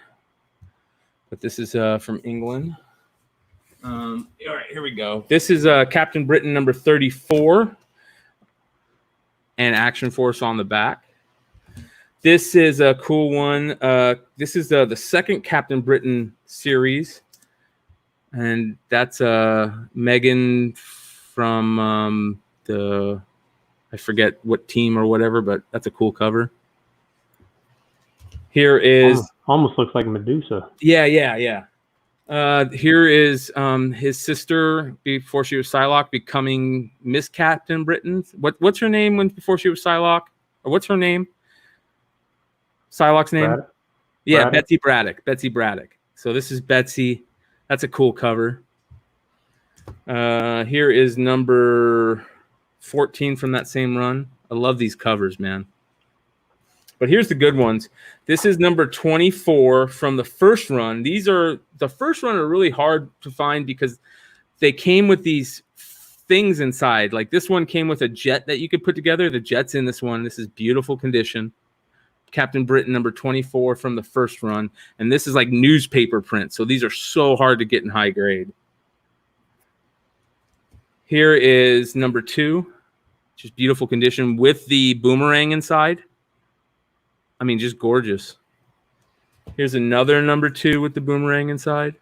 but this is from England. All right, here we go. This is Captain Britain number 34 and Action Force on the back. This is a cool one. This is the second Captain Britain series, and that's Megan from I forget what team or whatever, but that's a cool cover. Here is almost looks like Medusa. Yeah. Here is his sister before she was Psylocke becoming Miss Captain Britain. What's her name before she was Psylocke? Or what's her name? Psylocke's name? Braddock. Yeah, Braddock. Betsy Braddock. So this is Betsy. That's a cool cover. Here is number 14 from that same run. I love these covers, man. But here's the good ones. This is number 24 from the first run. The first run are really hard to find because they came with these things inside. Like this one came with a jet that you could put together. The jet's in this one. This is beautiful condition. Captain Britain number 24 from the first run. And this is like newspaper print. So these are so hard to get in high grade. Here is number 2, which is beautiful condition with the boomerang inside. I mean, just gorgeous. Here's another number 2 with the boomerang inside.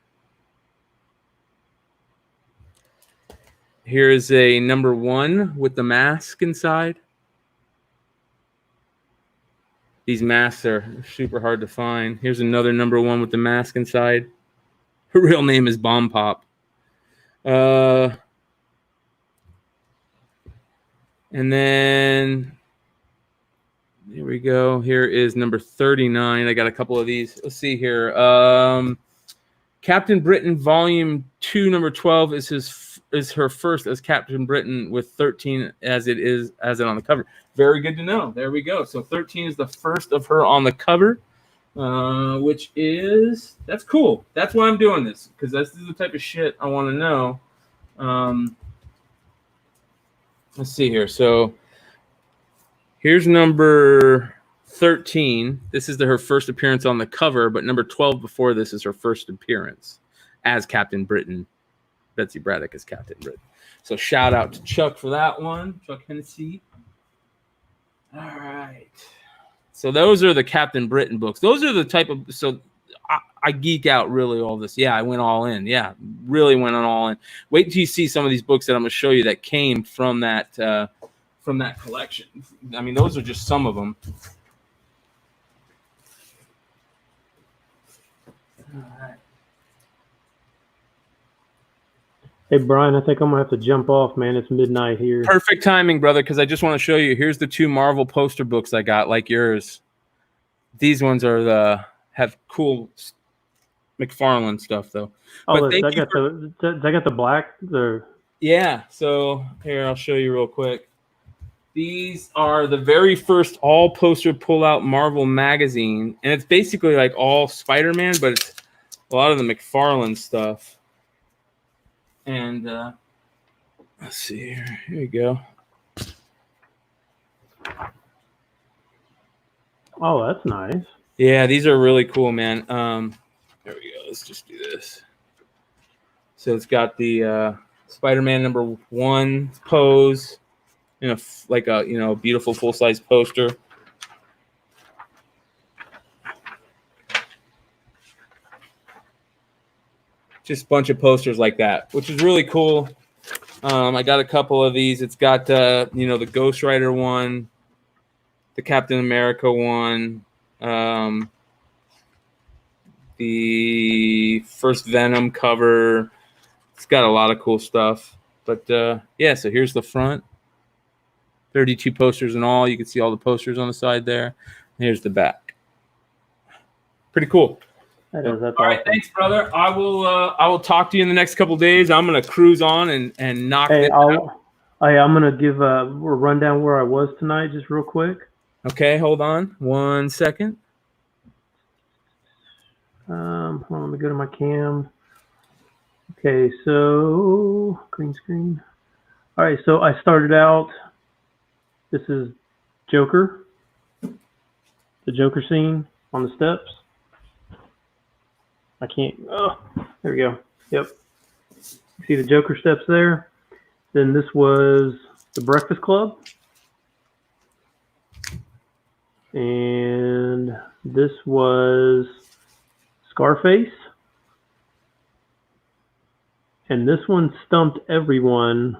Here's a number 1 with the mask inside. These masks are super hard to find. Here's another number 1 with the mask inside. Her real name is Bomb Pop. And then here we go. Here is number 39. I got a couple of these. Let's see here. Captain Britain Volume 2, number 12 is her first as Captain Britain, with 13 as it on the cover. Very good to know. There we go. So 13 is the first of her on the cover, that's cool. That's why I'm doing this, because this is the type of shit I want to know. Let's see here. So here's number 13. This is her first appearance on the cover, but number 12 before this is her first appearance as Captain Britain. Betsy Braddock is Captain Britain. So shout out to Chuck for that one. Chuck Hennessy. All right. So those are the Captain Britain books. Those are the type of... So I geek out really all this. Yeah, I went all in. Yeah, really went on all in. Wait till you see some of these books that I'm going to show you that came from that collection. I mean, those are just some of them. All right. Hey, Brian, I think I'm going to have to jump off, man. It's midnight here. Perfect timing, brother, because I just want to show you. Here's the 2 Marvel poster books I got, like yours. These ones have cool McFarlane stuff, though. Oh, but I got the black. Yeah. So here, I'll show you real quick. These are the very first all poster pull out Marvel magazine, and it's basically like all Spider-Man, but it's a lot of the McFarlane stuff. And let's see here. Here we go. Oh, that's nice. Yeah, these are really cool, man. There we go. Let's just do this. So it's got the Spider-Man #1 pose in a beautiful full-size poster. Just a bunch of posters like that, which is really cool. I got a couple of these. It's got the Ghost Rider one, the Captain America one, the first Venom cover. It's got a lot of cool stuff. But so here's the front. 32 posters in all. You can see all the posters on the side there. And here's the back. Pretty cool. That's All awesome. right, thanks, brother. I will talk to you in the next couple of days. I'm gonna cruise on and knock it out. I'm gonna give a rundown where I was tonight, just real quick. Okay, hold on 1 second. Hold on, let me go to my cam. Okay, so green screen. All right, so I started out. This is Joker, the Joker scene on the steps. I can't. Oh, there we go. Yep. See the Joker steps there. Then this was the Breakfast Club. And this was Scarface. And this one stumped everyone.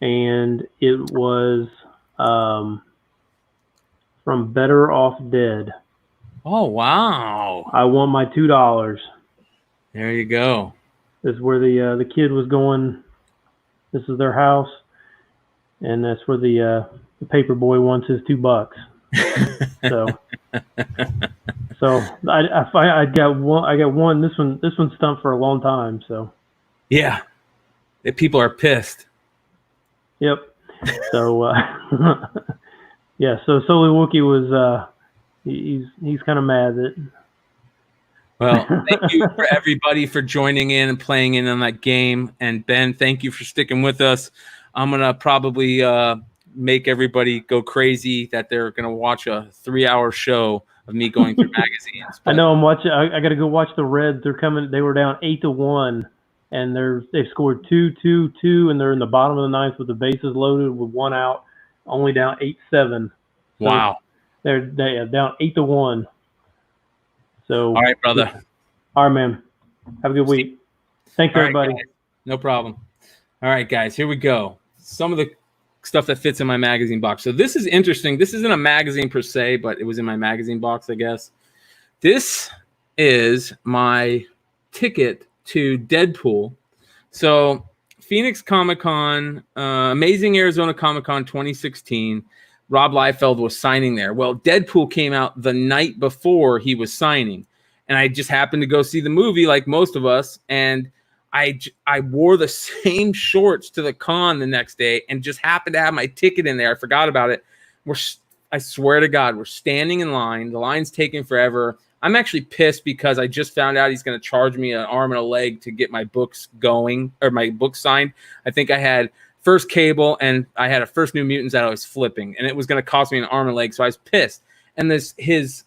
And it was from Better Off Dead. Oh, wow. I won my $2. There you go. This is where the kid was going. This is their house, and that's where the paper boy wants his $2. So I got one. I got one. This one stumped for a long time. So yeah, the people are pissed. Yep. So yeah. So Soli Wookie was he's kind of mad that. Well, thank you for everybody for joining in and playing in on that game. And Ben, thank you for sticking with us. I'm going to probably make everybody go crazy that they're going to watch a 3-hour show of me going through magazines. I know I'm watching. I got to go watch the Reds. They're coming. They were down 8-1, and they've scored 2-2-2, and they're in the bottom of the ninth with the bases loaded with one out, only down 8-7. So wow. They're down 8-1. So, all right, brother. All right, man. Have a good week. Thanks, everybody. Right, no problem. All right, guys, here we go. Some of the stuff that fits in my magazine box. So this is interesting. This isn't a magazine per se, but it was in my magazine box, I guess. This is my ticket to Deadpool. So Phoenix Comic-Con, Amazing Arizona Comic-Con 2016. Rob Liefeld was signing there. Well, Deadpool came out the night before he was signing, and I just happened to go see the movie like most of us, and I wore the same shorts to the con the next day and just happened to have my ticket in there. I forgot about it. I swear to God, we're standing in line. The line's taking forever. I'm actually pissed because I just found out he's going to charge me an arm and a leg to get my books going or my book signed. I think I had First Cable, and I had a First New Mutants that I was flipping, and it was going to cost me an arm and leg, so I was pissed. And his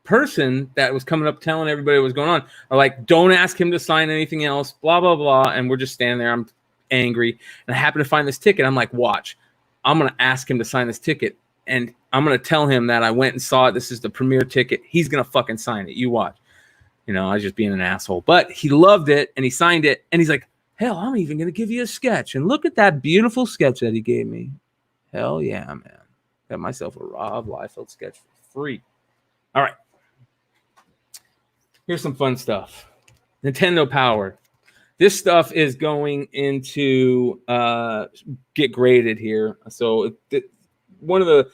person that was coming up telling everybody what was going on are like, don't ask him to sign anything else, blah, blah, blah, and we're just standing there. I'm angry, and I happen to find this ticket. I'm like, watch. I'm going to ask him to sign this ticket, and I'm going to tell him that I went and saw it. This is the premiere ticket. He's going to fucking sign it. You watch. You know, I was just being an asshole. But he loved it, and he signed it, and he's like, hell, I'm even going to give you a sketch. And look at that beautiful sketch that he gave me. Hell yeah, man. Got myself a Rob Liefeld sketch for free. All right. Here's some fun stuff. Nintendo Power. This stuff is going into get graded here. So one of the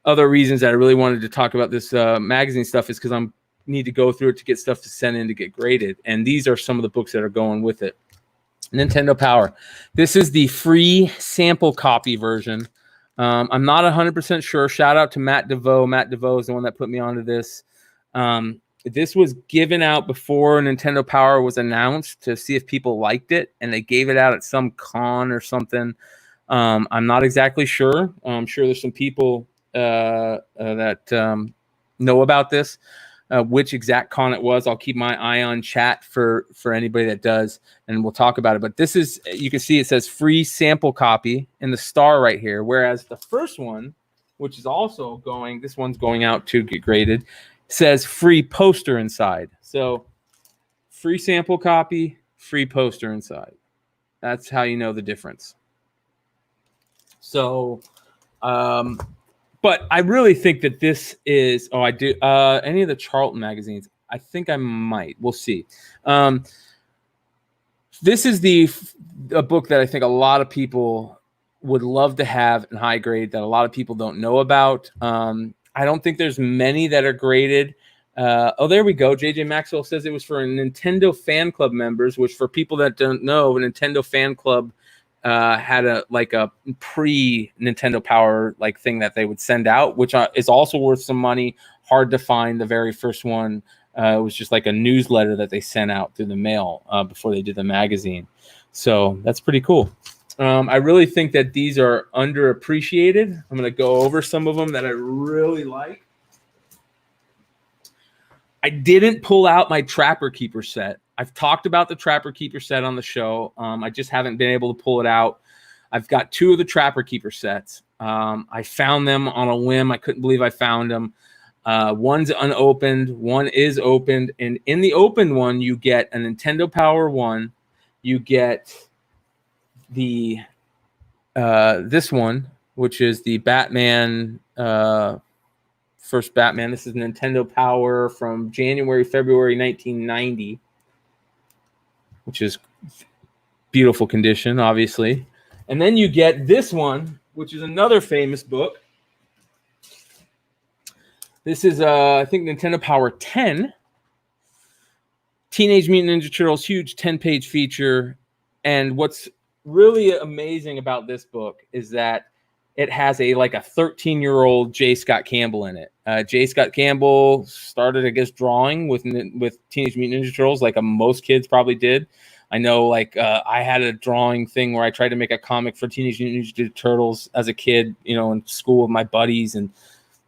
other reasons that I really wanted to talk about this magazine stuff is because I need to go through it to get stuff to send in to get graded. And these are some of the books that are going with it. Nintendo Power. This is the free sample copy version. I'm not 100% sure. Shout out to Matt DeVoe. Matt DeVoe is the one that put me onto this. This was given out before Nintendo Power was announced to see if people liked it, and they gave it out at some con or something. I'm not exactly sure. I'm sure there's some people know about this, which exact con it was. I'll keep my eye on chat for anybody that does, and we'll talk about it. But this is, you can see it says free sample copy in the star right here, whereas the first one, which is also going, this one's going out to get graded, says free poster inside. So free sample copy, free poster inside. That's how you know the difference. So, but I really think that this is, I do, any of the Charlton magazines, I think I might, we'll see. This is a book that I think a lot of people would love to have in high grade that a lot of people don't know about. I don't think there's many that are graded. There we go. JJ Maxwell says it was for Nintendo fan club members, which for people that don't know, a Nintendo fan club had a pre Nintendo Power thing that they would send out, which is also worth some money. Hard to find. The very first one, it was just like a newsletter that they sent out through the mail before they did the magazine. So that's pretty cool. I really think that these are underappreciated. I'm going to go over some of them that I really like. I didn't pull out my Trapper Keeper set. I've talked about the Trapper Keeper set on the show. I just haven't been able to pull it out. I've got 2 of the Trapper Keeper sets. I found them on a whim. I couldn't believe I found them. One's unopened. One is opened. And in the open one, you get a Nintendo Power 1. You get the this one, which is the Batman, first Batman. This is Nintendo Power from January, February 1990, which is beautiful condition, obviously. And then you get this one, which is another famous book. This is, I think, Nintendo Power 10. Teenage Mutant Ninja Turtles, huge 10-page feature. And what's really amazing about this book is that it has a 13-year-old J. Scott Campbell in it. J. Scott Campbell started, I guess, drawing with Teenage Mutant Ninja Turtles, like most kids probably did. I know, I had a drawing thing where I tried to make a comic for Teenage Mutant Ninja Turtles as a kid, in school with my buddies and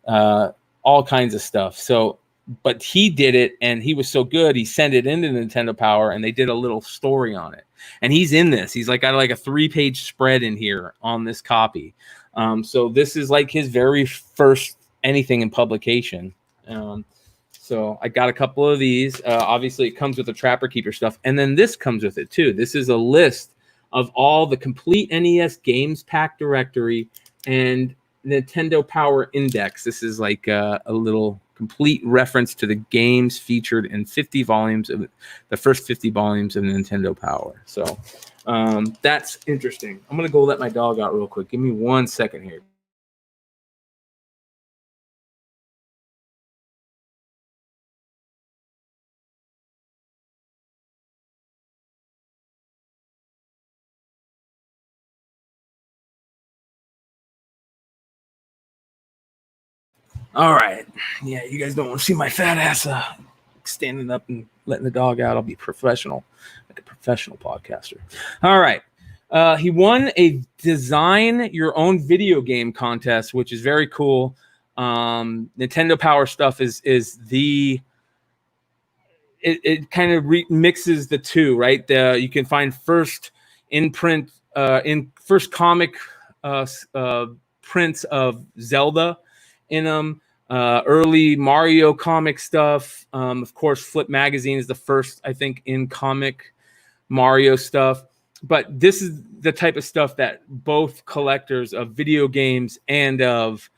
all kinds of stuff. So, but he did it, and he was so good, he sent it into Nintendo Power, and they did a little story on it. And he's in this. He's got a 3-page spread in here on this copy. So this is his very first anything in publication. So I got a couple of these. Obviously, it comes with the Trapper Keeper stuff. And then this comes with it, too. This is a list of all the complete NES games pack directory and Nintendo Power Index. This is a little complete reference to the games featured in 50 volumes of the first 50 volumes of Nintendo Power. So that's interesting. I'm going to go let my dog out real quick. Give me 1 second here. All right. Yeah, you guys don't want to see my fat ass standing up and letting the dog out. I'll be professional, like a professional podcaster. All right. He won a design your own video game contest, which is very cool. Nintendo Power stuff is it kind of mixes the two, right? You can find first in first comic prints of Zelda in them, early Mario comic stuff. Of course, Flip Magazine is the first, I think, in comic Mario stuff. But this is the type of stuff that both collectors of video games and of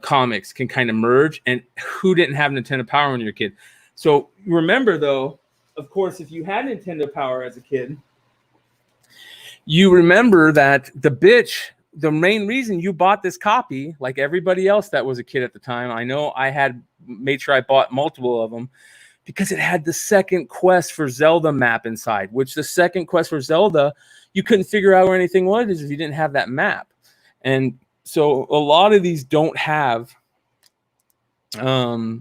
comics can kind of merge. And who didn't have Nintendo Power when you were a kid? So remember, though, of course, if you had Nintendo Power as a kid, you remember that the main reason you bought this copy, like everybody else that was a kid at the time, I know I had made sure I bought multiple of them, because it had the second quest for Zelda map inside, which the second quest for Zelda, you couldn't figure out where anything was if you didn't have that map. And so a lot of these don't have the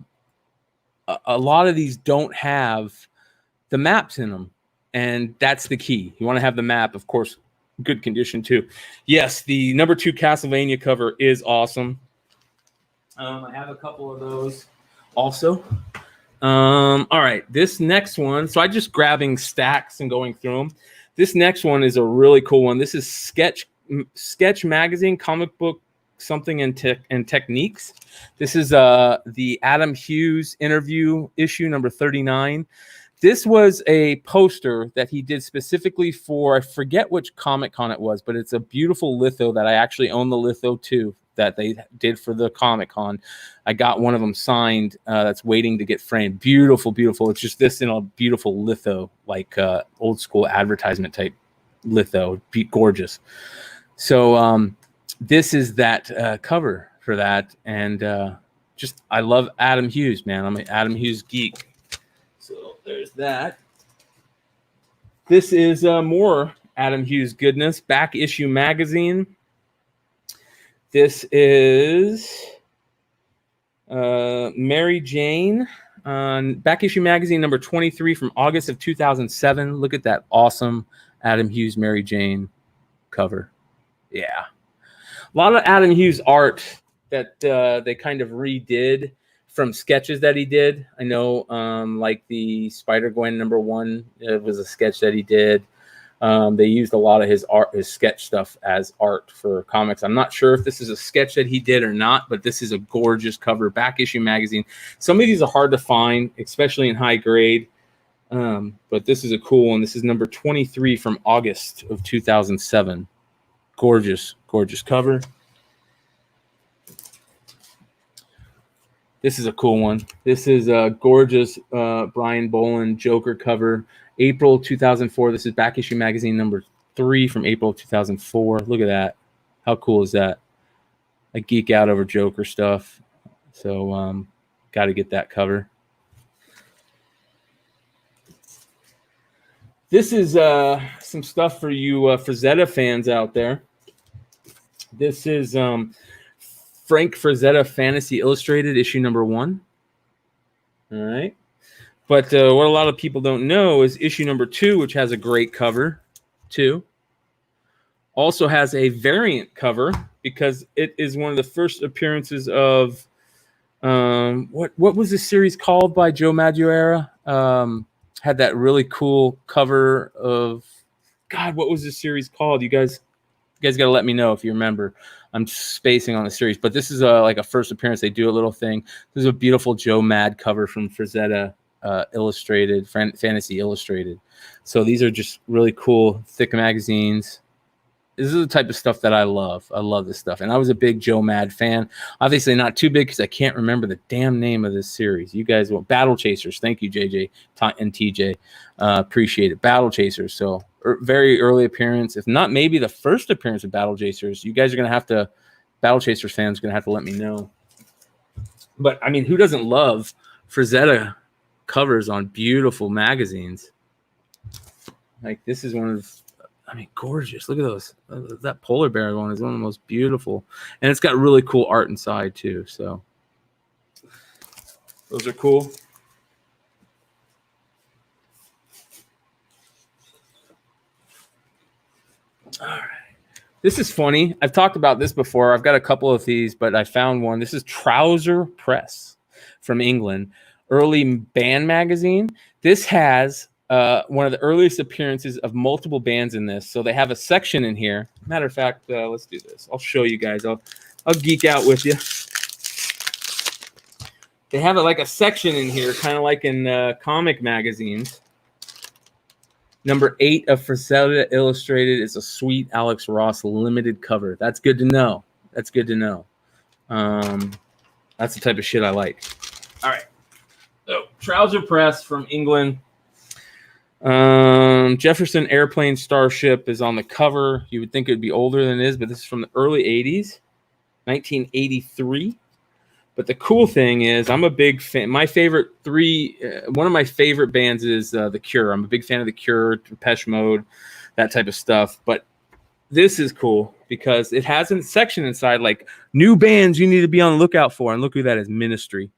maps in them. And that's the key. You want to have the map, of course, good condition too. Yes, the number 2 Castlevania cover is awesome. I have a couple of those also. All right, this next one. So I just grabbing stacks and going through them. This next one is a really cool one. This is Sketch Magazine, comic book something and techniques. This is the Adam Hughes interview issue number 39. This was a poster that he did specifically for, I forget which Comic Con it was, but it's a beautiful litho that I actually own the litho too, that they did for the Comic Con. I got one of them signed that's waiting to get framed. Beautiful, beautiful. It's just this in a beautiful litho, like old school advertisement type litho. Gorgeous. So this is that cover for that. And just, I love Adam Hughes, man. I'm an Adam Hughes geek. So there's that. This is more Adam Hughes goodness. Back Issue Magazine. This is Mary Jane on Back Issue Magazine number 23 from August of 2007. Look at that awesome Adam Hughes Mary Jane cover. Yeah. A lot of Adam Hughes art that they kind of redid from sketches that he did. I know like the Spider-Gwen number 1, it was a sketch that he did. They used a lot of his art, his sketch stuff as art for comics. I'm not sure if this is a sketch that he did or not, but this is a gorgeous cover. Back Issue Magazine. Some of these are hard to find, especially in high grade. But this is a cool one. This is number 23 from August of 2007. Gorgeous, gorgeous cover. This is a cool one. This is a gorgeous Brian Boland Joker cover. April 2004. This is Back Issue Magazine number 3 from April 2004. Look at that. How cool is that? I geek out over Joker stuff. So got to get that cover. This is some stuff for you Frazetta fans out there. This is Frank Frazetta Fantasy Illustrated, issue number 1. All right. But what a lot of people don't know is issue number 2, which has a great cover, too. Also has a variant cover because it is one of the first appearances of what was this series called by Joe Madureira? Had that really cool cover of God. What was this series called? You guys got to let me know if you remember. I'm spacing on the series, but this is like a first appearance. They do a little thing. This is a beautiful Joe Mad cover from Frazetta Illustrated, Fantasy Illustrated. So these are just really cool, thick magazines. This is the type of stuff that I love. I love this stuff. And I was a big Joe Mad fan. Obviously not too big because I can't remember the damn name of this series. You guys will. Battle Chasers. Thank you, JJ and TJ. Appreciate it. Battle Chasers. So very early appearance. If not maybe the first appearance of Battle Chasers, you guys are going to have to, Battle Chasers fans are going to have to let me know. But, I mean, who doesn't love Frazetta covers on beautiful magazines? Like, this is one of, I mean, gorgeous. Look at those. That polar bear one is one of the most beautiful. And it's got really cool art inside, too. So those are cool. All right. This is funny. I've talked about this before. I've got a couple of these, but I found one. This is Trouser Press from England. Early band magazine. This has one of the earliest appearances of multiple bands in this. So they have a section in here. Matter of fact, let's do this. I'll show you guys. I'll geek out with you. They have it like a section in here, kind of like in comic magazines. Number 8 of Frazetta Illustrated is a sweet Alex Ross limited cover. That's good to know. That's good to know. That's the type of shit I like. All right. So, Trouser Press from England. Jefferson Airplane Starship is on the cover. You would think it would be older than it is, but this is from the early 80s, 1983. But the cool thing is, I'm a big fan. My favorite one of my favorite bands is The Cure. I'm a big fan of The Cure, Depeche Mode, that type of stuff. But this is cool because it has a section inside like new bands you need to be on the lookout for. And look who that is, Ministry.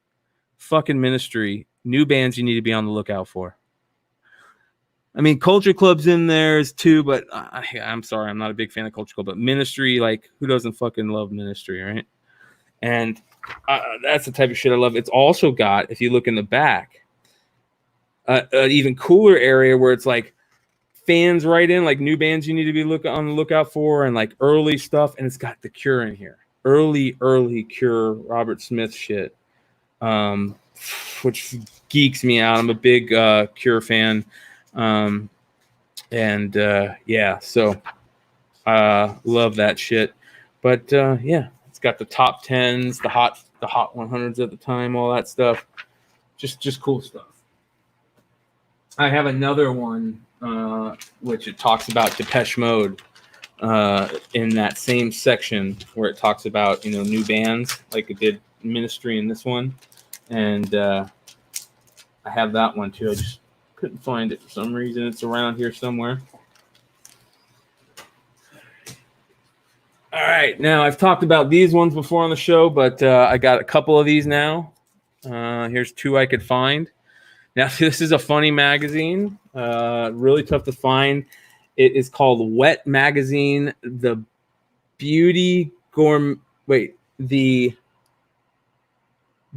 Fucking Ministry. New bands you need to be on the lookout for. I mean, Culture Club's in there too, but I'm sorry, I'm not a big fan of Culture Club. But Ministry, like, who doesn't fucking love Ministry, right? And that's the type of shit I love. It's also got, if you look in the back, an even cooler area where it's like fans write in, like new bands you need to be on the lookout for, and like early stuff. And it's got The Cure in here. Early Cure, Robert Smith shit, which geeks me out. I'm a big Cure fan. Yeah, so love that shit. But yeah, it's got the top 10s, the hot 100s at the time, all that stuff. Just cool stuff. I have another one which it talks about Depeche Mode in that same section where it talks about, new bands, like it did Ministry in this one. And I have that one too. I just couldn't find it for some reason. It's around here somewhere. All right. Now, I've talked about these ones before on the show, but I got a couple of these now. Here's two I could find. Now, this is a funny magazine. Really tough to find. It is called Wet Magazine, the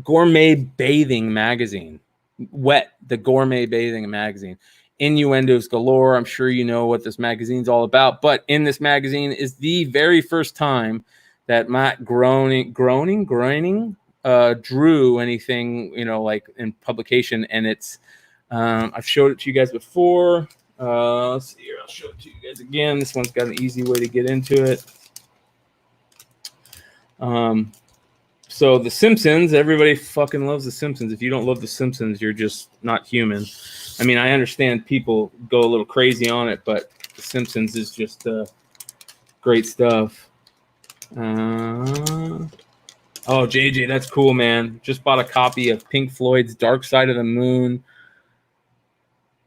Gourmet Bathing Magazine. Wet, the Gourmet Bathing Magazine. Innuendos galore. I'm sure you know what this magazine's all about. But in this magazine is the very first time that Matt Groening drew anything, like in publication. And it's, I've showed it to you guys before. Let's see here. I'll show it to you guys again. This one's got an easy way to get into it. So The Simpsons, everybody fucking loves The Simpsons. If you don't love The Simpsons, you're just not human. I mean, I understand people go a little crazy on it, but The Simpsons is just great stuff. Oh, JJ, that's cool, man. Just bought a copy of Pink Floyd's Dark Side of the Moon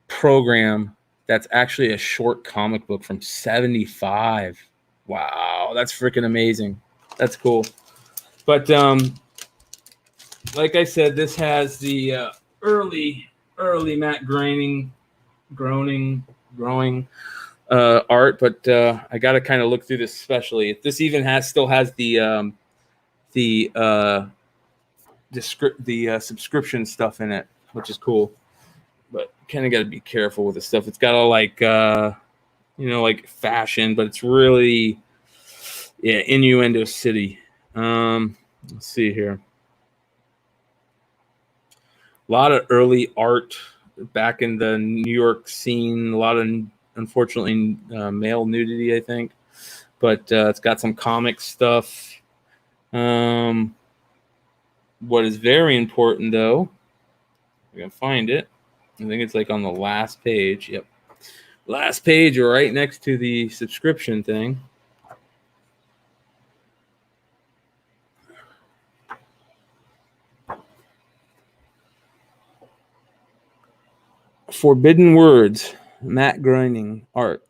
program. That's actually a short comic book from 1975. Wow, that's freaking amazing. That's cool. But like I said, this has the early Matt Groening art, but I got to kind of look through this especially. This even still has the subscription stuff in it, which is cool. But kind of got to be careful with this stuff. It's got all like like fashion, but it's really Innuendo City. Let's see here. A lot of early art back in the New York scene. A lot of, unfortunately, male nudity, I think. But it's got some comic stuff. What is very important, though, I can find it. I think it's like on the last page. Yep. Last page right next to the subscription thing. Forbidden Words, Matt Groening art.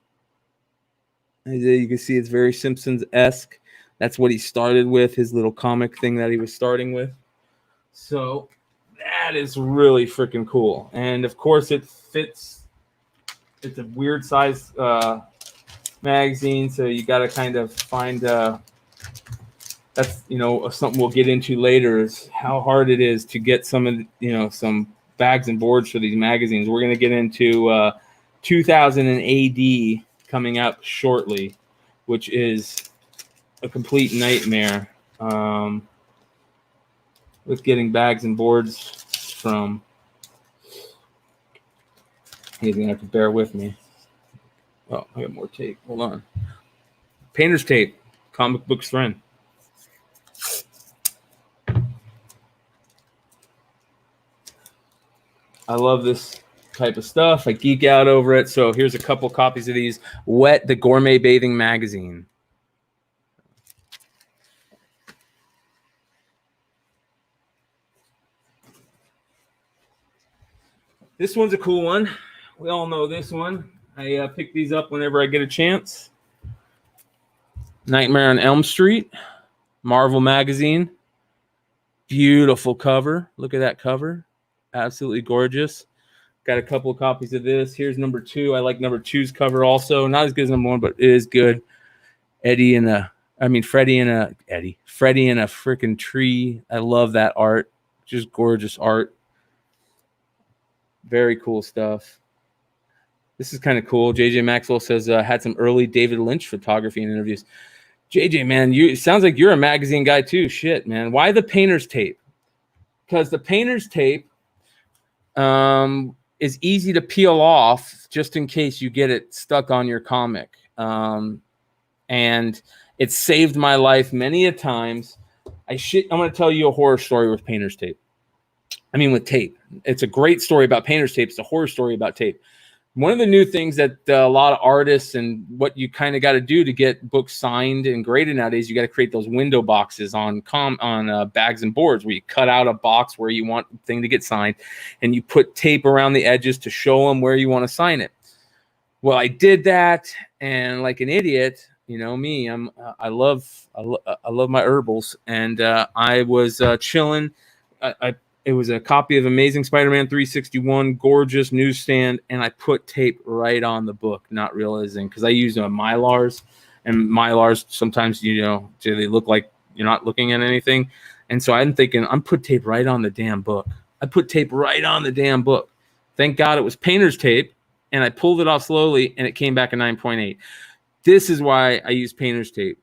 As you can see, it's very Simpsons-esque. That's what he started with, his little comic thing that he was starting with. So that is really freaking cool. And of course, it fits. It's a weird size magazine, so you got to kind of find. That's something we'll get into later is how hard it is to get some bags and boards for these magazines. We're going to get into 2000 AD coming up shortly, which is a complete nightmare with getting bags and boards from. He's going to have to bear with me. Oh, I got more tape. Hold on. Painter's tape, comic book's friend. I love this type of stuff. I geek out over it. So here's a couple copies of these. Wet, the Gourmet Bathing Magazine. This one's a cool one. We all know this one. I pick these up whenever I get a chance. Nightmare on Elm Street, Marvel Magazine. Beautiful cover. Look at that cover. Absolutely gorgeous. Got a couple of copies of this. Here's number 2. I like number 2's cover also. Not as good as number 1, but it is good. Eddie and the I mean, Freddie in a freaking tree. I love that art. Just gorgeous art. Very cool stuff. This is kind of cool. JJ Maxwell says had some early David Lynch photography and interviews. JJ, man, it sounds like you're a magazine guy too. Shit, man. Why the painter's tape? Because the painter's tape is easy to peel off just in case you get it stuck on your comic. And it saved my life many a times. I'm going to tell you a horror story with painter's tape. I mean, with tape. It's a great story about painter's tape. It's a horror story about tape. One of the new things that a lot of artists and what you kind of got to do to get books signed and graded nowadays, you got to create those window boxes on bags and boards where you cut out a box where you want the thing to get signed, and you put tape around the edges to show them where you want to sign it. Well, I did that, and like an idiot, you know me, I love my herbals, and I was chilling. It was a copy of Amazing Spider-Man 361, gorgeous newsstand, and I put tape right on the book, not realizing, because I use Mylars, and Mylars sometimes, they look like you're not looking at anything. And so I'm thinking, I'm put tape right on the damn book. I put tape right on the damn book. Thank God it was painter's tape, and I pulled it off slowly, and it came back a 9.8. This is why I use painter's tape.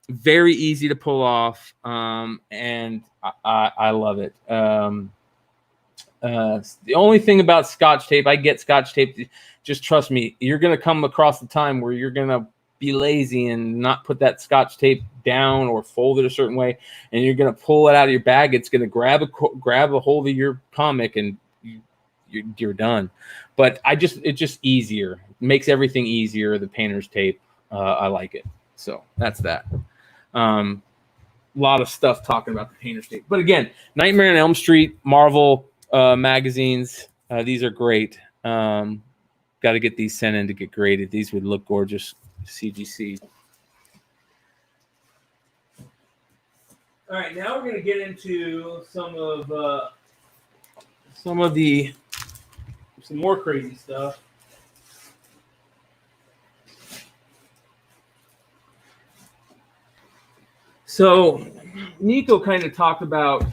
Very easy to pull off, and I love it. The only thing about Scotch tape, I get Scotch tape. Just trust me, you're going to come across the time where you're going to be lazy and not put that Scotch tape down or fold it a certain way, and you're going to pull it out of your bag. It's going to grab a hold of your comic, and you're done. But it's just easier. It makes everything easier. The painter's tape, I like it. So that's that. A lot of stuff talking about the painter's tape. But again, Nightmare on Elm Street, Marvel magazines. These are great. Got to get these sent in to get graded. These would look gorgeous. CGC. All right, now we're going to get into some more crazy stuff. So Nico kind of talked about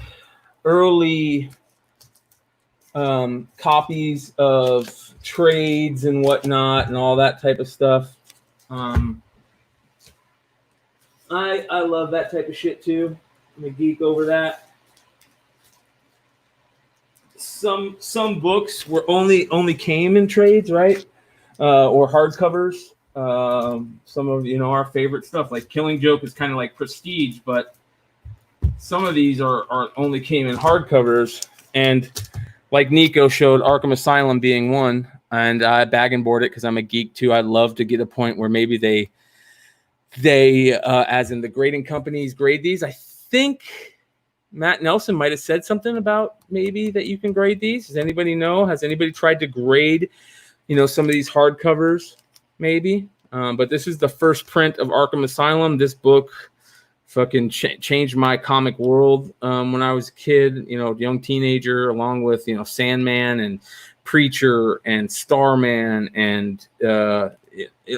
early copies of trades and whatnot and all that type of stuff. I love that type of shit too. I'm a geek over that. Some books were only came in trades, right? Or hardcovers. Some of our favorite stuff like Killing Joke is kind of like prestige, but some of these are only came in hardcovers, and like Nico showed, Arkham Asylum being one, and I bag and board it because I'm a geek too. I'd love to get a point where maybe they as in the grading companies grade these. I think Matt Nelson might have said something about maybe that you can grade these. Does anybody know? Has anybody tried to grade some of these hardcovers? Maybe, but this is the first print of Arkham Asylum. This book fucking changed my comic world when I was a kid, young teenager, along with Sandman and Preacher and Starman and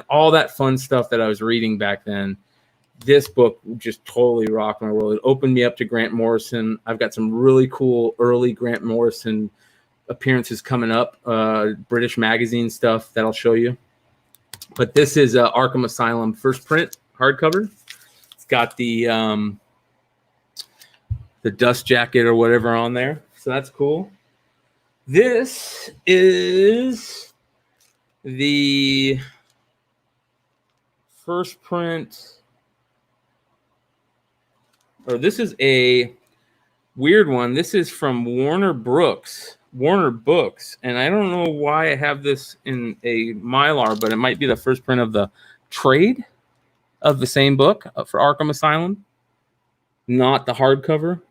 all that fun stuff that I was reading back then. This book just totally rocked my world. It opened me up to Grant Morrison. I've got some really cool early Grant Morrison appearances coming up, British magazine stuff that I'll show you. But this is Arkham Asylum first print hardcover. It's got the dust jacket or whatever on there, so that's cool. This is the first print, or this is a weird one. This is from Warner Books, and I don't know why I have this in a Mylar, but it might be the first print of the trade of the same book for Arkham Asylum, not the hardcover.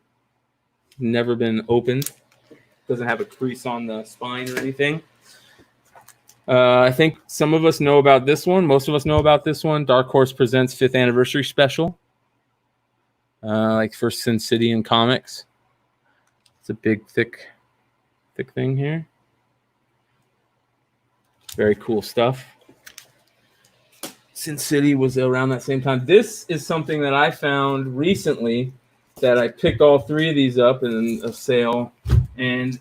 Never been opened. Doesn't have a crease on the spine or anything. I think some of us know about this one. Most of us know about this one. Dark Horse presents 5th anniversary special, like for Sin City and comics. It's a big, thick thing here. Very cool stuff. Sin City was around that same time. This is something that I found recently that I picked all three of these up in a sale. And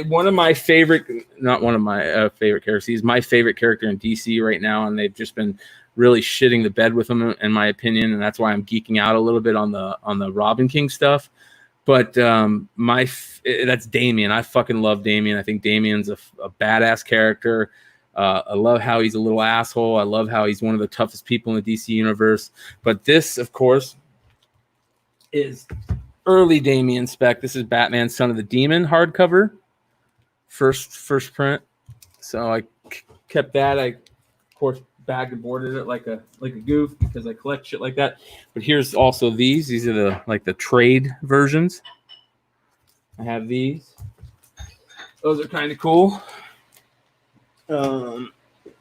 one of my favorite, not one of my favorite characters, he's my favorite character in DC right now. And they've just been really shitting the bed with him, in my opinion. And that's why I'm geeking out a little bit on the Robin King stuff. But that's Damian. I fucking love Damian. I think Damian's a badass character. I love how he's a little asshole. I love how he's one of the toughest people in the DC universe. But this, of course, is early Damian spec. This is Batman, Son of the Demon hardcover, first print. So I kept that. I, of course, bagged and boarded it like a goof because I collect shit like that. But here's also these. These are the trade versions. I have these. Those are kind of cool.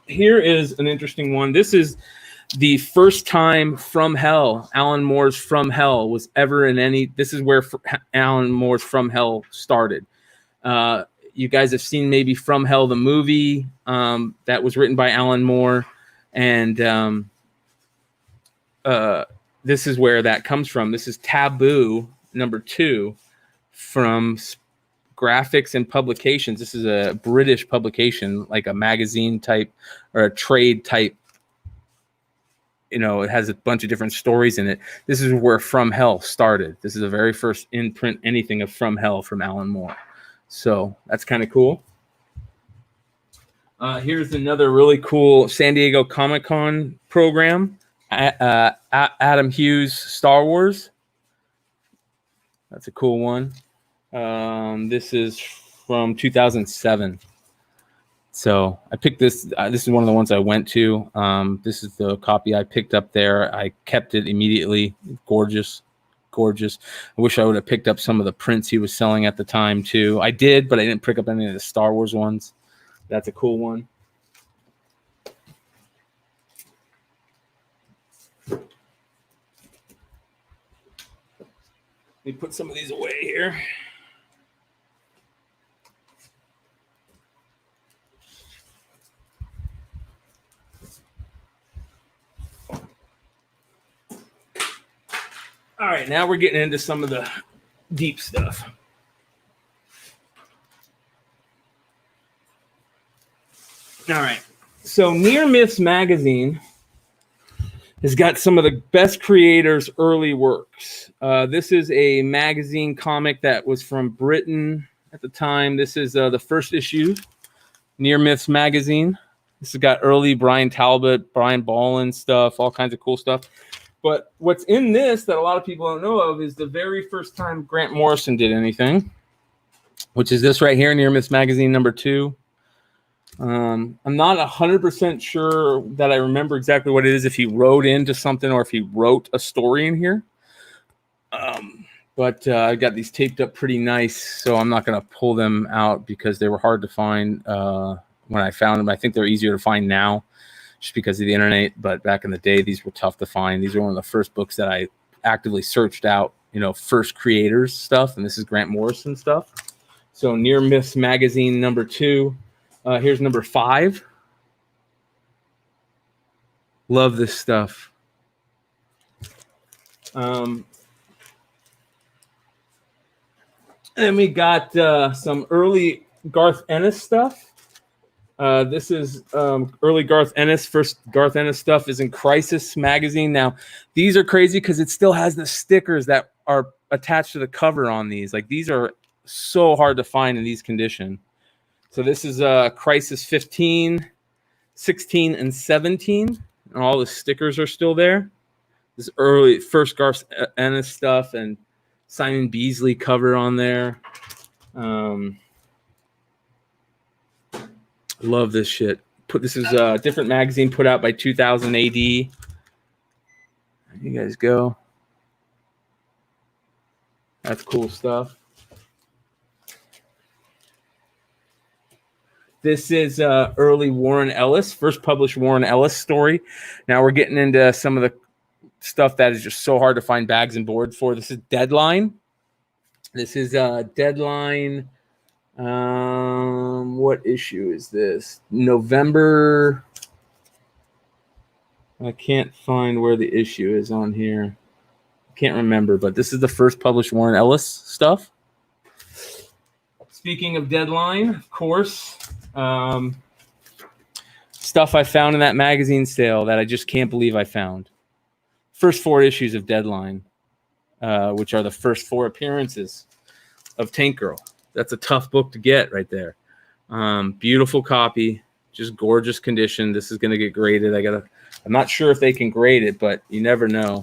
Here is an interesting one. This is the first time From Hell, Alan Moore's From Hell was ever in any. This is where Alan Moore's From Hell started. You guys have seen maybe From Hell, the movie that was written by Alan Moore. And this is where that comes from. This is Taboo #2 from Graphics and Publications. This is a British publication, like a magazine type or a trade type. You know, it has a bunch of different stories in it. This is where From Hell started. This is the very first in print anything of From Hell from Alan Moore. So that's kind of cool. Here's another really cool San Diego Comic-Con program. Adam Hughes Star Wars. That's a cool one. This is from 2007. So I picked this. This is one of the ones I went to. This is the copy I picked up there. I kept it immediately. Gorgeous. I wish I would have picked up some of the prints he was selling at the time too. I did, but I didn't pick up any of the Star Wars ones. That's a cool one. Let me put some of these away here. All right, now we're getting into some of the deep stuff. All right, so Near Myths magazine has got some of the best creators' early works. This is a magazine comic that was from Britain at the time. This is the first issue, Near Myths magazine. This has got early Brian Talbot, Brian Ballin stuff, all kinds of cool stuff. But what's in this that a lot of people don't know of is the very first time Grant Morrison did anything, which is this right here, Near Myths magazine #2. I'm not 100% sure that I remember exactly what it is, if he wrote into something or if he wrote a story in here. But I got these taped up pretty nice, so I'm not going to pull them out because they were hard to find when I found them. I think they're easier to find now just because of the internet, but back in the day, these were tough to find. These are one of the first books that I actively searched out, first creators stuff, and this is Grant Morrison stuff. So Near Myths magazine #2. Here's #5. Love this stuff. And we got some early Garth Ennis stuff. This is early Garth Ennis. First Garth Ennis stuff is in Crisis magazine. Now, these are crazy because it still has the stickers that are attached to the cover on these. Like, these are so hard to find in these condition. So this is Crisis 15, 16, and 17. And all the stickers are still there. This early first Garth Ennis stuff and Simon Beasley cover on there. Love this shit. This is a different magazine put out by 2000 AD. You guys go. That's cool stuff. This is early Warren Ellis, first published Warren Ellis story. Now we're getting into some of the stuff that is just so hard to find bags and boards for. This is Deadline. This is Deadline. What issue is this? November I can't find where the issue is on here. Can't remember, but this is the first published Warren Ellis stuff. Speaking of Deadline, of course, stuff I found in that magazine sale that I just can't believe I found. First 4 issues of Deadline, which are the first 4 appearances of Tank Girl. That's a tough book to get right there. Beautiful copy, just gorgeous condition. This is going to get graded. I'm not sure if they can grade it, but you never know.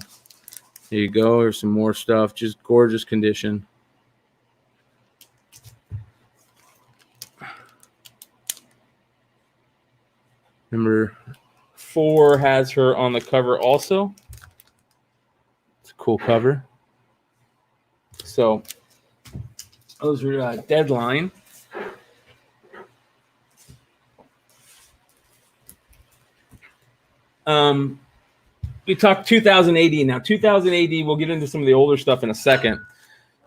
There you go. There's some more stuff. Just gorgeous condition. Number 4 has her on the cover also. It's a cool cover. So those are Deadline. We talked 2000 AD. Now, 2000 AD, we'll get into some of the older stuff in a second.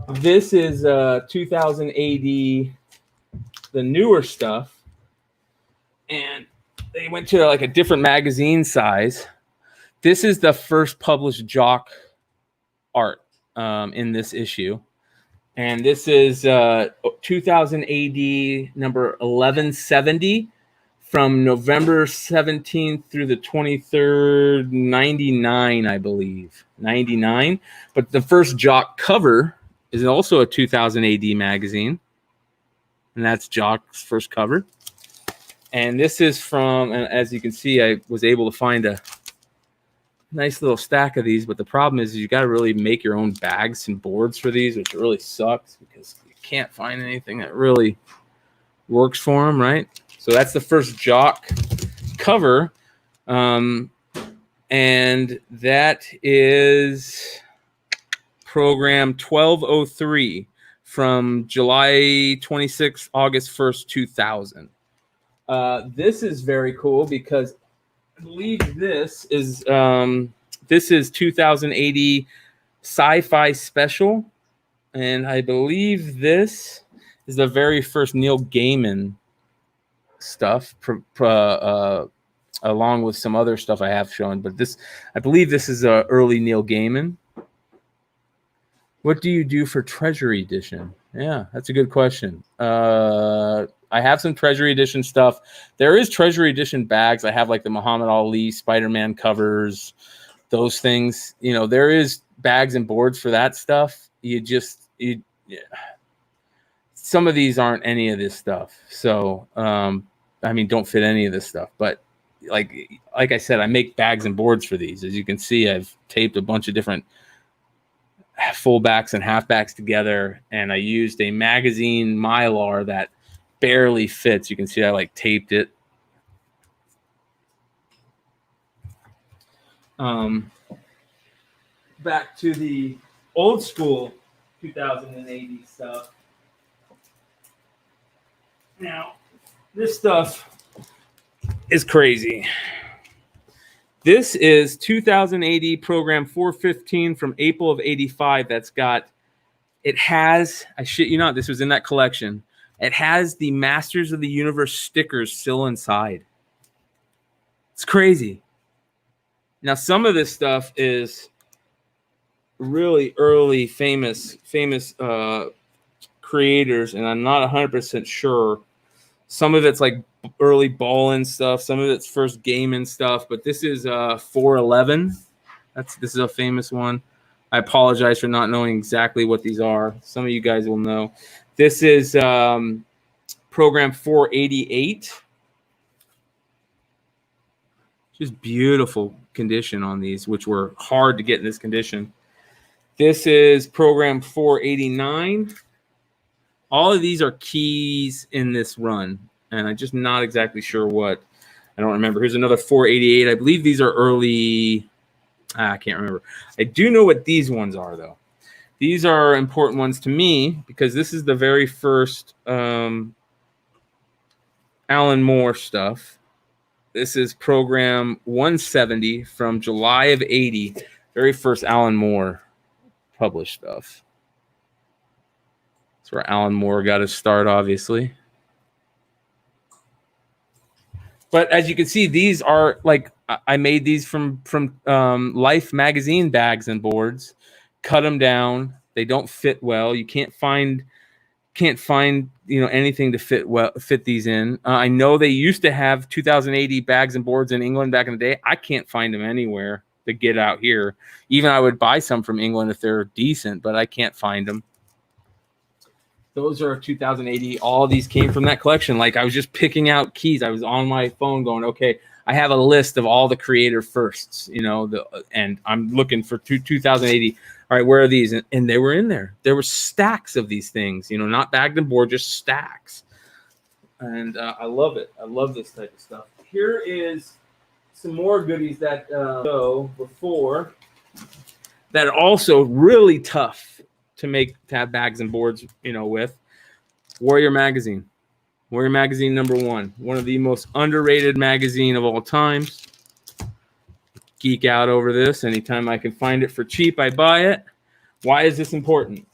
This is 2000 AD, the newer stuff. And they went to like a different magazine size. This is the first published Jock art in this issue. And this is 2000 AD number 1170. From November 17th through the 23rd, 99, I believe. 99. But the first Jock cover is also a 2000 AD magazine. And that's Jock's first cover. And this is from, and as you can see, I was able to find a nice little stack of these. But the problem is you got to really make your own bags and boards for these, which really sucks because you can't find anything that really works for them, right? So that's the first Jock cover. And that is program 1203 from July 26th, August 1st, 2000. This is very cool because I believe this is 2080 sci-fi special. And I believe this is the very first Neil Gaiman stuff, along with some other stuff I have shown. But this, I believe this is early Neil Gaiman. What do you do for Treasury Edition? Yeah, that's a good question. I have some Treasury Edition stuff. There is Treasury Edition bags. I have like the Muhammad Ali, Spider-Man covers, those things. You know, there is bags and boards for that stuff. Yeah. Some of these aren't any of this stuff. So, I mean, don't fit any of this stuff. But like I said, I make bags and boards for these. As you can see, I've taped a bunch of different fullbacks and halfbacks together. And I used a magazine Mylar that barely fits. You can see I like taped it. Back to the old school 2080 stuff. Now, this stuff is crazy. This is 2080 program 415 from April of 85. That's got, it has, I shit you not, this was in that collection. It has the Masters of the Universe stickers still inside. It's crazy. Now, some of this stuff is really early famous creators, and I'm not 100% sure. Some of it's like early Ballin stuff. Some of it's first Gaiman stuff. But this is 411. This is a famous one. I apologize for not knowing exactly what these are. Some of you guys will know. This is program 488. Just beautiful condition on these, which were hard to get in this condition. This is program 489. All of these are keys in this run, and I'm just not exactly sure what. I don't remember. Here's another 488. I believe these are early. I can't remember. I do know what these ones are, though. These are important ones to me because this is the very first Alan Moore stuff. This is program 170 from July of 80. Very first Alan Moore published stuff. That's where Alan Moore got his start, obviously. But as you can see, these are like I made these from Life magazine bags and boards. Cut them down. They don't fit well. You can't find anything to fit these in. I know they used to have 2080 bags and boards in England back in the day. I can't find them anywhere to get out here. Even I would buy some from England if they're decent, but I can't find them. Those are 2080. All of these came from that collection. Like I was just picking out keys. I was on my phone going, okay, I have a list of all the creator firsts, and I'm looking for 2080. All right, where are these? And they were in there. There were stacks of these things, not bagged and board, just stacks. And I love it. I love this type of stuff. Here is some more goodies that go before that are also really tough to have bags and boards, with. Warrior Magazine. Warrior Magazine #1. One of the most underrated magazine of all times. Geek out over this. Anytime I can find it for cheap, I buy it. Why is this important?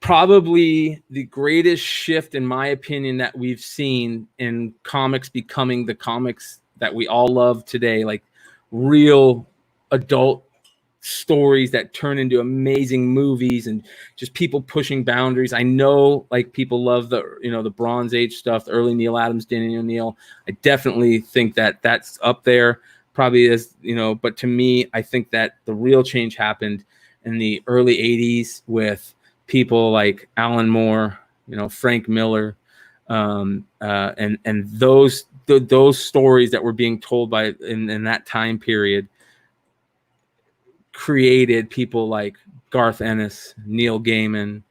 Probably the greatest shift, in my opinion, that we've seen in comics becoming the comics that we all love today, like real adult stories that turn into amazing movies and just people pushing boundaries. I know like people love the Bronze Age stuff, the early Neil Adams, Danny O'Neill. I definitely think that that's up there. Probably is, but to me, I think that the real change happened in the early 80s with people like Alan Moore, Frank Miller, and those stories that were being told in that time period created people like Garth Ennis, Neil Gaiman,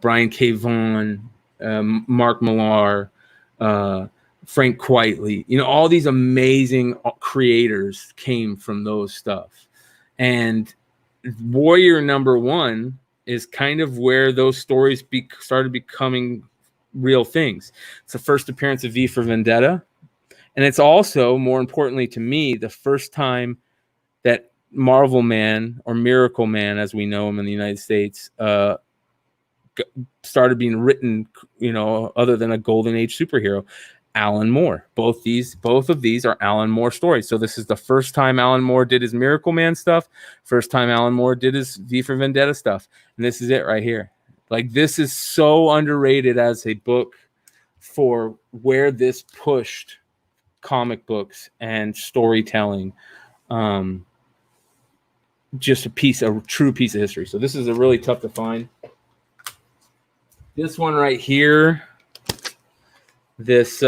Brian K. Vaughan, Mark Millar, Frank Quitely, all these amazing creators came from those stuff. And Warrior #1 is kind of where those stories started becoming real things. It's the first appearance of V for Vendetta. And it's also, more importantly to me, the first time that Marvel Man, or Miracle Man, as we know him in the United States, started being written, other than a Golden Age superhero. Alan Moore. Both of these are Alan Moore stories. So this is the first time Alan Moore did his Miracle Man stuff. First time Alan Moore did his V for Vendetta stuff. And this is it right here. Like, this is so underrated as a book for where this pushed comic books and storytelling. Just a true piece of history. So this is a really tough to find. This one right here, this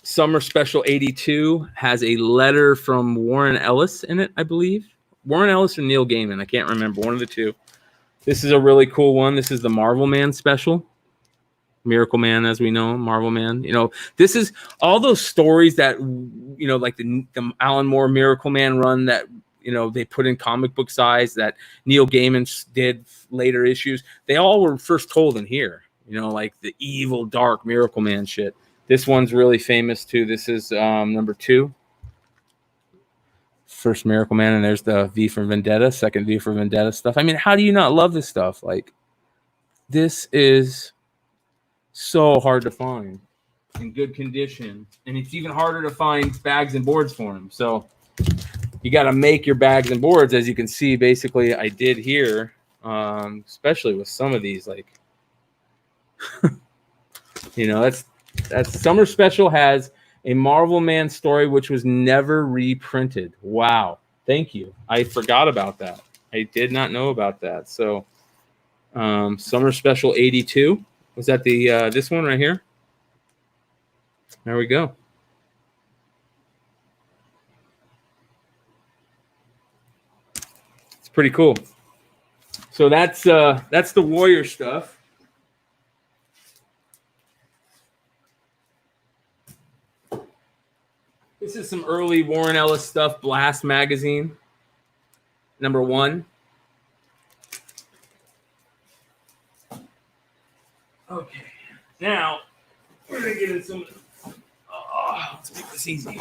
Summer Special 82 has a letter from Warren Ellis in it, I believe. Warren Ellis or Neil Gaiman, I can't remember, one of the two. This is a really cool one. This is the Marvel Man special. Miracle Man, as we know him, Marvel Man. This is all those stories that, like the Alan Moore Miracle Man run that, they put in comic book size, that Neil Gaiman did later issues. They all were first told in here, like the evil, dark Miracle Man shit. This one's really famous too. This is #2. First Miracle Man, and there's the V for Vendetta, second V for Vendetta stuff. I mean, how do you not love this stuff? Like, this is so hard to find in good condition, and it's even harder to find bags and boards for them. So you got to make your bags and boards, as you can see. Basically, I did here, especially with some of these. Like, that Summer Special has a Marvel Man story which was never reprinted. Wow, thank you. I forgot about that. I did not know about that. So, Summer Special 82. Was that the this one right here? There we go. It's pretty cool. So that's the Warrior stuff. This is some early Warren Ellis stuff. Blast magazine, #1. Okay, now we're gonna get into some. Let's make this easy.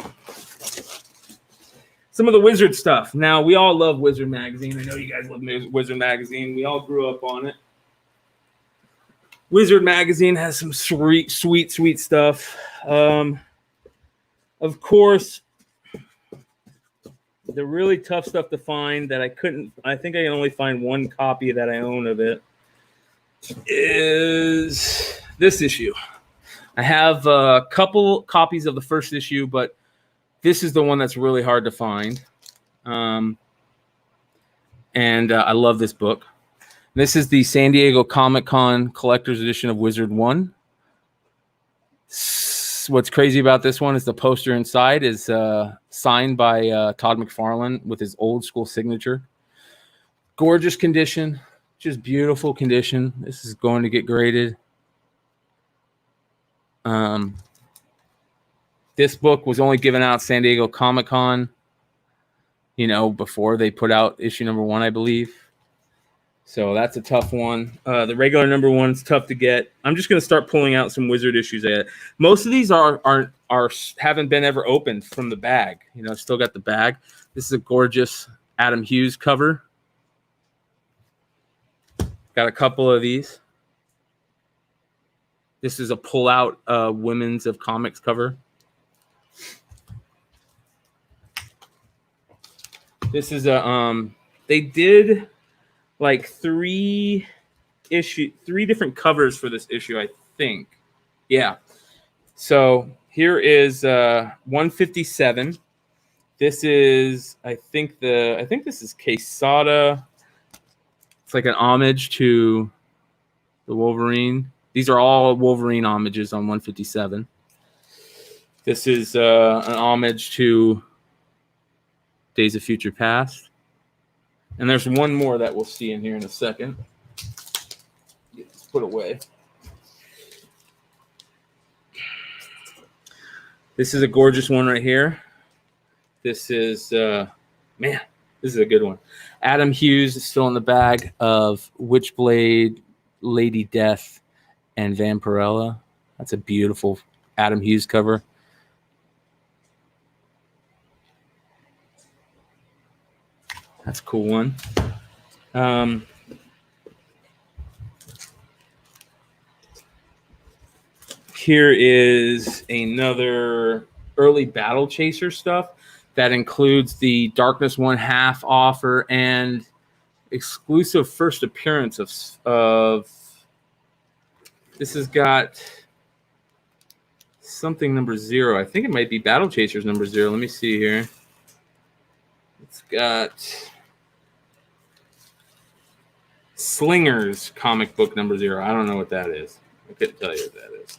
Some of the Wizard stuff. Now, we all love Wizard magazine. I know you guys love Wizard magazine. We all grew up on it. Wizard magazine has some sweet stuff. Of course, the really tough stuff to find that I think I can only find one copy that I own of it is this issue. I have a couple copies of the first issue, but this is the one that's really hard to find. And I love this book. This is the San Diego Comic-Con Collector's Edition of Wizard 1. What's crazy about this one is the poster inside is signed by Todd McFarlane with his old school signature. Gorgeous condition, just beautiful condition. This is going to get graded. This book was only given out San Diego Comic-Con, before they put out issue number 1, I believe. So that's a tough one. The regular number 1's tough to get. I'm just going to start pulling out some Wizard issues. Most of these haven't been ever opened from the bag. Still got the bag. This is a gorgeous Adam Hughes cover. Got a couple of these. This is a pull-out Women's of Comics cover. This is they did like 3 different covers for this issue, I think. Yeah. So here is 157. This is, I think this is Quesada. It's like an homage to the Wolverine. These are all Wolverine homages on 157. This is an homage to Days of Future Past. And there's one more that we'll see in here in a second. Let's put away. This is a gorgeous one right here. This is, this is a good one. Adam Hughes is still in the bag of Witchblade, Lady Death, and Vampirella. That's a beautiful Adam Hughes cover. That's a cool one. Here is another early Battle Chaser stuff that includes the Darkness 1/2 offer and exclusive first appearance of this has got something number 0. I think it might be Battle Chasers number 0. Let me see here. It's got Slingers comic book number 0. I don't know what that is. I couldn't tell you what that is.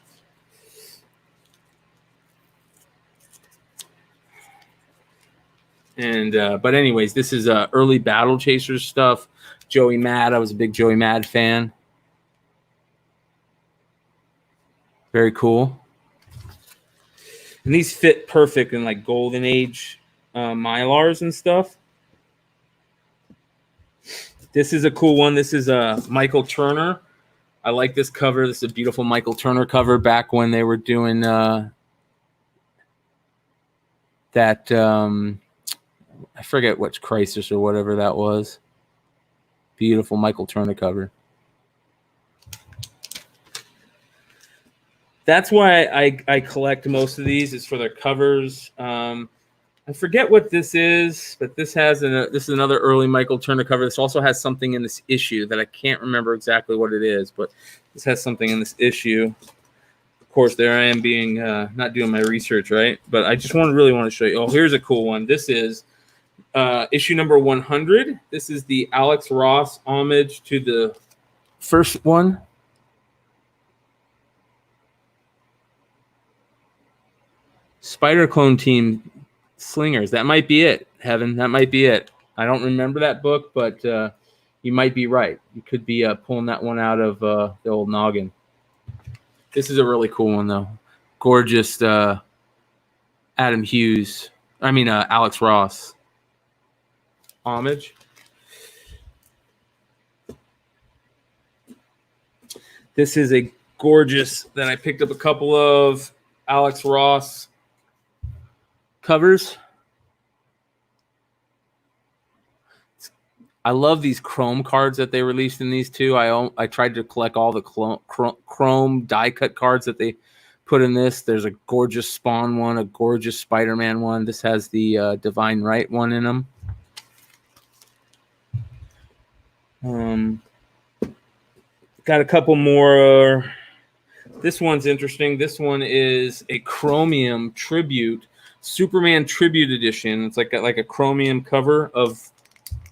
And but anyways, this is early Battle Chasers stuff. Joey Mad. I was a big Joey Mad fan. Very cool. And these fit perfect in like Golden Age Mylars and stuff. This is a cool one. This is Michael Turner. I like this cover. This is a beautiful Michael Turner cover back when they were doing that. I forget which Crisis or whatever that was. Beautiful Michael Turner cover. That's why I collect most of these, is for their covers. I forget what this is, but this is another early Michael Turner cover. This also has something in this issue that I can't remember exactly what it is, but this has something in this issue. Of course, there I am being not doing my research, right? But I just really want to show you. Oh, here's a cool one. This is issue number 100. This is the Alex Ross homage to the first one. Spider Clone Team Slingers. That might be it, Heaven. That might be it. I don't remember that book, but you might be right. You could be pulling that one out of the old noggin. This is a really cool one, though. Gorgeous Alex Ross homage. This is a gorgeous, then I picked up a couple of Alex Ross covers. I love these chrome cards that they released in these two. I tried to collect all the chrome die cut cards that they put in this. There's a gorgeous Spawn one, a gorgeous Spider-Man one. This has the Divine Right one in them. Got a couple more. This one's interesting. This one is a Chromium Tribute, Superman Tribute Edition. It's like a Chromium cover of,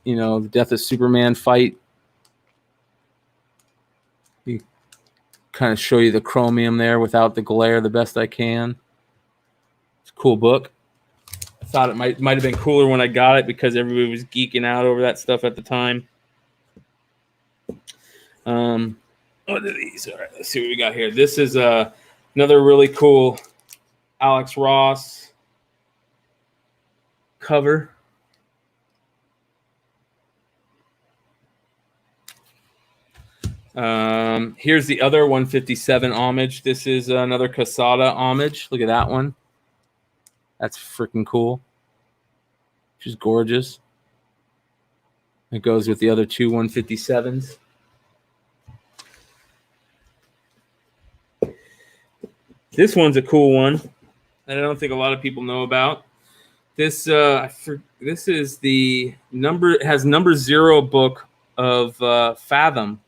the Death of Superman fight. You kind of show you the Chromium there without the glare the best I can. It's a cool book. I thought it might have been cooler when I got it because everybody was geeking out over that stuff at the time. What are these? All right, let's see what we got here. This is another really cool Alex Ross cover. Here's the other 157 homage. This is another Casada homage. Look at that one. That's freaking cool. She's gorgeous. It goes with the other two 157s. This one's a cool one that I don't think a lot of people know about. This this is the number 0 book of Fathom.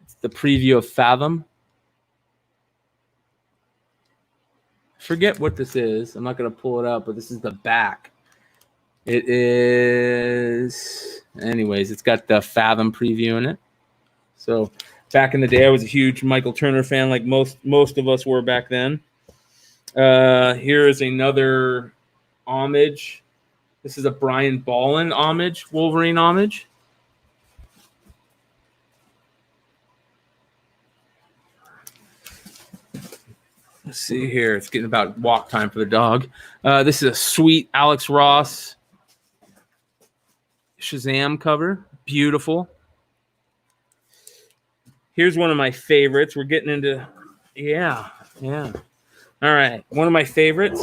It's the preview of Fathom. I forget what this is. I'm not going to pull it up, but this is the back. It is, anyways, it's got the Fathom preview in it. So back in the day, I was a huge Michael Turner fan, like most of us were back then. Here is another homage. This is a Brian Bolland homage, Wolverine homage. Let's see here. It's getting about walk time for the dog. This is a sweet Alex Ross Shazam cover. Beautiful. Here's one of my favorites. We're getting into, yeah. All right. One of my favorites.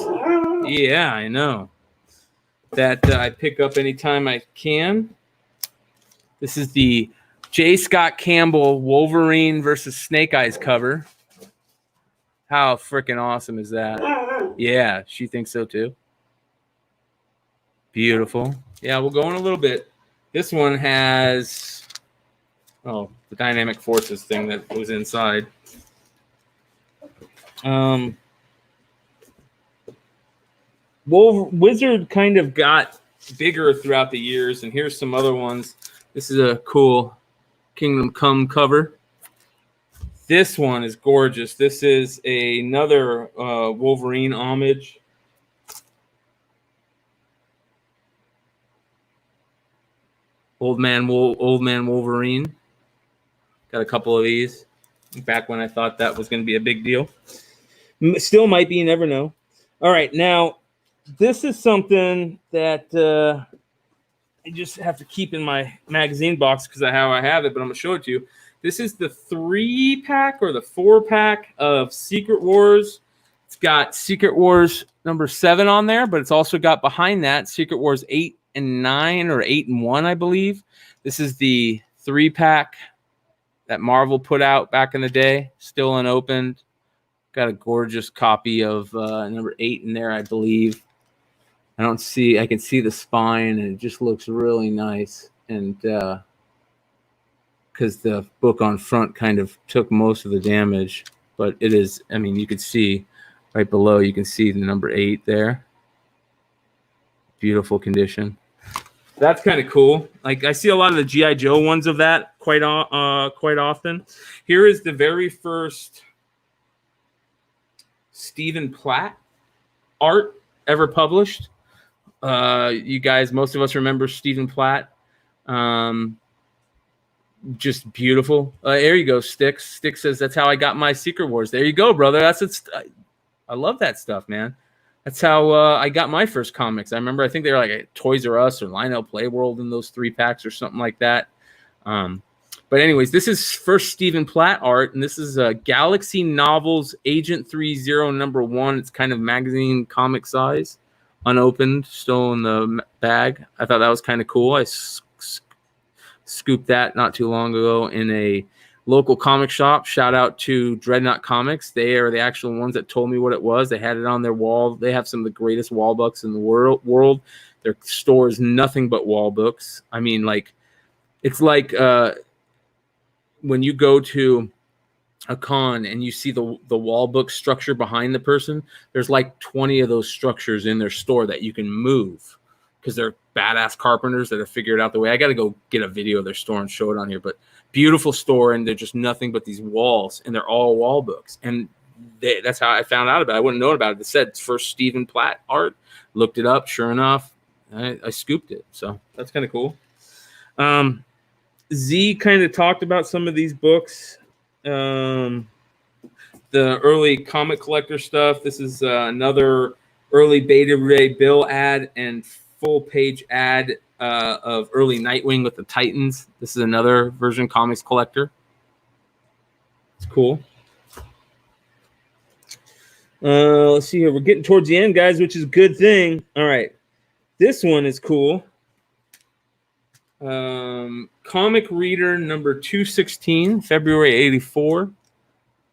Yeah, I know. That I pick up anytime I can. This is the J. Scott Campbell Wolverine versus Snake Eyes cover. How freaking awesome is that? Yeah, she thinks so too. Beautiful. Yeah, we'll go in a little bit. This one has, the Dynamic Forces thing that was inside. Wizard kind of got bigger throughout the years, and here's some other ones. This is a cool Kingdom Come cover. This one is gorgeous. This is another Wolverine homage. Old Man Wolverine. Got a couple of these back when I thought that was going to be a big deal. Still might be, you never know. All right, now this is something that I just have to keep in my magazine box because of how I have it, but I'm going to show it to you. This is the 3-pack or the 4-pack of Secret Wars. It's got Secret Wars number 7 on there, but it's also got behind that Secret Wars 8 and 9 or 8 and 1, I believe. This is the 3-pack that Marvel put out back in the day, still unopened. Got a gorgeous copy of number 8 in there, I believe. I can see the spine, and it just looks really nice. And because the book on front kind of took most of the damage, but it is, you could see right below, you can see the number 8 there. Beautiful condition. That's kind of cool. Like, I see a lot of the G.I. Joe ones of that quite often. Here is the very first Stephen Platt art ever published. You guys, most of us remember Stephen Platt. Just beautiful. There you go, Sticks. Sticks says, that's how I got my Secret Wars. There you go, brother. I love that stuff, man. That's how I got my first comics. I remember, I think they were like at Toys R Us or Lionel Playworld in those 3-packs or something like that. But anyways, this is first Stephen Platt art, and this is Galaxy Novels Agent 30 number 1. It's kind of magazine comic size, unopened, still in the bag. I thought that was kind of cool. I Scooped that not too long ago in a local comic shop. Shout out to Dreadnought Comics. They are the actual ones that told me what it was. They had it on their wall. They have some of the greatest wall books in the world. Their store is nothing but wall books. I mean, like, it's like when you go to a con and you see the wall book structure behind the person, there's like 20 of those structures in their store that you can move because they're badass carpenters that have figured out the way. I got to go get a video of their store and show it on here, but beautiful store, and they're just nothing but these walls, and they're all wall books. And that's how I found out about it. I wouldn't know about it. It said first Stephen Platt art. Looked it up. Sure enough, I scooped it. So that's kind of cool. Z kind of talked about some of these books. The early comic collector stuff. This is another early Beta Ray Bill ad and full page ad of early Nightwing with the Titans. This is another version comics collector. It's cool. Let's see here. We're getting towards the end, guys, which is a good thing. All right. This one is cool. Comic Reader number 216, February 84.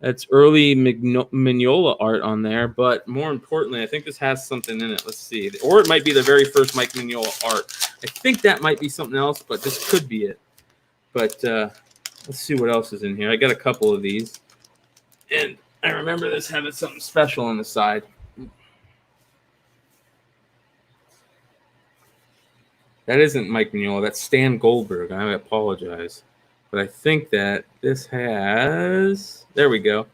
That's early Mignola art on there, but more importantly, I think this has something in it. Let's see. Or it might be the very first Mike Mignola art. I think that might be something else, but this could be it. But let's see what else is in here. I got a couple of these. And I remember this having something special on the side. That isn't Mike Mignola. That's Stan Goldberg. I apologize. But I think that this has... There we go.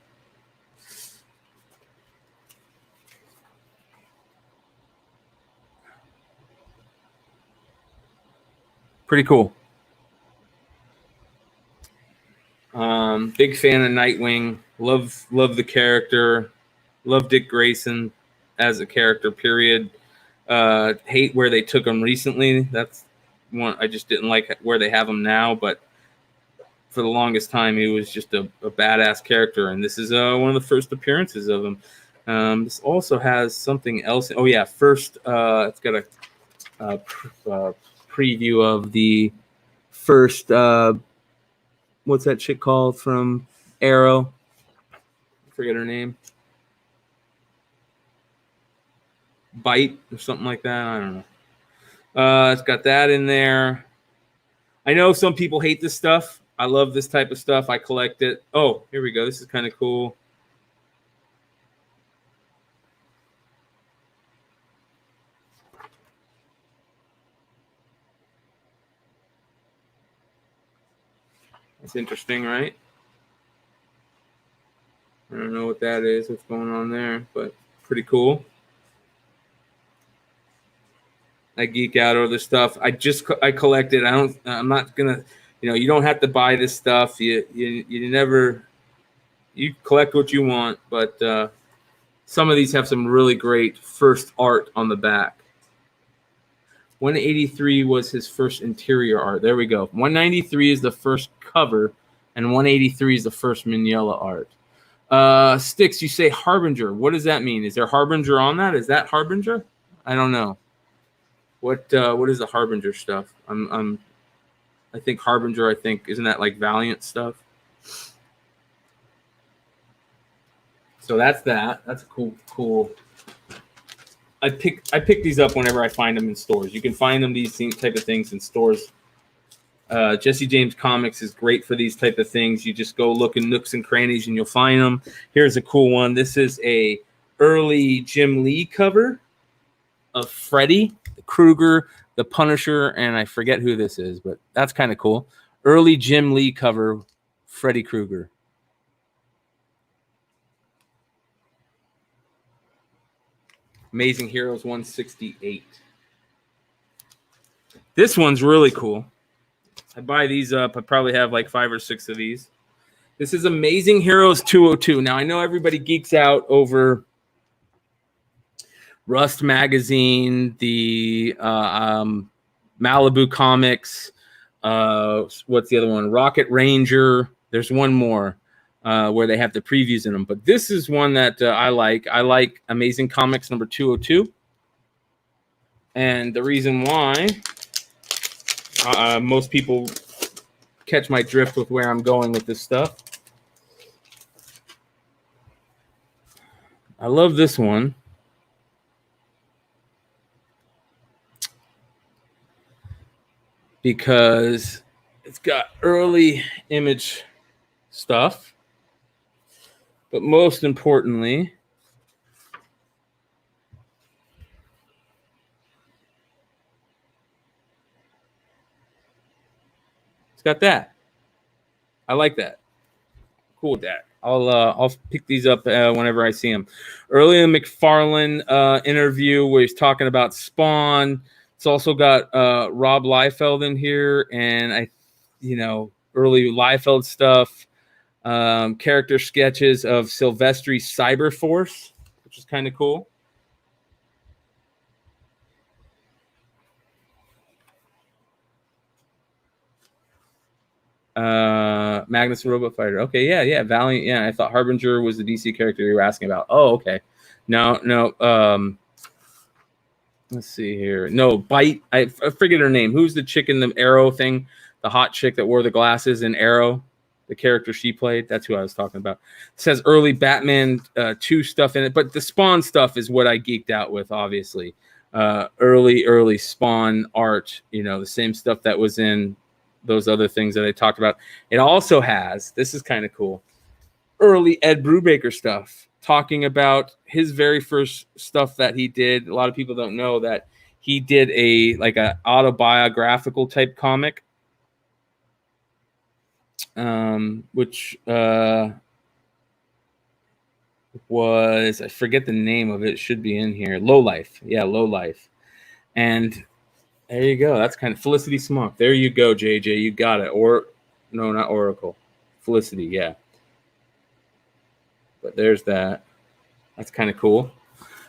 Pretty cool. Big fan of Nightwing. Love the character. Love Dick Grayson as a character, period. Hate where they took him recently. That's one I just didn't like where they have him now, but for the longest time he was just a badass character, and this is one of the first appearances of him. This also has something else. Oh yeah, first it's got a preview of the first what's that chick called from Arrow? I forget her name. Bite or something like that. I don't know. It's got that in there. I know some people hate this stuff. I love this type of stuff. I collect it. Oh, here we go. This is kind of cool. That's interesting, right? I don't know what that is, what's going on there, but pretty cool. I geek out over this stuff. I collect it. I'm not gonna, you don't have to buy this stuff. You collect what you want, but some of these have some really great first art on the back. 183 was his first interior art. There we go. 193 is the first cover, and 183 is the first Mignola art. Sticks, you say Harbinger. What does that mean? Is there Harbinger on that? Is that Harbinger? I don't know. What is the Harbinger stuff? I think Harbinger. Isn't that like Valiant stuff? So that's that. That's cool. I pick these up whenever I find them in stores. You can find them these type of things in stores. Jesse James Comics is great for these type of things. You just go look in nooks and crannies and you'll find them. Here's a cool one. This is a early Jim Lee cover of Freddy Krueger, the Punisher, and I forget who this is, but that's kind of cool. Early Jim Lee cover, Freddy Krueger. Amazing Heroes 168. This one's really cool. I buy these up. I probably have like 5 or 6 of these. This is Amazing Heroes 202. Now, I know everybody geeks out over Rust Magazine, the Malibu Comics. What's the other one? Rocket Ranger. There's one more where they have the previews in them. But this is one that I like. I like Amazing Comics number 202. And the reason why most people catch my drift with where I'm going with this stuff. I love this one. Because it's got early Image stuff. But most importantly, it's got that. I like that. Cool with that. I'll pick these up whenever I see them. Early in McFarlane interview where he's talking about Spawn. It's also got Rob Liefeld in here, and early Liefeld stuff. Character sketches of Silvestri Cyberforce, which is kind of cool. Magnus Robot Fighter. Okay, yeah. Valiant. Yeah, I thought Harbinger was the DC character you were asking about. Oh, okay. No. Let's see here. No, Bite. I forget her name. Who's the chick in the Arrow thing? The hot chick that wore the glasses in Arrow. The character she played. That's who I was talking about. It says early Batman 2 stuff in it, but the Spawn stuff is what I geeked out with, obviously. Early Spawn art. The same stuff that was in those other things that I talked about. It also has, this is kind of cool, early Ed Brubaker stuff, talking about his very first stuff that he did. A lot of people don't know that he did a autobiographical type comic, which was, I forget the name of it. It should be in here. Low Life. Yeah, Low Life. And there you go. That's kind of Felicity Smock. There you go, JJ. You got it. Or no, not Oracle. Felicity, yeah. But there's that. That's kind of cool.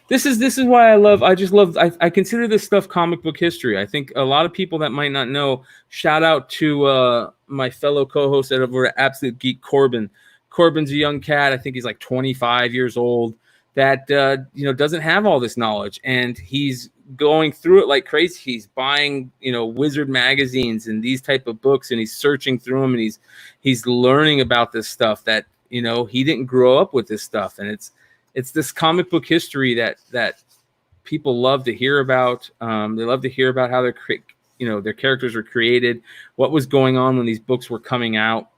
This is why I consider this stuff comic book history. I think a lot of people that might not know, shout out to my fellow co-host over at Absolute Geek, Corbin. Corbin's a young cat. I think he's like 25 years old that doesn't have all this knowledge, and he's going through it like crazy. He's buying Wizard magazines and these type of books, and he's searching through them, and he's learning about this stuff that he didn't grow up with this stuff, and it's this comic book history that people love to hear about. They love to hear about how their characters were created, what was going on when these books were coming out.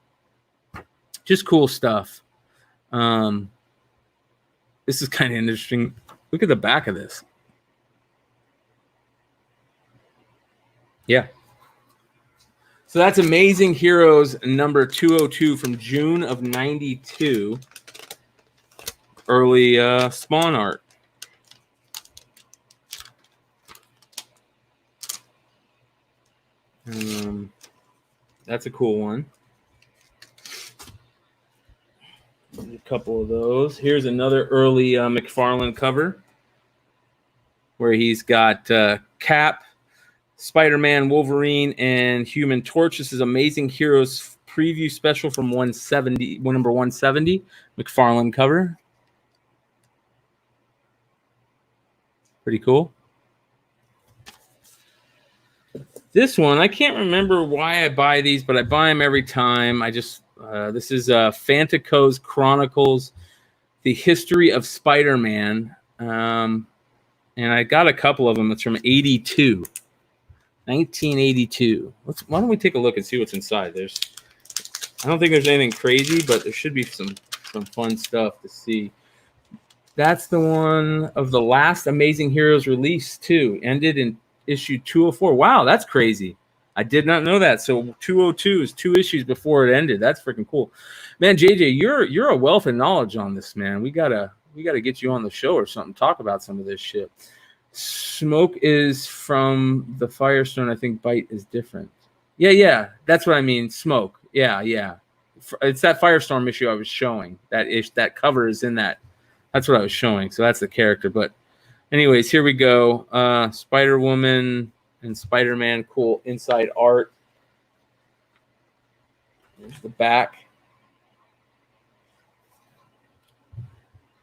Just cool stuff. This is kind of interesting. Look at the back of this. Yeah. So that's Amazing Heroes number 202 from June of 92. Early Spawn art. That's a cool one. A couple of those. Here's another early McFarlane cover where he's got Cap, Spider-Man, Wolverine, and Human Torch. This is Amazing Heroes preview special from number 170, McFarlane cover. Pretty cool. This one, I can't remember why I buy these, but I buy them every time. This is Fantaco's Chronicles, The History of Spider-Man. And I got a couple of them. It's from 1982. Why don't we take a look and see what's inside? I don't think there's anything crazy, but there should be some fun stuff to see. That's the one of the last Amazing Heroes release, too. Ended in issue 204. Wow, that's crazy. I did not know that. So 202 is 2 issues before it ended. That's freaking cool. Man, JJ, you're a wealth of knowledge on this, man. We gotta get you on the show or something. Talk about some of this shit. Smoke is from the Firestone. I think Bite is different. Yeah. That's what I mean. Smoke. Yeah. It's that Firestorm issue I was showing. That cover is in that. That's what I was showing. So that's the character. But anyways, here we go. Spider-Woman and Spider-Man, cool inside art. There's the back.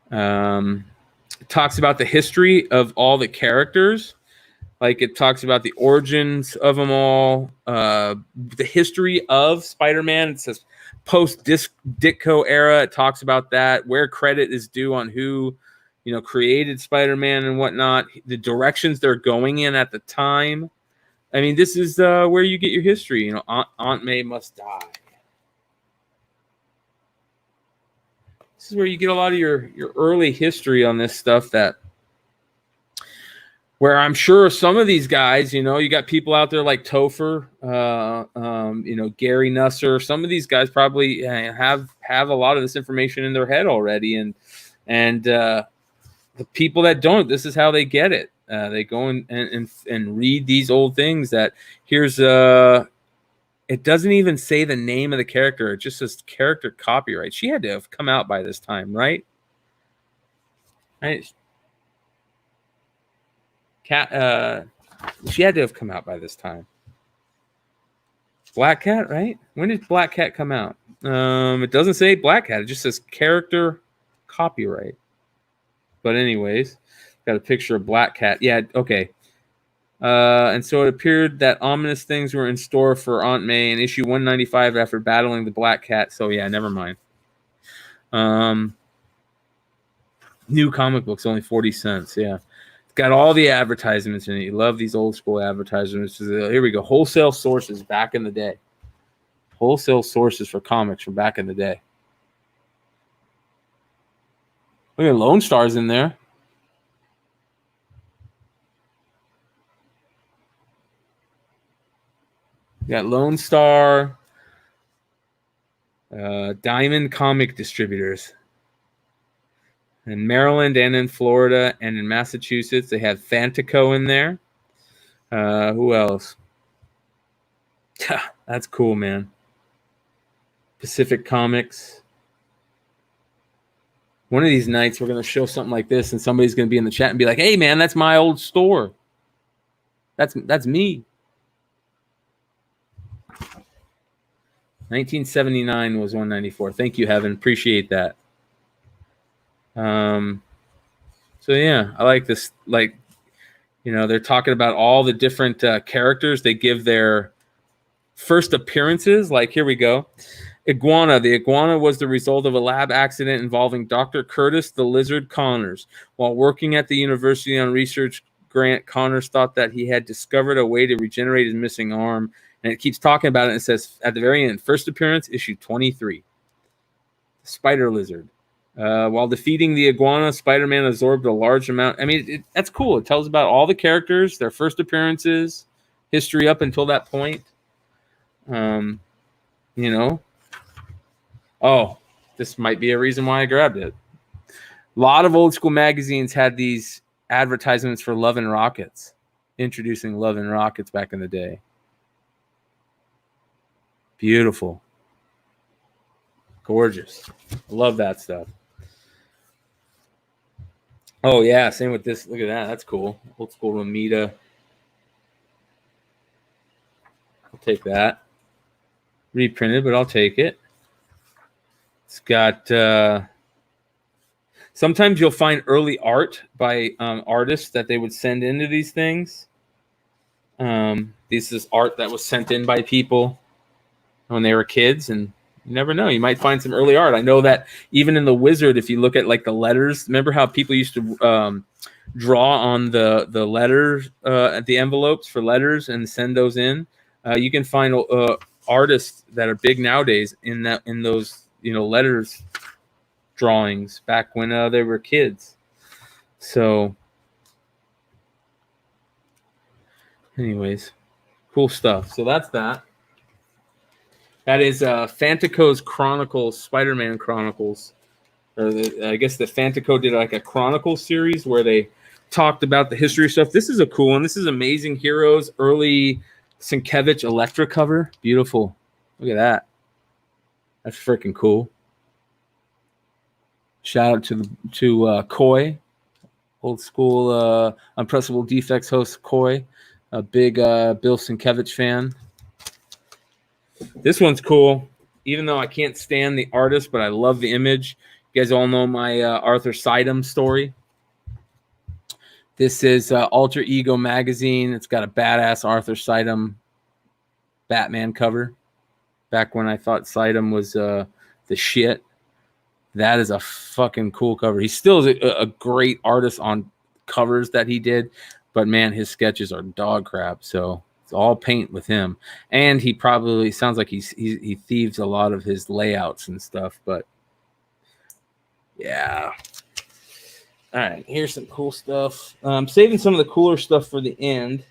It talks about the history of all the characters. Like it talks about the origins of them all, the history of Spider-Man. It says post-Ditko era. It talks about that, where credit is due on who, created Spider-Man and whatnot, the directions they're going in at the time. I mean, this is where you get your history. Aunt May must die. This is where you get a lot of your early history on this stuff where I'm sure some of these guys, you got people out there like Topher, Gary Nusser. Some of these guys probably have a lot of this information in their head already. And the people that don't, this is how they get it. They go and read these old things that here's it doesn't even say the name of the character. It just says character copyright. She had to have come out by this time, right? She had to have come out by this time. Black Cat, right? When did Black Cat come out? It doesn't say Black Cat. It just says character copyright. But anyways, got a picture of Black Cat. Yeah, okay. And so it appeared that ominous things were in store for Aunt May in issue 195 after battling the Black Cat. So yeah, never mind. New comic books, only 40 cents. Yeah. It's got all the advertisements in it. You love these old school advertisements. Here we go. Wholesale sources back in the day. Wholesale sources for comics from back in the day. Look at Lone Star's in there. You got Lone Star, Diamond Comic Distributors. In Maryland and in Florida and in Massachusetts, they have Fantico in there. Who else? That's cool, man. Pacific Comics. One of these nights, we're going to show something like this, and somebody's going to be in the chat and be like, hey, man, that's my old store. That's me. 1979 was 194. Thank you, Heaven. Appreciate that. So yeah, I like this. Like, they're talking about all the different characters. They give their first appearances. Like, here we go. Iguana. The iguana was the result of a lab accident involving Dr. Curtis the Lizard Connors. While working at the university on research grant, Connors thought that he had discovered a way to regenerate his missing arm. And it keeps talking about it. And it says at the very end, first appearance, issue 23. Spider Lizard. While defeating the iguana, Spider-Man absorbed a large amount. I mean, that's cool. It tells about all the characters, their first appearances, history up until that point. Oh, this might be a reason why I grabbed it. A lot of old school magazines had these advertisements for Love and Rockets, introducing Love and Rockets back in the day. Beautiful. Gorgeous. I love that stuff. Oh, yeah. Same with this. Look at that. That's cool. Old school Ramita. I'll take that. Reprinted, but I'll take it. It's got... sometimes you'll find early art by artists that they would send into these things. This is art that was sent in by people when they were kids, and you never know. You might find some early art. I know that even in the Wizard, if you look at like the letters, remember how people used to draw on the letters at the envelopes for letters and send those in? You can find artists that are big nowadays in those letters drawings back when they were kids. So, anyways, cool stuff. So that's that. That is Fantico's Chronicles, Spider-Man Chronicles. I guess the Fantico did like a Chronicle series where they talked about the history stuff. This is a cool one. This is Amazing Heroes, early Sienkiewicz Elektra cover. Beautiful. Look at that. That's freaking cool. Shout out to Coy, old school Unpressable Defects host Coy, a big Bill Sienkiewicz fan. This one's cool, even though I can't stand the artist, but I love the image. You guys all know my Arthur Sidem story. This is Alter Ego magazine. It's got a badass Arthur Sidem Batman cover. Back when I thought Sidem was the shit. That is a fucking cool cover. He still is a great artist on covers that he did, but man, his sketches are dog crap. So it's all paint with him, and he probably sounds like he thieves a lot of his layouts and stuff. But yeah. All right, here's some cool stuff. I'm saving some of the cooler stuff for the end.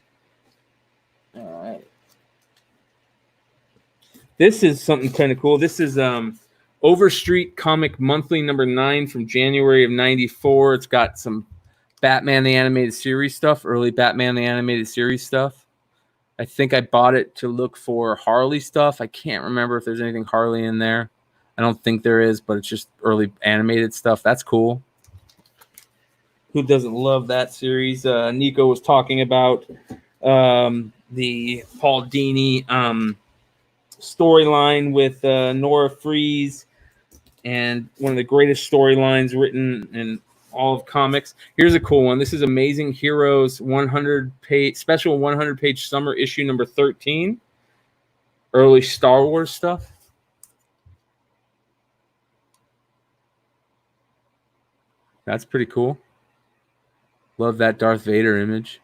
All right. This is something kind of cool. This is Overstreet Comic Monthly number 9 from January of 94. It's got some Batman the Animated Series stuff, early Batman the Animated Series stuff. I think I bought it to look for Harley stuff. I can't remember if there's anything Harley in there. I don't think there is, but it's just early animated stuff. That's cool. Who doesn't love that series? Nico was talking about the Paul Dini storyline with Nora Freeze, and one of the greatest storylines written in all of comics. Here's a cool one. This is Amazing Heroes 100-page special 100-page summer issue number 13. Early Star Wars stuff. That's pretty cool. Love that Darth Vader image.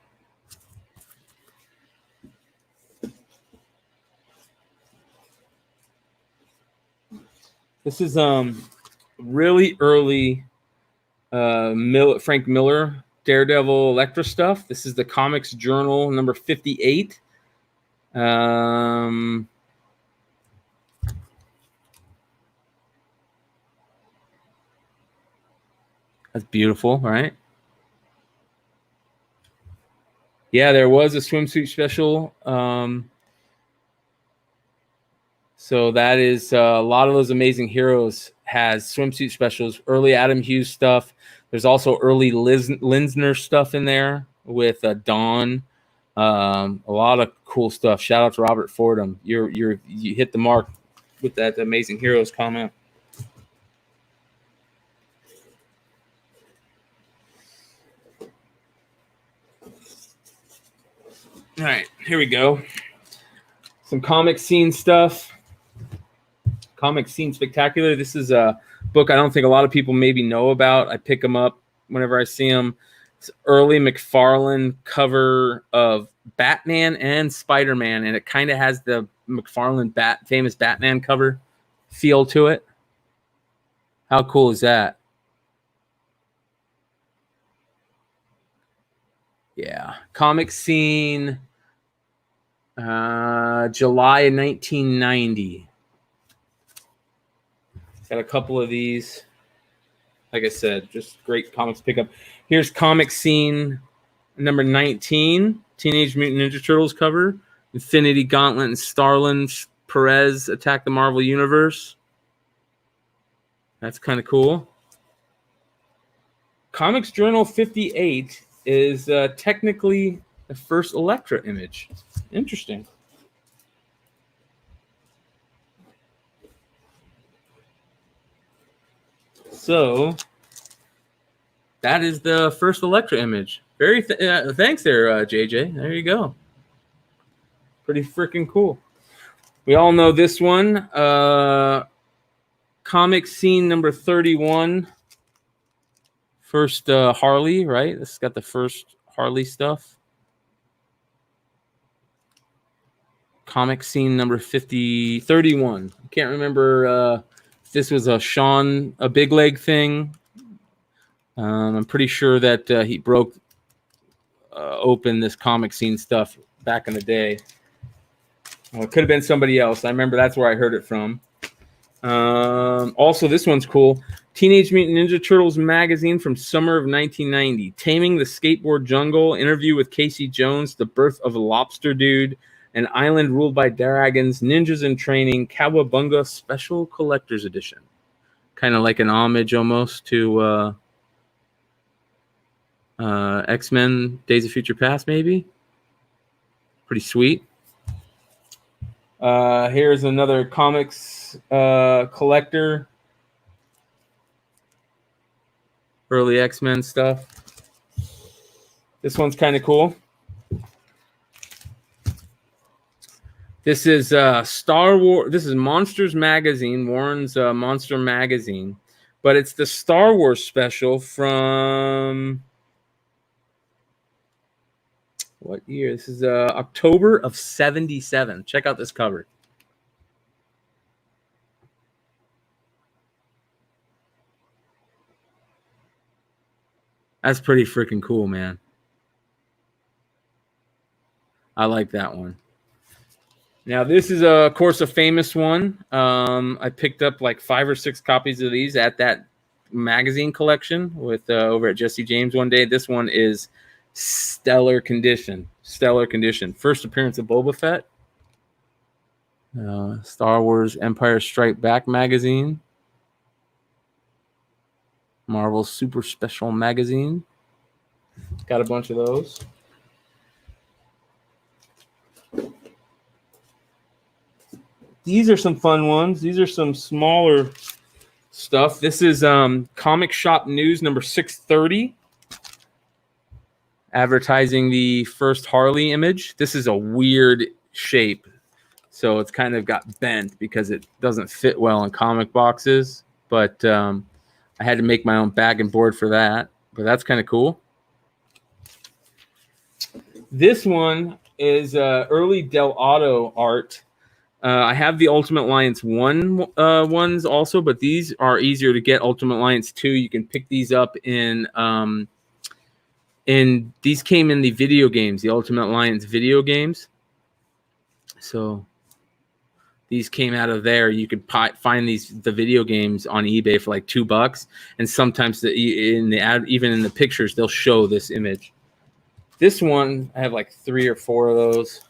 This is really early Frank Miller Daredevil Elektra stuff. This is the Comics Journal number 58. That's beautiful, right? Yeah, there was a swimsuit special. So that is a lot of those Amazing Heroes has swimsuit specials, early Adam Hughes stuff. There's also early Linsner stuff in there with Dawn. A lot of cool stuff. Shout out to Robert Fordham. You hit the mark with that Amazing Heroes comment. All right, here we go. Some comic scene stuff. Comic Scene Spectacular. This is a book I don't think a lot of people maybe know about. I pick them up whenever I see them. It's early McFarlane cover of Batman and Spider-Man, and it kind of has the McFarlane famous Batman cover feel to it. How cool is that? Yeah. Comic Scene, July 1990. Got a couple of these. Like I said, just great comics pickup. Here's Comic Scene number 19, Teenage Mutant Ninja Turtles cover. Infinity Gauntlet and Starlin Perez attack the Marvel Universe. That's kind of cool. Comics Journal 58 is technically the first Elektra image. Interesting. So that is the first Elektra image. Very thanks there, JJ. There you go. Pretty freaking cool. We all know this one. Comic Scene number 31. First Harley, right? This has got the first Harley stuff. Comic Scene number 31. I can't remember if this was a big leg thing. I'm pretty sure that he broke open this Comic Scene stuff back in the day. Well, it could have been somebody else. I remember that's where I heard it from. Also, this one's cool. Teenage Mutant Ninja Turtles magazine from summer of 1990. Taming the Skateboard Jungle, interview with Casey Jones, the birth of a lobster dude, an island ruled by dragons, ninjas in training, Cowabunga special collector's edition. Kind of like an homage almost to X-Men Days of Future Past, maybe. Pretty sweet. Here's another comics collector. Early X-Men stuff. This one's kind of cool. This is Star Wars. This is Monsters Magazine, Warren's Monster Magazine, but it's the Star Wars special from what year? This is October of '77. Check out this cover. That's pretty freaking cool, man. I like that one. Now, this is, of course, a famous one. I picked up like 5 or 6 copies of these at that magazine collection with over at Jesse James one day. This one is stellar condition. Stellar condition. First appearance of Boba Fett. Star Wars Empire Strike Back magazine. Marvel Super Special magazine. Got a bunch of those. These are some fun ones. These are some smaller stuff. This is Comic Shop News number 630. Advertising the first Harley image. This is a weird shape. So it's kind of got bent because it doesn't fit well in comic boxes. But I had to make my own bag and board for that. But that's kind of cool. This one is early Del Auto art. I have the Ultimate Alliance 1 ones also, but these are easier to get. Ultimate Alliance 2, you can pick these up in these came in the video games, the Ultimate Alliance video games. So these came out of there. You could find the video games on eBay for like $2, and sometimes even in the pictures they'll show this image. This one I have like 3 or 4 of those.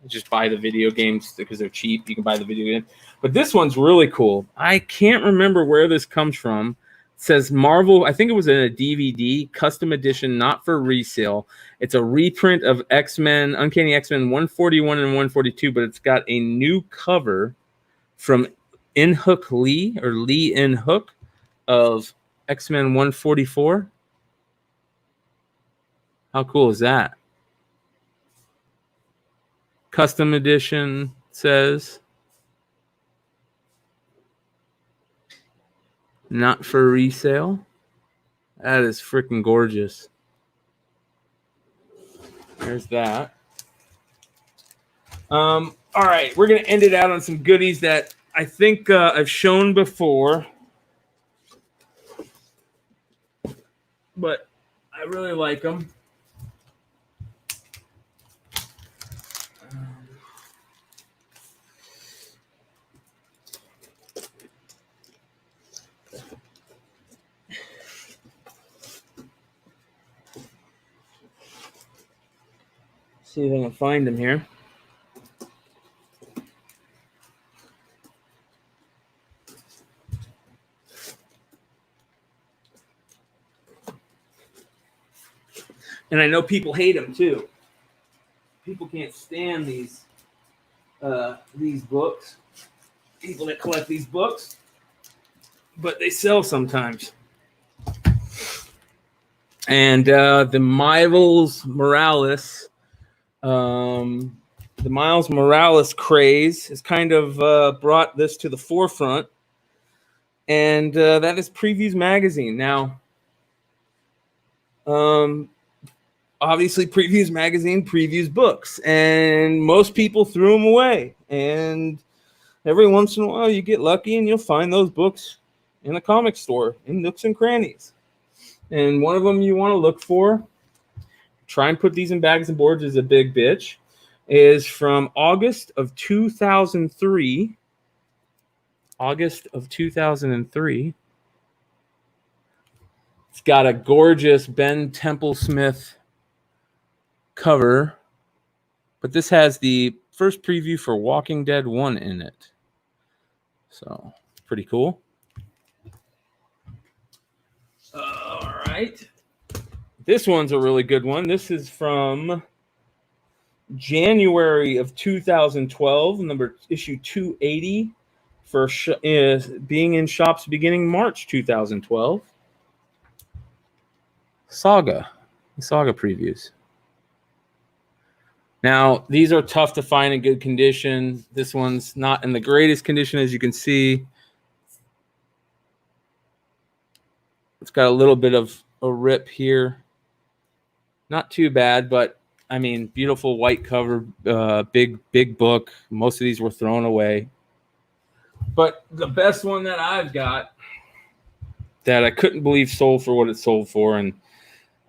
Just buy the video games because they're cheap. You can buy the video game. But this one's really cool. I can't remember where this comes from. It says Marvel. I think it was in a DVD, custom edition, not for resale. It's a reprint of X-Men, Uncanny X-Men 141 and 142, but it's got a new cover from In-Hook Lee, or Lee In-Hook, of X-Men 144. How cool is that? Custom edition says. Not for resale. That is freaking gorgeous. There's that. All right, we're going to end it out on some goodies that I think I've shown before. But I really like them. See if I can find them here. And I know people hate them too. People can't stand these books. People that collect these books, but they sell sometimes. And the Miles Morales. The Miles Morales craze has kind of brought this to the forefront, and that is Previews Magazine. Now, obviously, Previews Magazine previews books, and most people threw them away. And every once in a while, you get lucky, and you'll find those books in a comic store, in nooks and crannies. And one of them you want to look for, try and put these in bags and boards is a big bitch, is from August of 2003. August of 2003. It's got a gorgeous Ben Templesmith cover, but this has the first preview for Walking Dead 1 in it. So, pretty cool. All right. This one's a really good one. This is from January of 2012, issue 280, is being in shops beginning March 2012. Saga. Saga previews. Now, these are tough to find in good condition. This one's not in the greatest condition, as you can see. It's got a little bit of a rip here. Not too bad, but I mean, beautiful white cover, big book. Most of these were thrown away. But the best one that I've got that I couldn't believe sold for what it sold for, and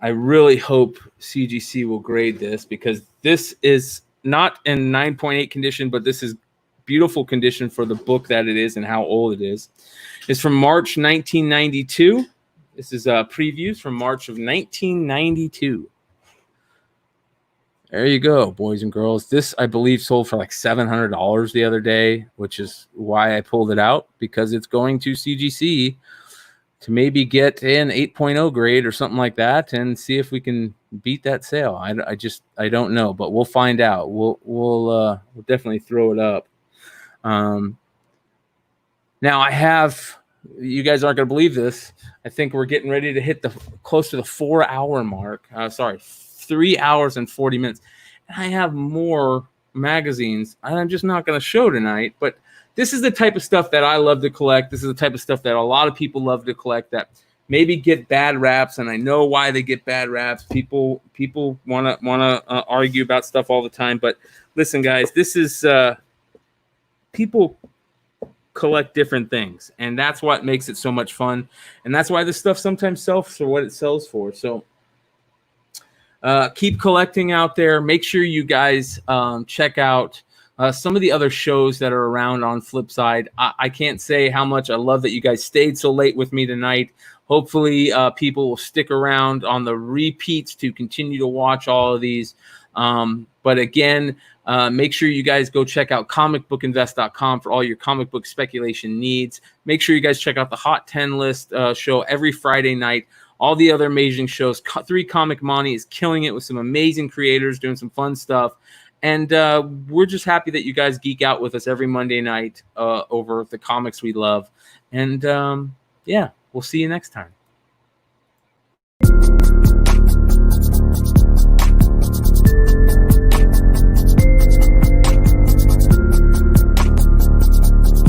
I really hope CGC will grade this, because this is not in 9.8 condition, but this is beautiful condition for the book that it is and how old it is. It's from March 1992. This is previews from March of 1992. There you go, boys and girls. This, I believe, sold for like $700 the other day, which is why I pulled it out, because it's going to CGC to maybe get an 8.0 grade or something like that, and see if we can beat that sale. I don't know, but we'll find out. We'll definitely throw it up. Now I have. You guys aren't going to believe this. I think we're getting ready to hit close to the 4-hour mark. 3 hours and 40 minutes. And I have more magazines. I'm just not going to show tonight, but this is the type of stuff that I love to collect. This is the type of stuff that a lot of people love to collect that maybe get bad raps, and I know why they get bad raps. People want to argue about stuff all the time, but listen, guys, this is people collect different things, and that's what makes it so much fun, and that's why this stuff sometimes sells for what it sells for. So keep collecting out there. Make sure you guys check out some of the other shows that are around on Flipside. I can't say how much I love that you guys stayed so late with me tonight. Hopefully people will stick around on the repeats to continue to watch all of these. But again, make sure you guys go check out comicbookinvest.com for all your comic book speculation needs. Make sure you guys check out the Hot 10 list show every Friday night. All the other amazing shows. 3 Comic Money is killing it with some amazing creators doing some fun stuff. And we're just happy that you guys geek out with us every Monday night over the comics we love. And yeah, we'll see you next time.